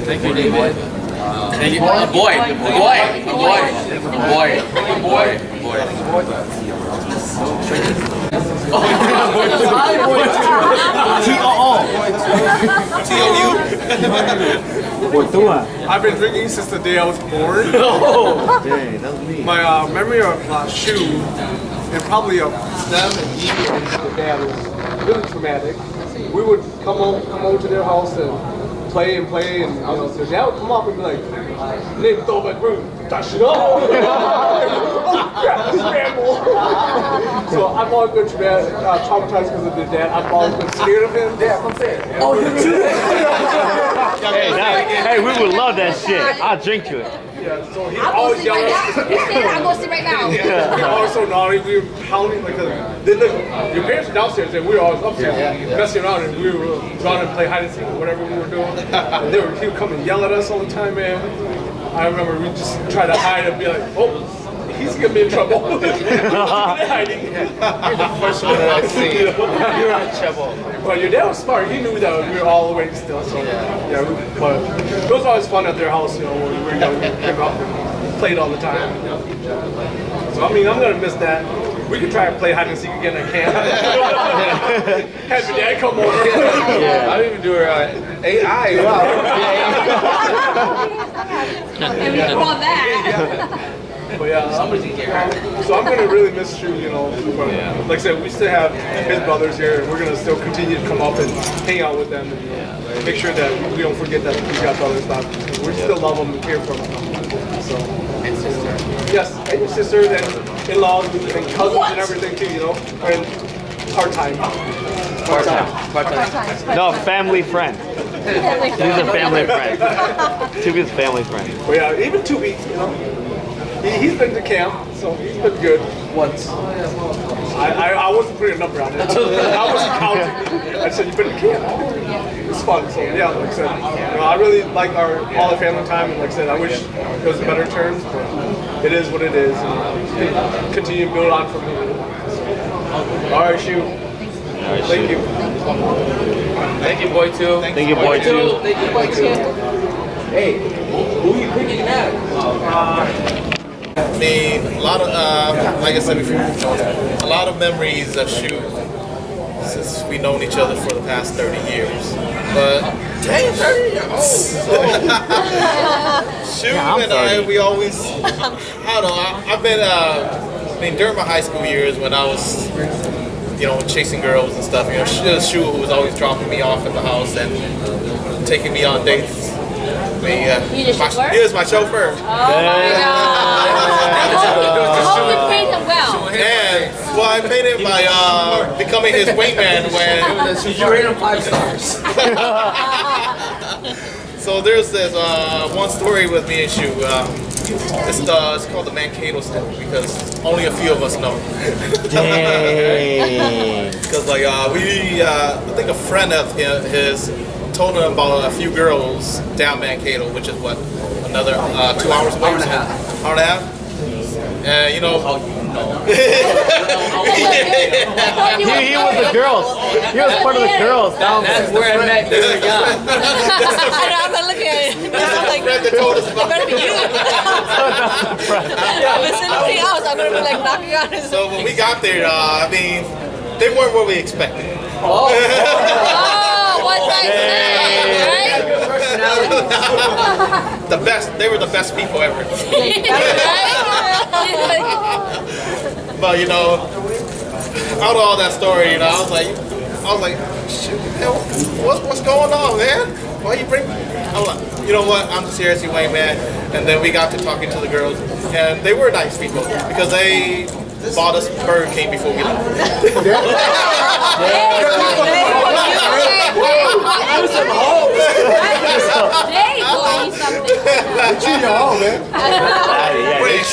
Thank you, David. Thank you. A boy. I've been drinking since the day I was born. Oh, dang, that was me. My memory of Shue and probably of them and me and the dad was really traumatic. We would come over to their house and play, and their dad would come up and be like, "Name throw my room, dash it up." So I've always been traumatized because of their dad. I've always been scared of him. Yeah, I'm saying. Oh, you too? Hey, we would love that shit. I'll drink to it. Yeah, so he always yelled at us. I'm going to sit right now. Yeah, we were always so naughty. We were pounding like your parents were downstairs and we were always upstairs messing around, and we were trying to play hide and seek or whatever we were doing. And he would come and yell at us all the time, man. I remember we just tried to hide and be like, oh, he's gonna be in trouble. Hiding. You're the first one that I see. You're in trouble. But your dad was smart. He knew that we were all awake still. So but it was always fun at their house, when we were young. We came up and played all the time. So I mean, I'm gonna miss that. We could try and play hide and seek again at camp. Have your dad come over. Yeah, I didn't even do her AI. Wow. And we want that. But so I'm gonna really miss Shue, But like I said, we still have his brothers here, and we're gonna still continue to come up and hang out with them and make sure that we don't forget that we got brothers back. We still love them and care for them. So. And sister. Yes, and your sisters and in-laws and cousins and everything too, And part-time. No, family friend. He's a family friend. Tubi's family friend. But yeah, even Tubi, he's been to camp, so he's been good once. I wasn't putting a number on it. I wasn't counting. I said, you've been to camp. It's fun. So yeah, like I said, I really like all the family time, and like I said, I wish it was better terms, but it is what it is, and continue to build on from here. All right, Shue. Thank you. Thank you, boy, too. Thank you, boy, too. Thank you, boy, too. Hey, who are you picking now? I mean, a lot of, like I said before, a lot of memories of Shue since we've known each other for the past 30 years. But, dang, 30 years! Shue and I, we always, I don't know, I've been, I mean, during my high school years when I was, chasing girls and stuff, Shue who was always dropping me off at the house and taking me on dates. He is my chauffeur. Oh my God. I hope you paid him well. And well, I paid him by becoming his wingman when you rate him 5 stars. So there's this one story with me and Shue. It's called the Mankato story because only a few of us know. Dang. Because like I think a friend of his told him about a few girls down Mankato, which is what, another 2 hours away. Hour and a half. Hour and a half. And you know. He was the girls. He was part of the girls. That's where I met you. I know, I'm not looking at it. I'm like, it better be you. If it's anybody else, I'm going to be like knocking on his. So when we got there, I mean, they weren't what we expected. Oh, what's I saying, right? The best. They were the best people ever. But you know, out of all that story, you know, I was like, shoot, man, what's going on, man? Why you bring? I'm like, you know what? I'm just here as your wingman. And then we got to talking to the girls, and they were nice people because they bought us Burger King before we left.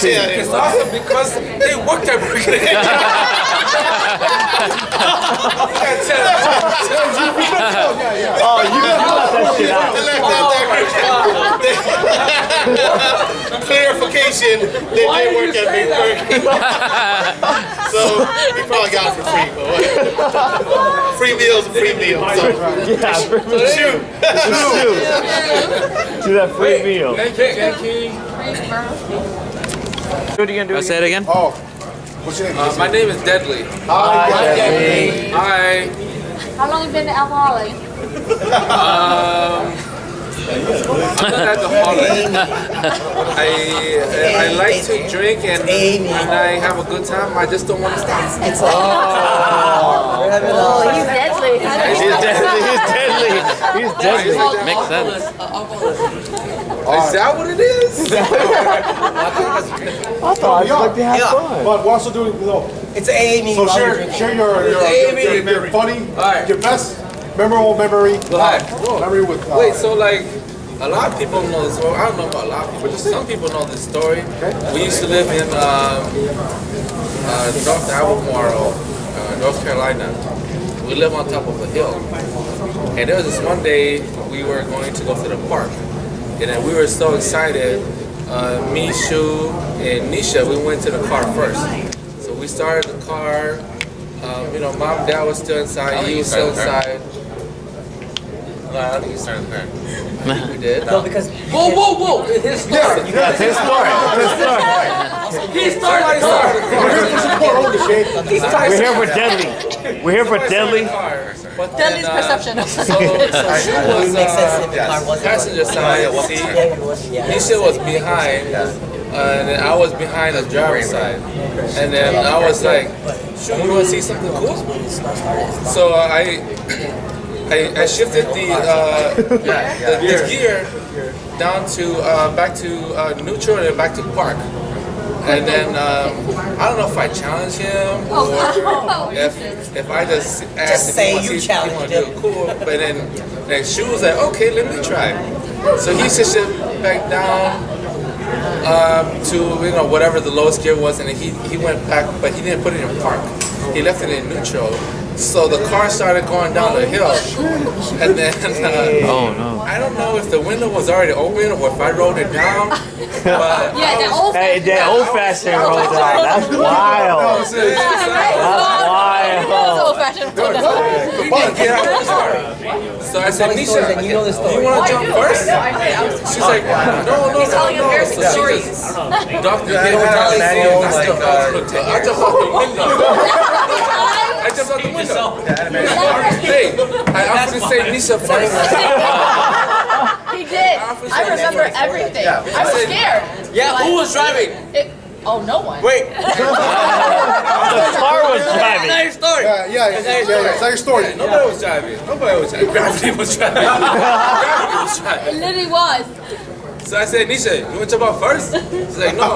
It's awesome because they worked at Burger King. Oh, you left that shit out. Clarification, they did work at Burger King. So we probably got it for free, but whatever. Free meals are free meals. So. Yeah, Shue. Do that free meal. Thank you. Say it again. Oh, what's your name? My name is Deadly. Hi, Deadly. Hi. How long you been to alcoholic? I'm not alcoholic. I like to drink and I have a good time. I just don't want to stop. Oh, he's deadly. He's deadly. Makes sense. Is that what it is? I thought I'd like to have fun. But we're also doing, It's an AA meeting. so share your funny, your best memorable memory. Memory with. Wait, so like a lot of people know this story. I don't know about a lot of people, but some people know this story. We used to live in North Albemarle, North Carolina. We live on top of a hill. And there was this one day we were going to go to the park. And then we were so excited. Me, Shue, and Nisha, we went to the car first. So we started the car. You know, mom and dad was still inside. He was still inside. No, I don't think he started the car. We did? No, because. Whoa! His story. That's his story. He started the car. We're here for Deadly. We're here for Deadly. Deadly's perception. So Shue was passenger side seat. Nisha was behind. And then I was behind the driver's side. And then I was like, Shue, you want to see something cool? So I shifted the gear down to back to neutral and then back to park. And then I don't know if I challenged him or if I just asked if he want to do it cool. But then Shue was like, okay, let me try. So he shifted back down to whatever the lowest gear was, and then he went back, but he didn't put it in park. He left it in neutral. So the car started going down the hill, and then oh no! I don't know if the window was already open or if I rolled it down. But that old-fashioned roll down. That's wild. That's wild. old-fashioned. So I said, Nisha, you want to jump first? She's like, no. He's telling embarrassing stories. Doctor, I jumped out the window. I jumped out the window. Hey, I offered to say Nisha first. He did. I remember everything. I was scared. Yeah, who was driving? Oh, no one. Wait. The car was driving. That's your story. It's not your story. Yeah, nobody was driving. Nobody was driving. Gravity was driving. Gravity was It driving. literally was. So I said, Nisha, you want to jump out first? She's like, no.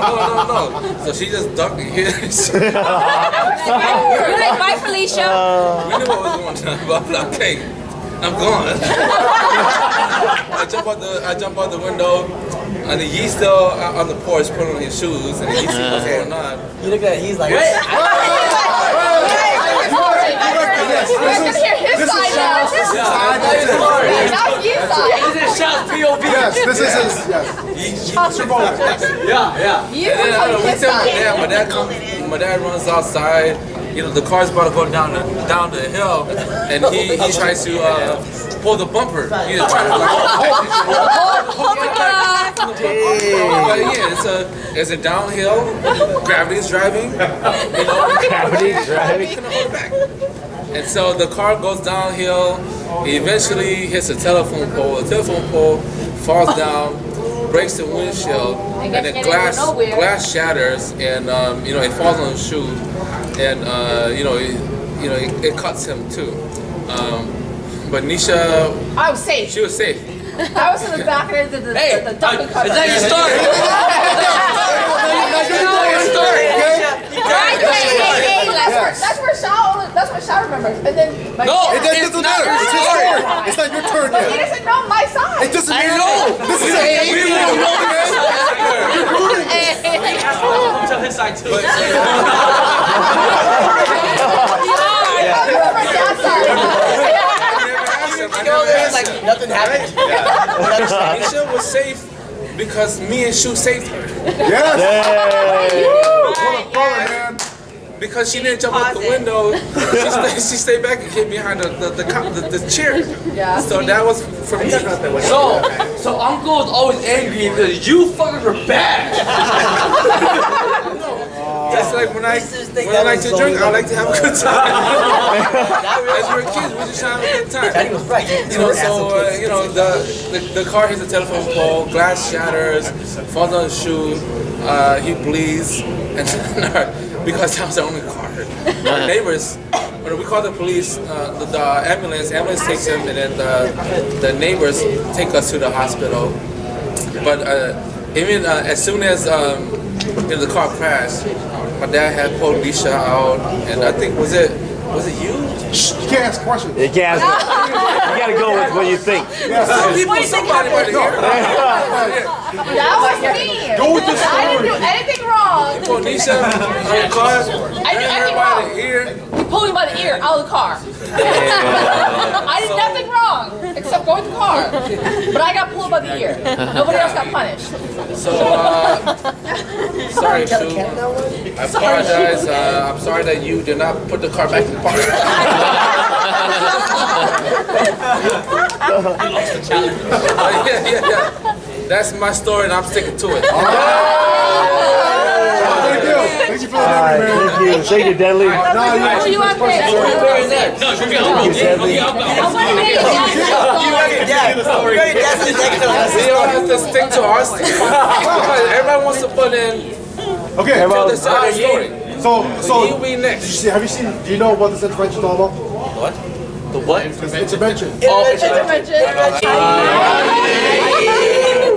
So she just ducked and hit. You're like, bye, Felicia. We knew what was going on, but I'm like, okay, I'm gone. I jump out the window, and he's still on the porch putting on his shoes, and he sees what's going on. You look at it, he's like, What? We're gonna hear his side now. His side. Now his side. This is Shou's POV. Yes, this is his. Yes. Yeah. You And then were we his tell side. my dad runs outside. You know, the car's about to go down the hill, and he tries to pull the bumper. He's trying to But yeah, it's a downhill. Gravity's driving. Gravity's driving. And so the car goes downhill. He eventually hits a telephone pole. The telephone pole falls down, breaks the windshield, and then glass shatters, and it falls on his shoe, and it cuts him too. But Nisha, I was safe. she was safe. I was in the back of the dumping car. Is that your story? That's where Shue remembers. And then No, It doesn't matter. It's his story. It's not your turn But he yet. doesn't know my side. It doesn't I matter. know. This is We don't know the I'll tell his side too. like nothing happened. Nisha was safe because me and Shue saved her. Yes. Because she didn't jump out the window, she stayed back and hid behind the chair. Yeah. So that was for me. So Uncle is always angry because you fuckers were bad. Just like when I like to drink, I like to have a good time. As we're kids, we're just trying to have a good time. Daddy was right. The car hits the telephone pole, glass shatters, falls on his shoe, he bleeds, and because that was the only car. Our neighbors, when we call the police, the ambulance takes him, and then the neighbors take us to the hospital. But even as soon as the car crashed, my dad had pulled Nisha out, and I think was it you? You can't ask questions. You can't. You gotta go with what you think. Somebody might hear. That was me. Go with the I didn't do anything wrong. Pulled Nisha out of the car. I did anything wrong. He pulled me by the ear out of the car. I did nothing wrong except go with the car. But I got pulled by the ear. Nobody else got punished. So, sorry, Shue. I apologize. I'm sorry that you did not put the car back in the park. You lost the challenge. Yeah. That's my story, and I'm sticking to it. Thank you. Thank you for the memory, man. Thank you, Deadly. Who you want to pick? No, you're getting Uncle. We all have to stick to our story. Everybody wants to put in. Okay. Tell the side of the story. So You be next. have you seen? Do you know what this intervention is all about? What? The what? This intervention. Intervention.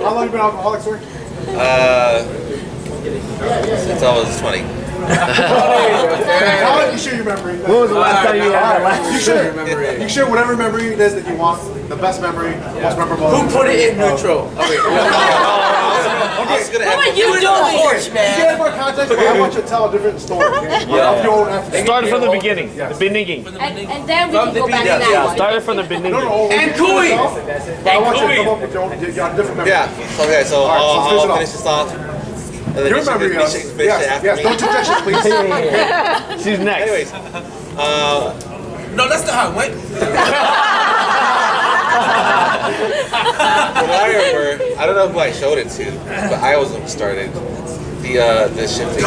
How long you been alcoholic, sir? Since I was 20. How you share your memory? When was the last time you had that? You share whatever memory it is that you want. The best memory, the most memorable. Who put it in neutral? Okay. What are you doing? To get more context, I want you to tell a different story. Of your own after. Started from the beginning. The beginning. And then we can go back to that one. Started from the beginning. And Cooey! I want you to come up with your own different memory. Yeah. Okay. So All right, so I'll finish it off. finish this off. And then Your you should memory, finish yes. it Yes, after yes. me. Don't interjections, please. She's next. Anyways, No, that's not how it went. what I remember, I don't know who I showed it to, but I was the one who started the shifting.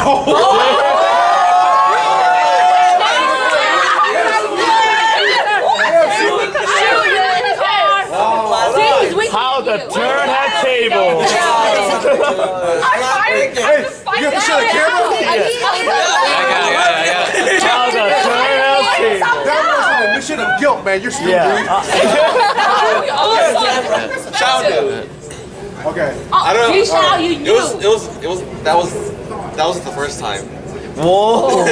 How the turn had tables. Hey, you have to show the camera? definition of guilt, man. You're still Shao knew. Okay. I don't know. See, Shao, you knew. That wasn't the first time. Whoa.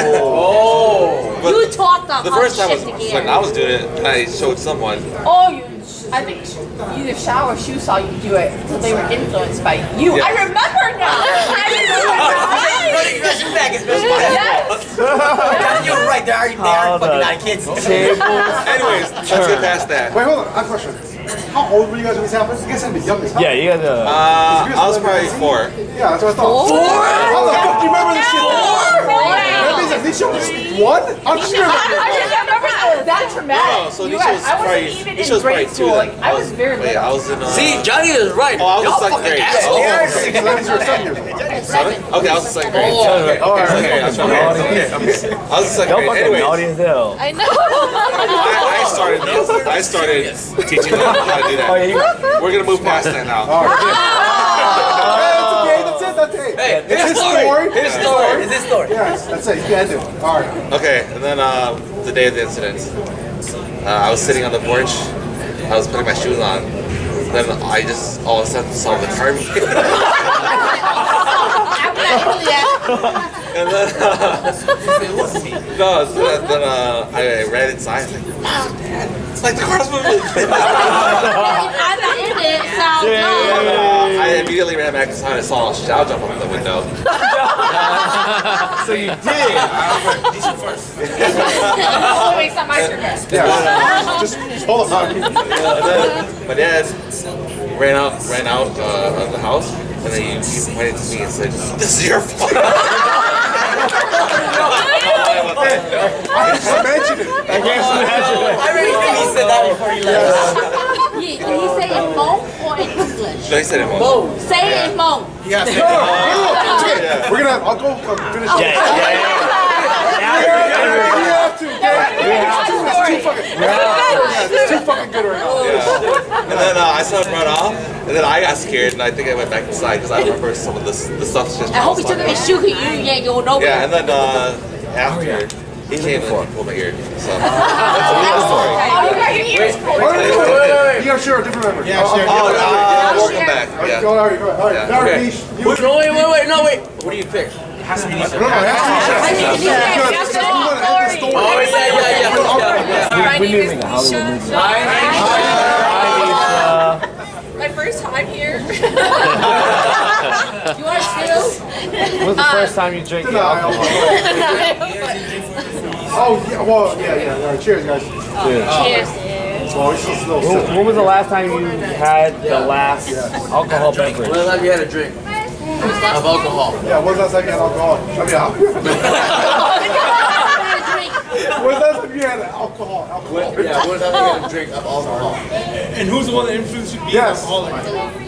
But You taught them the how first to time was shift the gear. when I was doing it and I showed someone. Oh, I think either Shao or Shue saw you do it, so they were influenced by you. Yeah. I remember now. Russian back is Russian back. Yes. You're right. They are fucking out of kids. Anyways, let's get past that. Wait, hold on. I have a question. How old were you guys when this happened? You guys had to be young as hell. Yeah, you guys. I was probably 4. Yeah, that's what I thought. 4? How the fuck do you remember this shit? 4? That means that Nisha was 1? How did you remember I didn't remember that was that traumatic. No, so You Nisha guys, was I wasn't probably- even Nisha in was probably grade 2 school. then. Like, I was very Wait, little. I was in. See, Johnny is right. Oh, I was in Y'all 2nd fucking grade. assholes. So that means you were 7 years old. Okay, I was in 2nd grade. Oh, okay. Okay. I was in 2nd grade. Anyways, hell. I know. I started teaching them how to do that. We're gonna move past that now. That's it. Hey, It's his story. His story. It's his story. Yes, that's it. You can end it. All right. Okay, and then the day of the incident, I was sitting on the porch. I was putting my shoes on. Then I just all of a sudden saw the car. And then, then I ran inside. I was like, Mom, Dad, like the car's moving. I'm not in it, so no. I immediately ran back inside and saw Shao jump out the window. So you did. Oh, wait, it's not my turn. Yeah. Just hold on. And then my dad ran out of the house, and then he pointed to me and said, "This is your fault." I just mentioned it. I really think he said that before he left. Did he say in Hmong or in English? No, he said it wrong. Say it in Hmong. Yeah. We're gonna have. I'll go finish. Yeah. We have to. It's too fucking good right now. Yeah. And then I saw him run off, and then I got scared, and I think I went back inside because I remember some of the stuff just. I hope he took it and shoot you. Yeah, you'll know. Yeah, and then after he came and he pulled my ear. So that's a real story. Oh, you got your ears pulled. Wait. You gotta share a different memory. Yeah, sure. Welcome back. Yeah. All right. Yeah. Okay. Wait. What do you pick? It has to be Nisha. No, it has to be Oh, yeah. My name is Nisha. My first time here. You are too? When was the first time you drank alcohol? Oh, yeah. Well, yeah. All right, cheers, guys. Cheers. Well, it's just a little sip. When was the last time you had the last alcohol beverage? When have you had a drink of alcohol? Yeah, when's the last time you had alcohol? I mean, when's the last time you had alcohol? Yeah, when have you had a drink of alcohol? And who's the one that influenced you to be an alcoholic?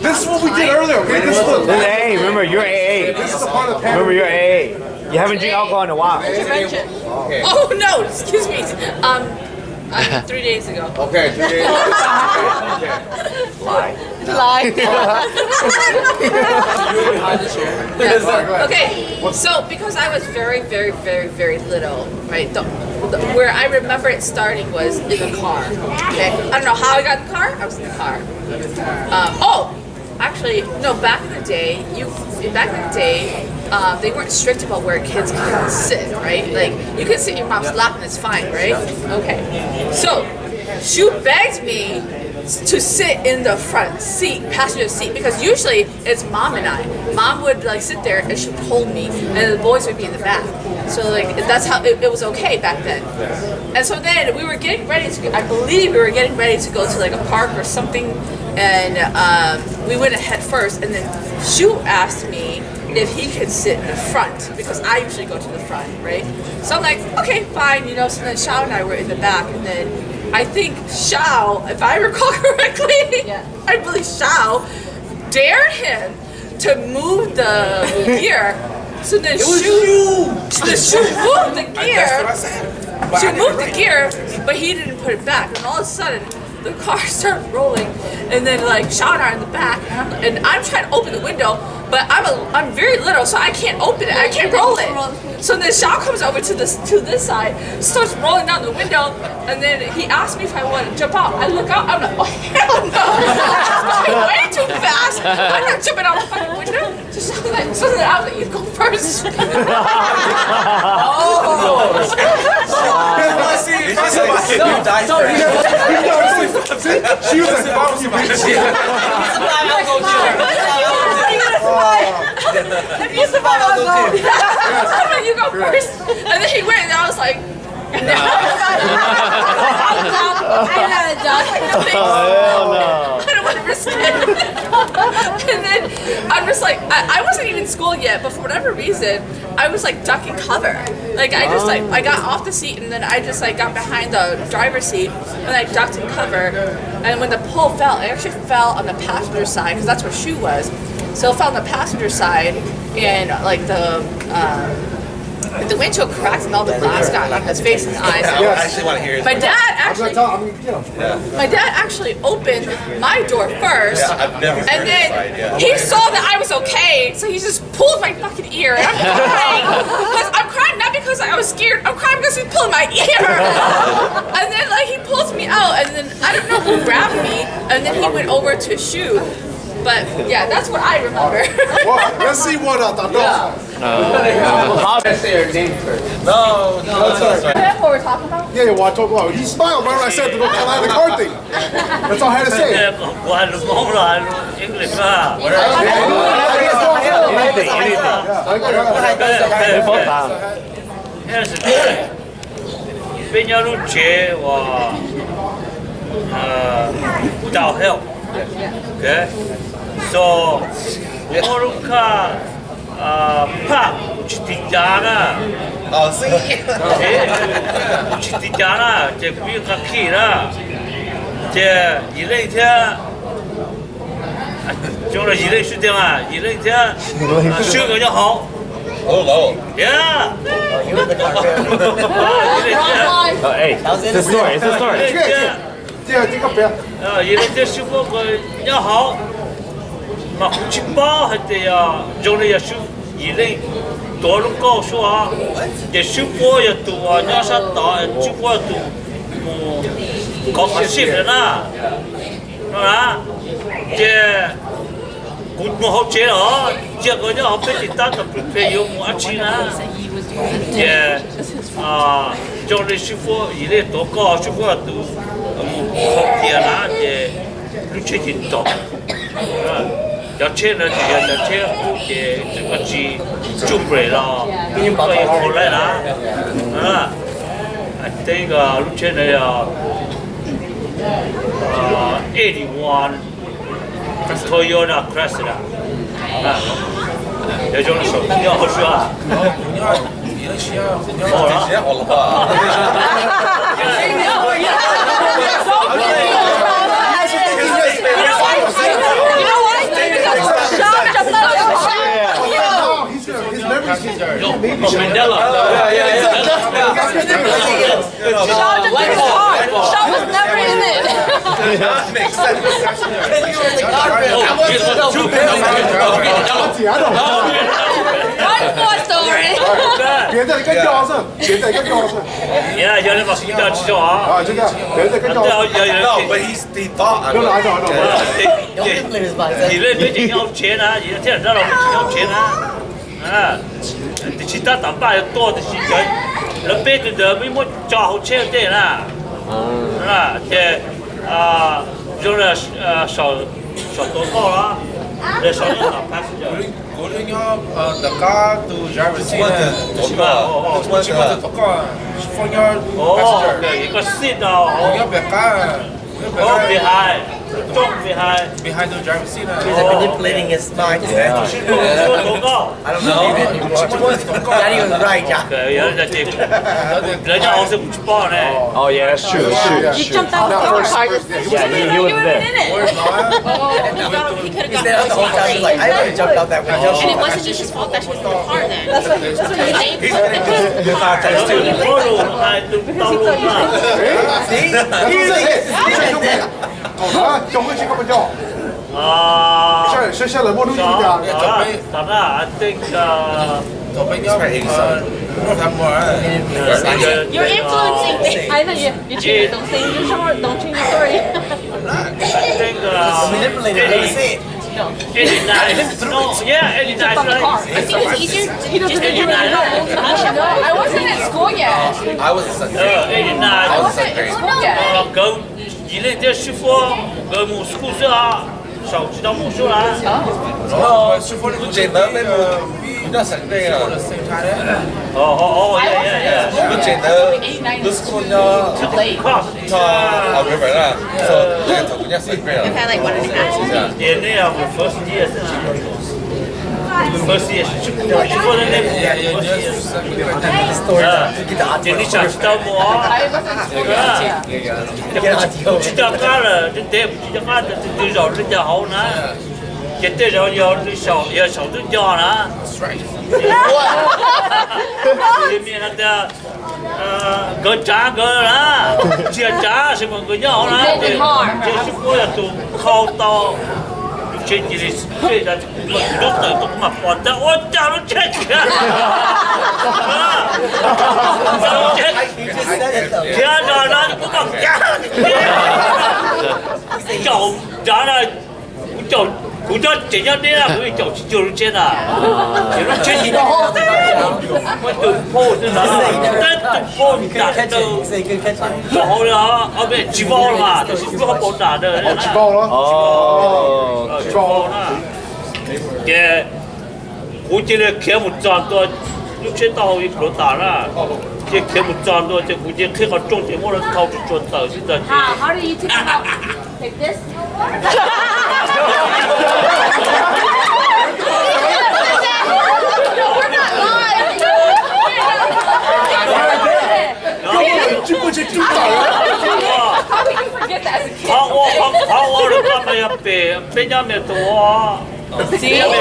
This is what we did earlier, okay? This is the Hey, remember, you're AA. This is the part of the Remember, you're AA. You haven't drank alcohol in a while. Intervention. Oh no, excuse me. 3 days ago. Okay, 3 days. Lie. Okay, so because I was very, very, very, very little, right? Where I remember it starting was in the car. Okay, I don't know how I got in the car. I was in the car. Actually, no. Back in the day, they weren't strict about where kids can sit, right? Like you can sit in your mom's lap and it's fine, right? Okay. So Shue begged me to sit in the front seat, passenger seat, because usually it's mom and I. Mom would like sit there and she would hold me, and the boys would be in the back. So like that's how it was okay back then. And so then we were getting ready to. I believe we were getting ready to go to like a park or something, and we went ahead first. And then Shue asked me if he could sit in the front because I usually go to the front, right? So I'm like, okay, fine, you know. So then Shao and I were in the back, and then I think Shao, if I recall correctly, I believe Shao dared him to move the gear. So then Shue moved the gear. She moved the gear, but he didn't put it back. And all of a sudden, the car started rolling, and then like Shue and I are in the back, and I'm trying to open the window, but I'm very little, so I can't open it. I can't roll it. So then Shue comes over to this side, starts rolling down the window, and then he asked me if I want to jump out. I look out, I'm like, oh hell no! It's going way too fast. I'm not jumping out the fucking window. So then I was like, you go first. She was like, if you survive, I'll go. I'm like, you go first. And then he went, and I was like, I had a dog. I don't want to risk it. And then I'm just like, I wasn't even in school yet, but for whatever reason, I was like ducking cover. Like I just like, I got off the seat and then I just like got behind the driver's seat and I ducked in cover. And when the pole fell, it actually fell on the passenger side because that's where Shue was. So it fell on the passenger side and like the windshield cracked and all the glass got on his face and eyes. I actually want to hear it. My dad actually opened my door first, and then he saw that I was okay, so he just pulled my fucking ear. And I'm crying. I'm crying not because I was scared. I'm crying because he's pulling my ear. And then like he pulls me out, and then I don't know who grabbed me, and then he went over to Shue. But yeah, that's what I remember. Well, let's see what I thought. Let's say your name first. No, that's all right. That's what we're talking about? Yeah, well, I talked about. He smiled right when I said to go tell out the car thing. That's all I had to say. Okay. So, Oruka Pap Chitijana. Oh, see? Chitijana, the Pika Kira, the Yelatia. Jonah Yelation, Yelatia, Sugar your home. Oh, no. Yeah. You were the car. Hey, it's the story. It's the story. Yelatia Super, your home. mà cũng chỉ bao hết thì trong này sư gì lên tổ lúc cao số à để sư phụ ya tụ nhớ sát tao sư phụ tụ có cái gì nữa na nó để cũng một học chế đó chỉ có nhớ học biết ta tập prepare yêu một chi na để trong này sư phụ gì lên tổ cao sư phụ tụ học tiền na để lúc chơi gì đó要切呢，就要切好的这个鸡准备了，可以回来了，这个路线呢要81 Toyota Cressida，这种手机要好说啊。Mandela. Shue was never in it. That makes sense. One more story. 别的更高声，别的更高声。Yeah, you're never going to see啊，这个别的更高声。No, but he thought. No, I know. 你那边就要钱啊，你听得到了，要钱啊，你其他打扮要多的时间，那边的没么找好车的啦，这用了少多高了，这少用了八十角。Golinho da car do Jarvisina. Which was the car for your passenger. Okay, you got sit down. Your car. Oh, behind. behind the driver's seat. He's manipulating his mind. I don't know anymore. Daddy was right, yeah. Oh yeah, that's true. That's true. You jumped out the car. Yeah, he was there. He could have He's there the whole time. He's like, I would have jumped out that window. And it wasn't Nisha's fault that she was in the car then. That's what he I think You're influencing me. I know you're changing the thing. Don't change the story. I think manipulated. Let me see it. No. 89. No, yeah, 89. I think it's easier. He doesn't do it. I wasn't at school yet. I was in second 89. I wasn't at school yet. 狗以内的师傅，狗母宿舍啊，手指头母数啦。哦，师傅，你真的那个比较省这个。哦，yeah. 你真的，你是说呢？他啊，日本人，说那个他姑娘省这个。年内啊，我 first year 是first year 是师傅的那部。你想知道么？知道干了，这得不知道干的，这绕人家好呢。这对绕要少人家呢。里面那个个炸个啦，这炸什么个要啦？这是我要都靠到。这你的对的，我都嘛放的，我假如这个，天哪，那你不放假？叫咋了？叫。我叫这样的啊，我叫就是这的，就是这你的好的，我都跑的啦，但都跑你打都，跑了啊，不是举报了嘛，就是不好跑打的，举报了，举报了，这我觉得开幕战多，六千到一不打了，这开幕战多，这估计开个重点我来考虑做到现在。How do you take this? How did you forget that as a kid? 我的爸爸要被人家多。See? Oh!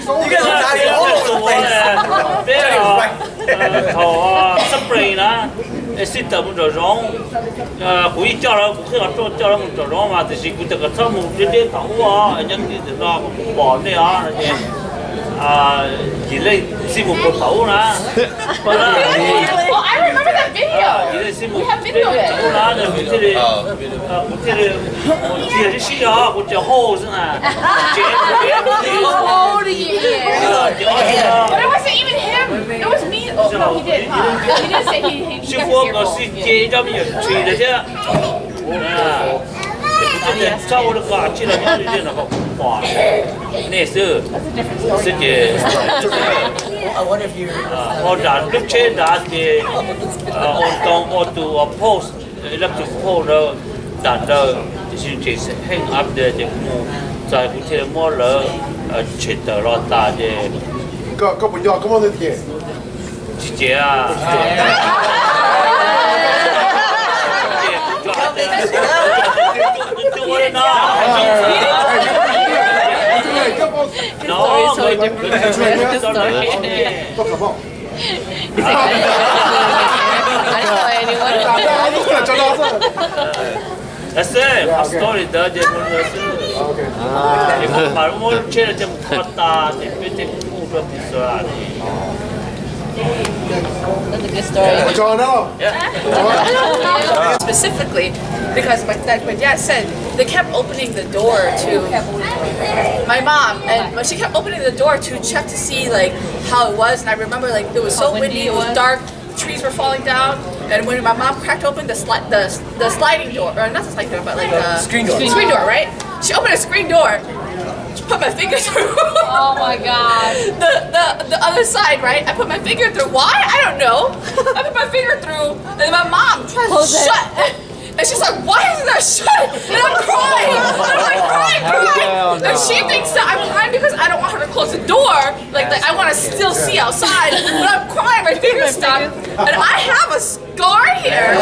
You guys are not all over the place. 头啊，spray 啦，是得不着容，会叫人不叫人不着容嘛，就是这个草木这点头啊，人家那保的啊那些。以类是木不头啦，Oh, I remember that video. 以类是木 We have video of 头啦，那我这里是啊，我叫后是啊，But it wasn't even him. It was me. Oh, no, he did. He did say he 是 got 我 his 个 earphone. 是接着面吹的这，照我的话，记得你这那个话，那是是的，我打六千打的，我都 post，那就 post 了，打的就是这是 hang up 的这幕，在不天末了，切的了打的，个不要，个么子的？姐姐啊。No, so different. Story. That's it. A story dah je pun rasa. Ibu baru mau cerita macam kota, tapi udah bisa ni. That's a good story. Specifically, because like my dad said, they kept opening the door to my mom, and she kept opening the door to check to see like how it was. And I remember like it was so windy, it was dark, trees were falling down, and when my mom cracked open the sliding door, or not the sliding door, but like the screen door. Screen door, right? She opened a screen door. Put my finger through. Oh my god. The other side, right? I put my finger through. Why? I don't know. I put my finger through, and my mom tried to shut it. And she's like, why isn't that shut? And I'm crying. I'm like, crying. And she thinks that I'm crying because I don't want her to close the door. Like I want to still see outside. But I'm crying, my finger's stuck. And I have a scar here.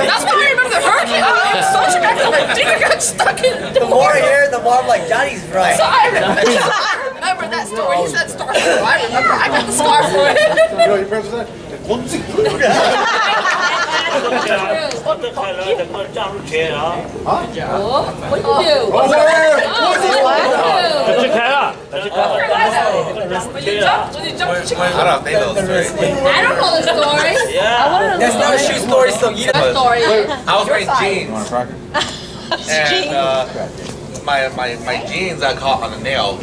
That's why I remember the hurricane. I was so traumatic. My finger got stuck in the door. The more I hear, the more I'm like, Daddy's right. So I remember that story. He said scar for it. I remember. I got the scar for it. You know your parents said? 어떡하려 내거 짱으로 죄라. What do you do? What do you I don't think those stories. I don't know the story. Yeah. That's not a shoe story, so you know. Story. I was wearing jeans. And my jeans got caught on a nail,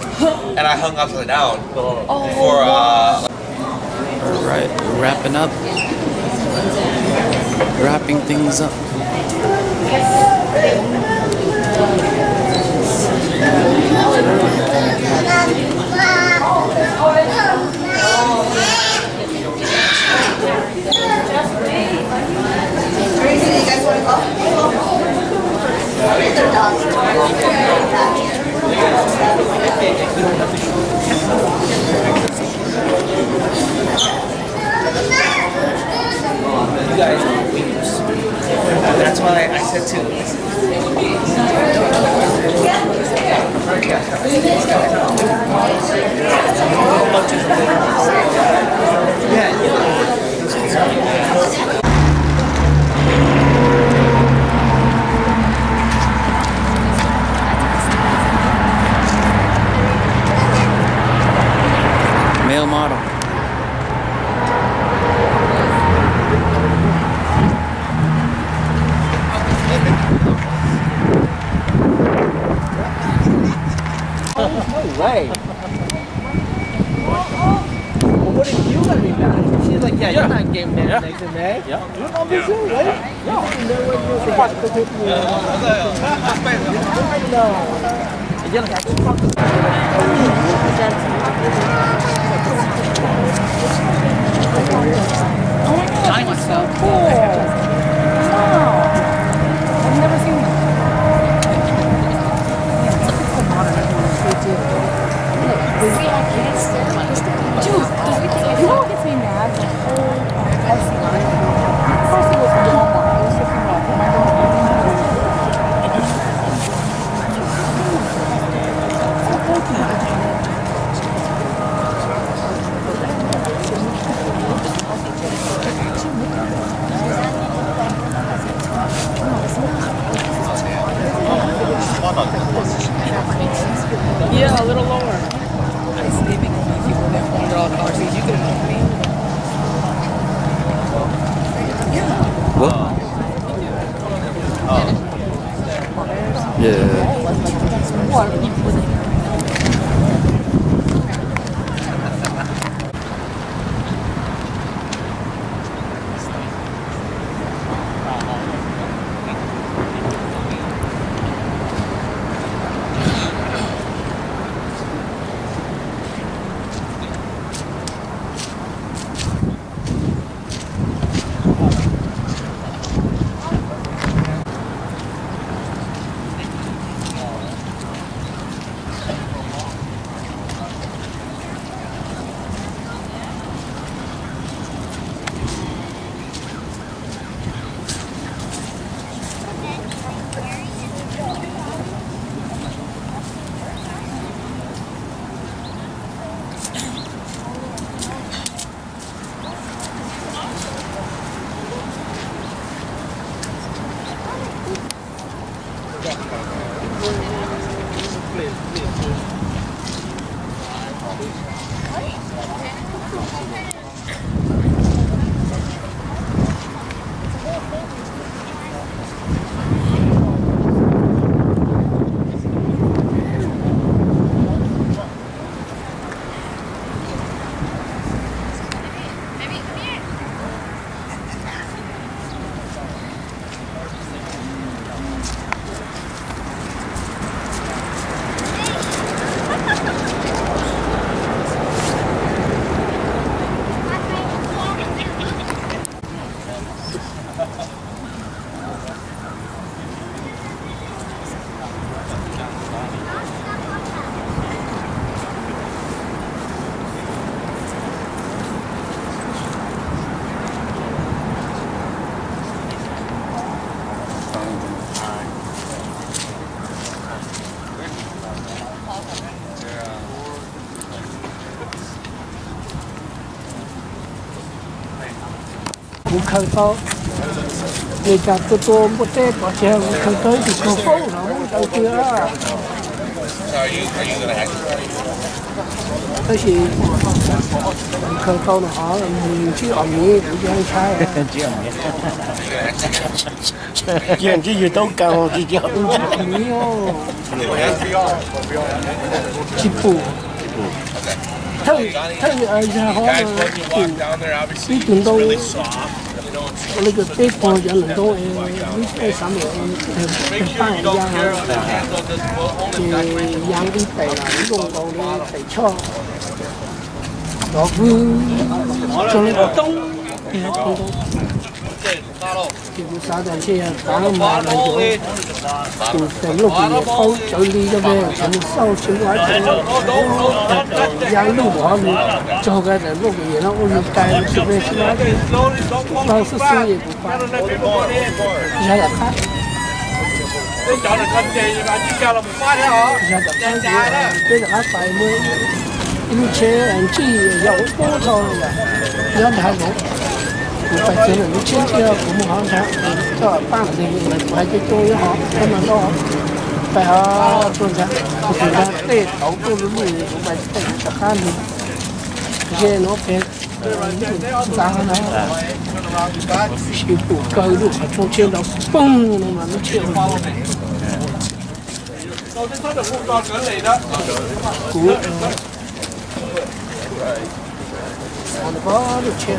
and I hung upside down for Alright, wrapping up. Wrapping things up. You guys are winners. That's why I said to Male model. no way. Well, what if you let me back? She's like, yeah, you're not game man next in May. Yeah. You're not busy, right? Johnny wants to go. Cool. I've never seen them. Dude, you know what gets me mad? The whole Pepsi line. Of course it was Walmart. I was looking yeah, a little lower. I was sleeping with these people that $100 car seats. You could have helped me. What? Yeah. 唔看到，你家多多不得多钱，唔看到就可风了，我到这啊。 So are you gonna actually? 但是唔看到的话，唔去熬夜，不想开。见这些都干好几家。没有。吉普。他然后你等到那个北方人能够你在上面办一样养的白了，用到的白草，然后就那个冬，就是啥东西啊，打麻了就在路边包就离这边从烧青蛙养路好的，就该在路边，然后我们带这边青蛙去，老是生意不发，一下子看。 你搞得咁正嘛？依家就唔翻啦嗬，这个还摆么？有钱人自己要多少呀？要太多，不摆钱了，你钱就要不么好吃，这办这个来摆就多也好，他们都摆好做菜，不是那对头都是路不摆对吃饭的，这些老板。 然后呢，西部高路从前到嘣了嘛，你去了。到底他就工作緊嚟啦。股，我哋嗰度切啊。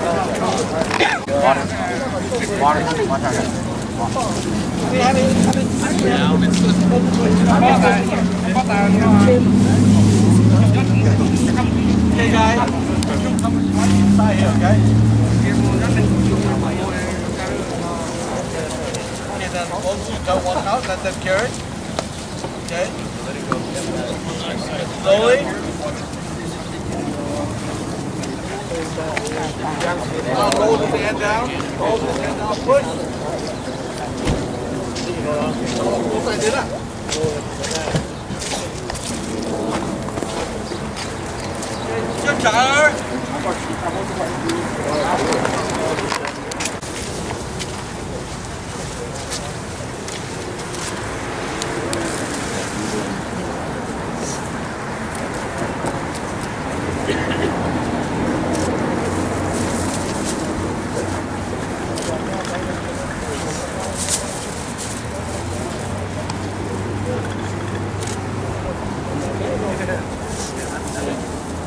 Go one out, let them carry. Okay. Slowly. Now hold his hand down. Hold his hand down. Push. Good job.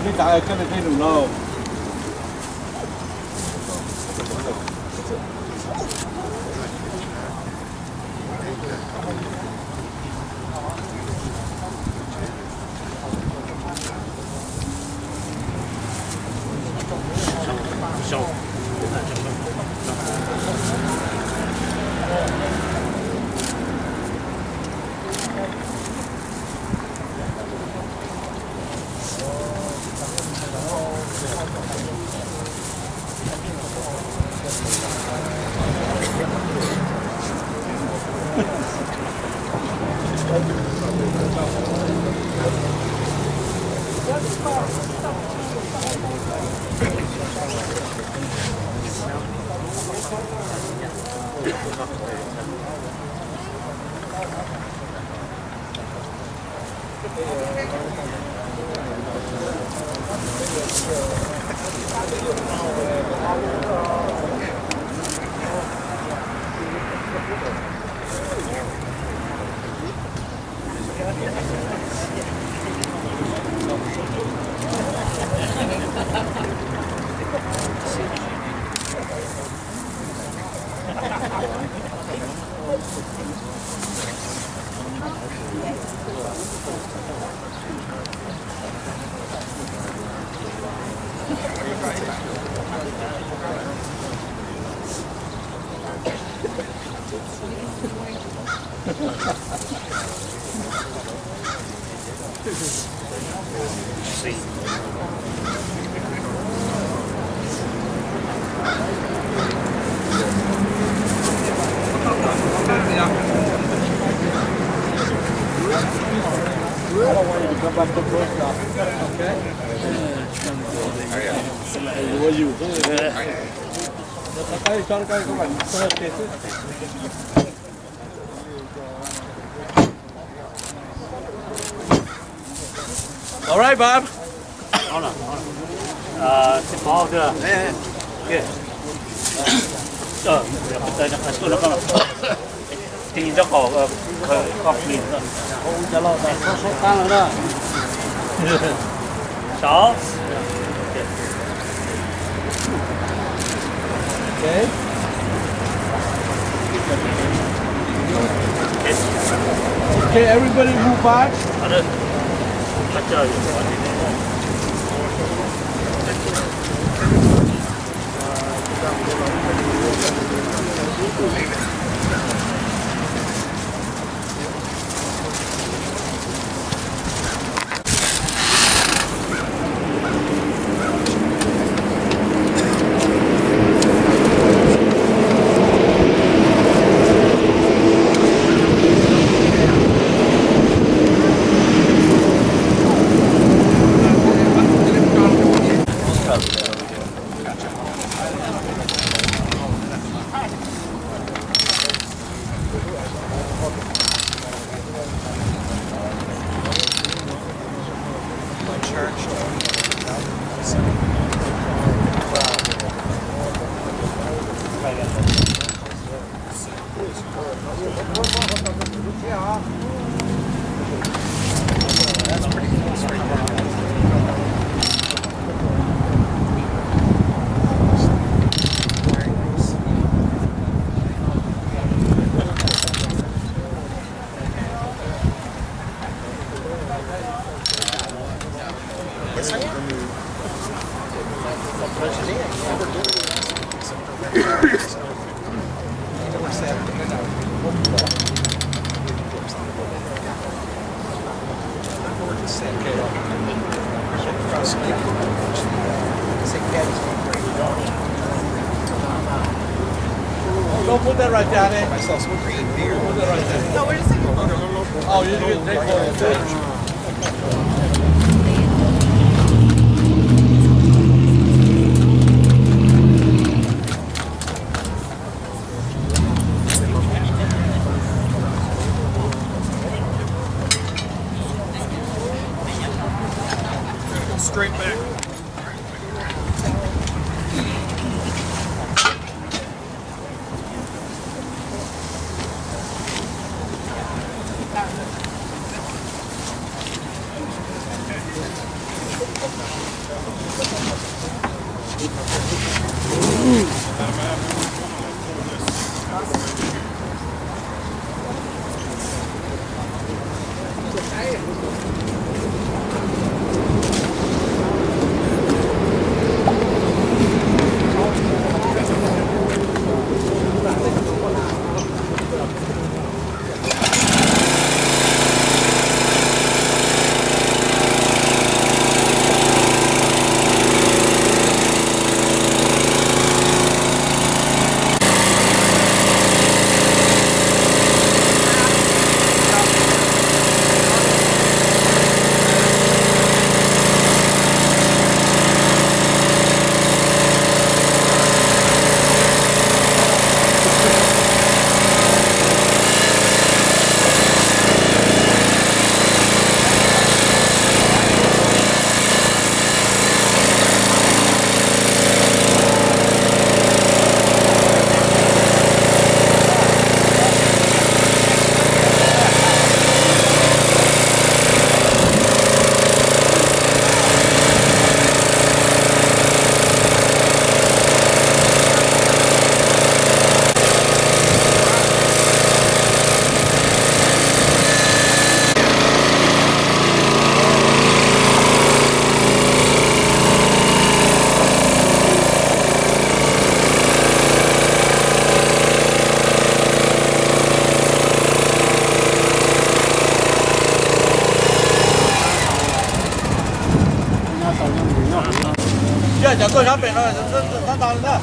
你大概跟着这种喽。All right, Bob. Hold on. C'est pas de. Okay. Bây giờ phải tôi nó thì nó có copy nữa. Cho lo ta số tăng nữa đó. 6. Okay. Okay, everybody move back. Bắt chơi. Don't put that right down there. Myself some green beer. Put that right there. No, we're just taking photos. Oh, you're going to take photos. Straight back. Ya, ya estoy happy, no, no, no, no.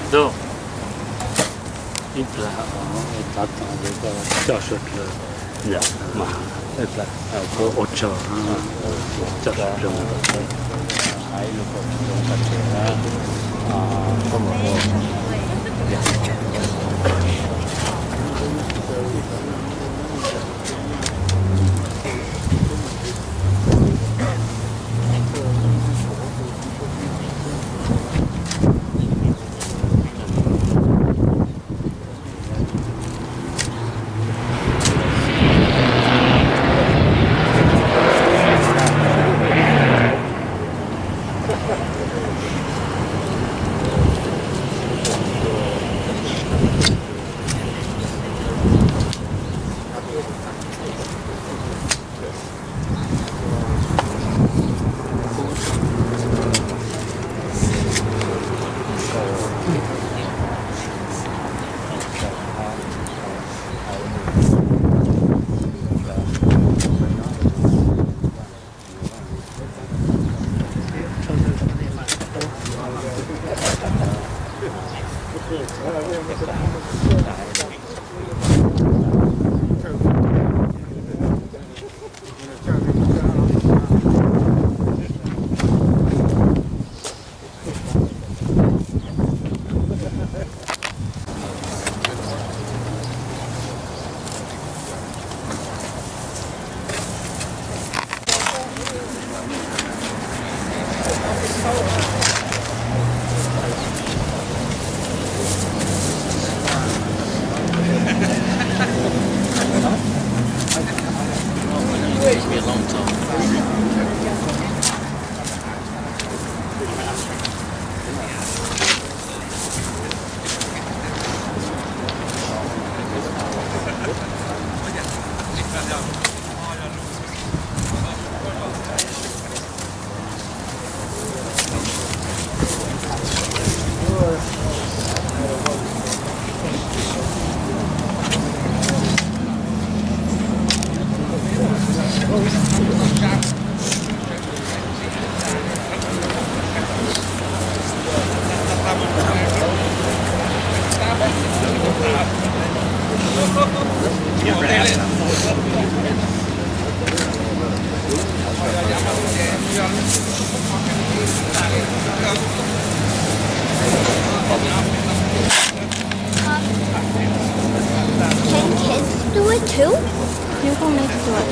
都一直打打这个教室的人嘛，我教教室人的，还有个这么Can kids do it too? You go next door.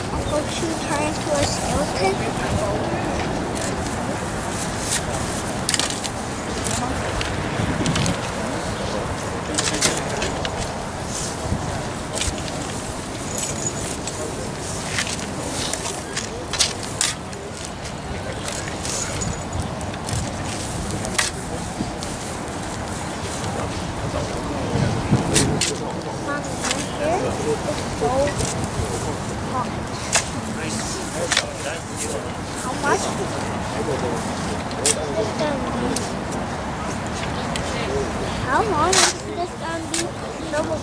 Uncle Shue turn into a skeleton? How much? How long is this gonna be livable?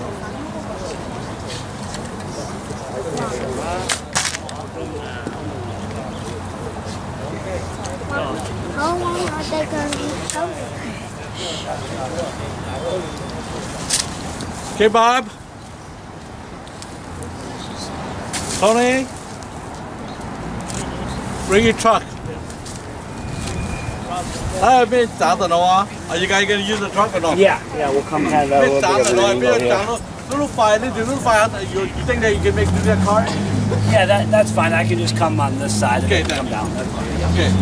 How long are they gonna be livable? Okay, Bob. Tony. Bring your truck. Are you guys gonna use the truck or not? Yeah, we'll come have a little bit of an angle here. You think that you can make do that car? Yeah, that's fine. I can just come on this side and then come down. That's fine. Okay.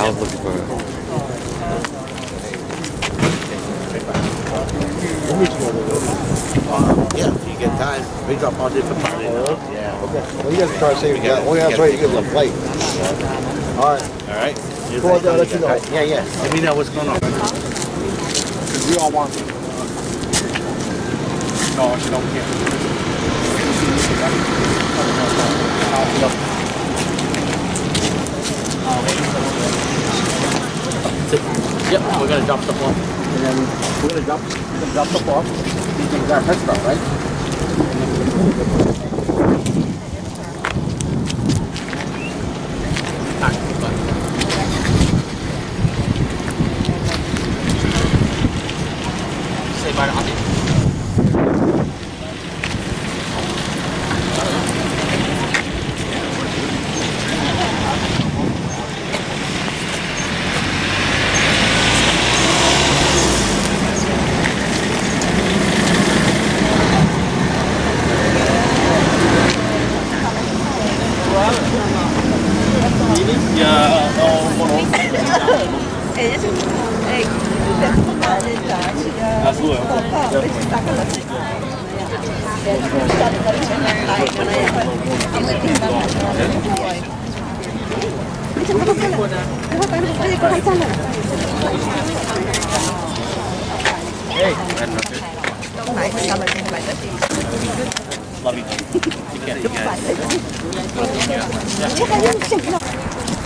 I was looking for Yeah, if you get time, we drop all different parties. Yeah. Okay. Well, you guys try to save that. Only that's right, you get a plate. All right. All right. Go out there, I'll let you know. Yeah, yeah. Let me know what's going on. Because we all want it. No, actually, no, we can't. drop stuff off. And then we're gonna drop stuff off. These things are fresh stuff, right? Say bye to Auntie. Love you. Take care.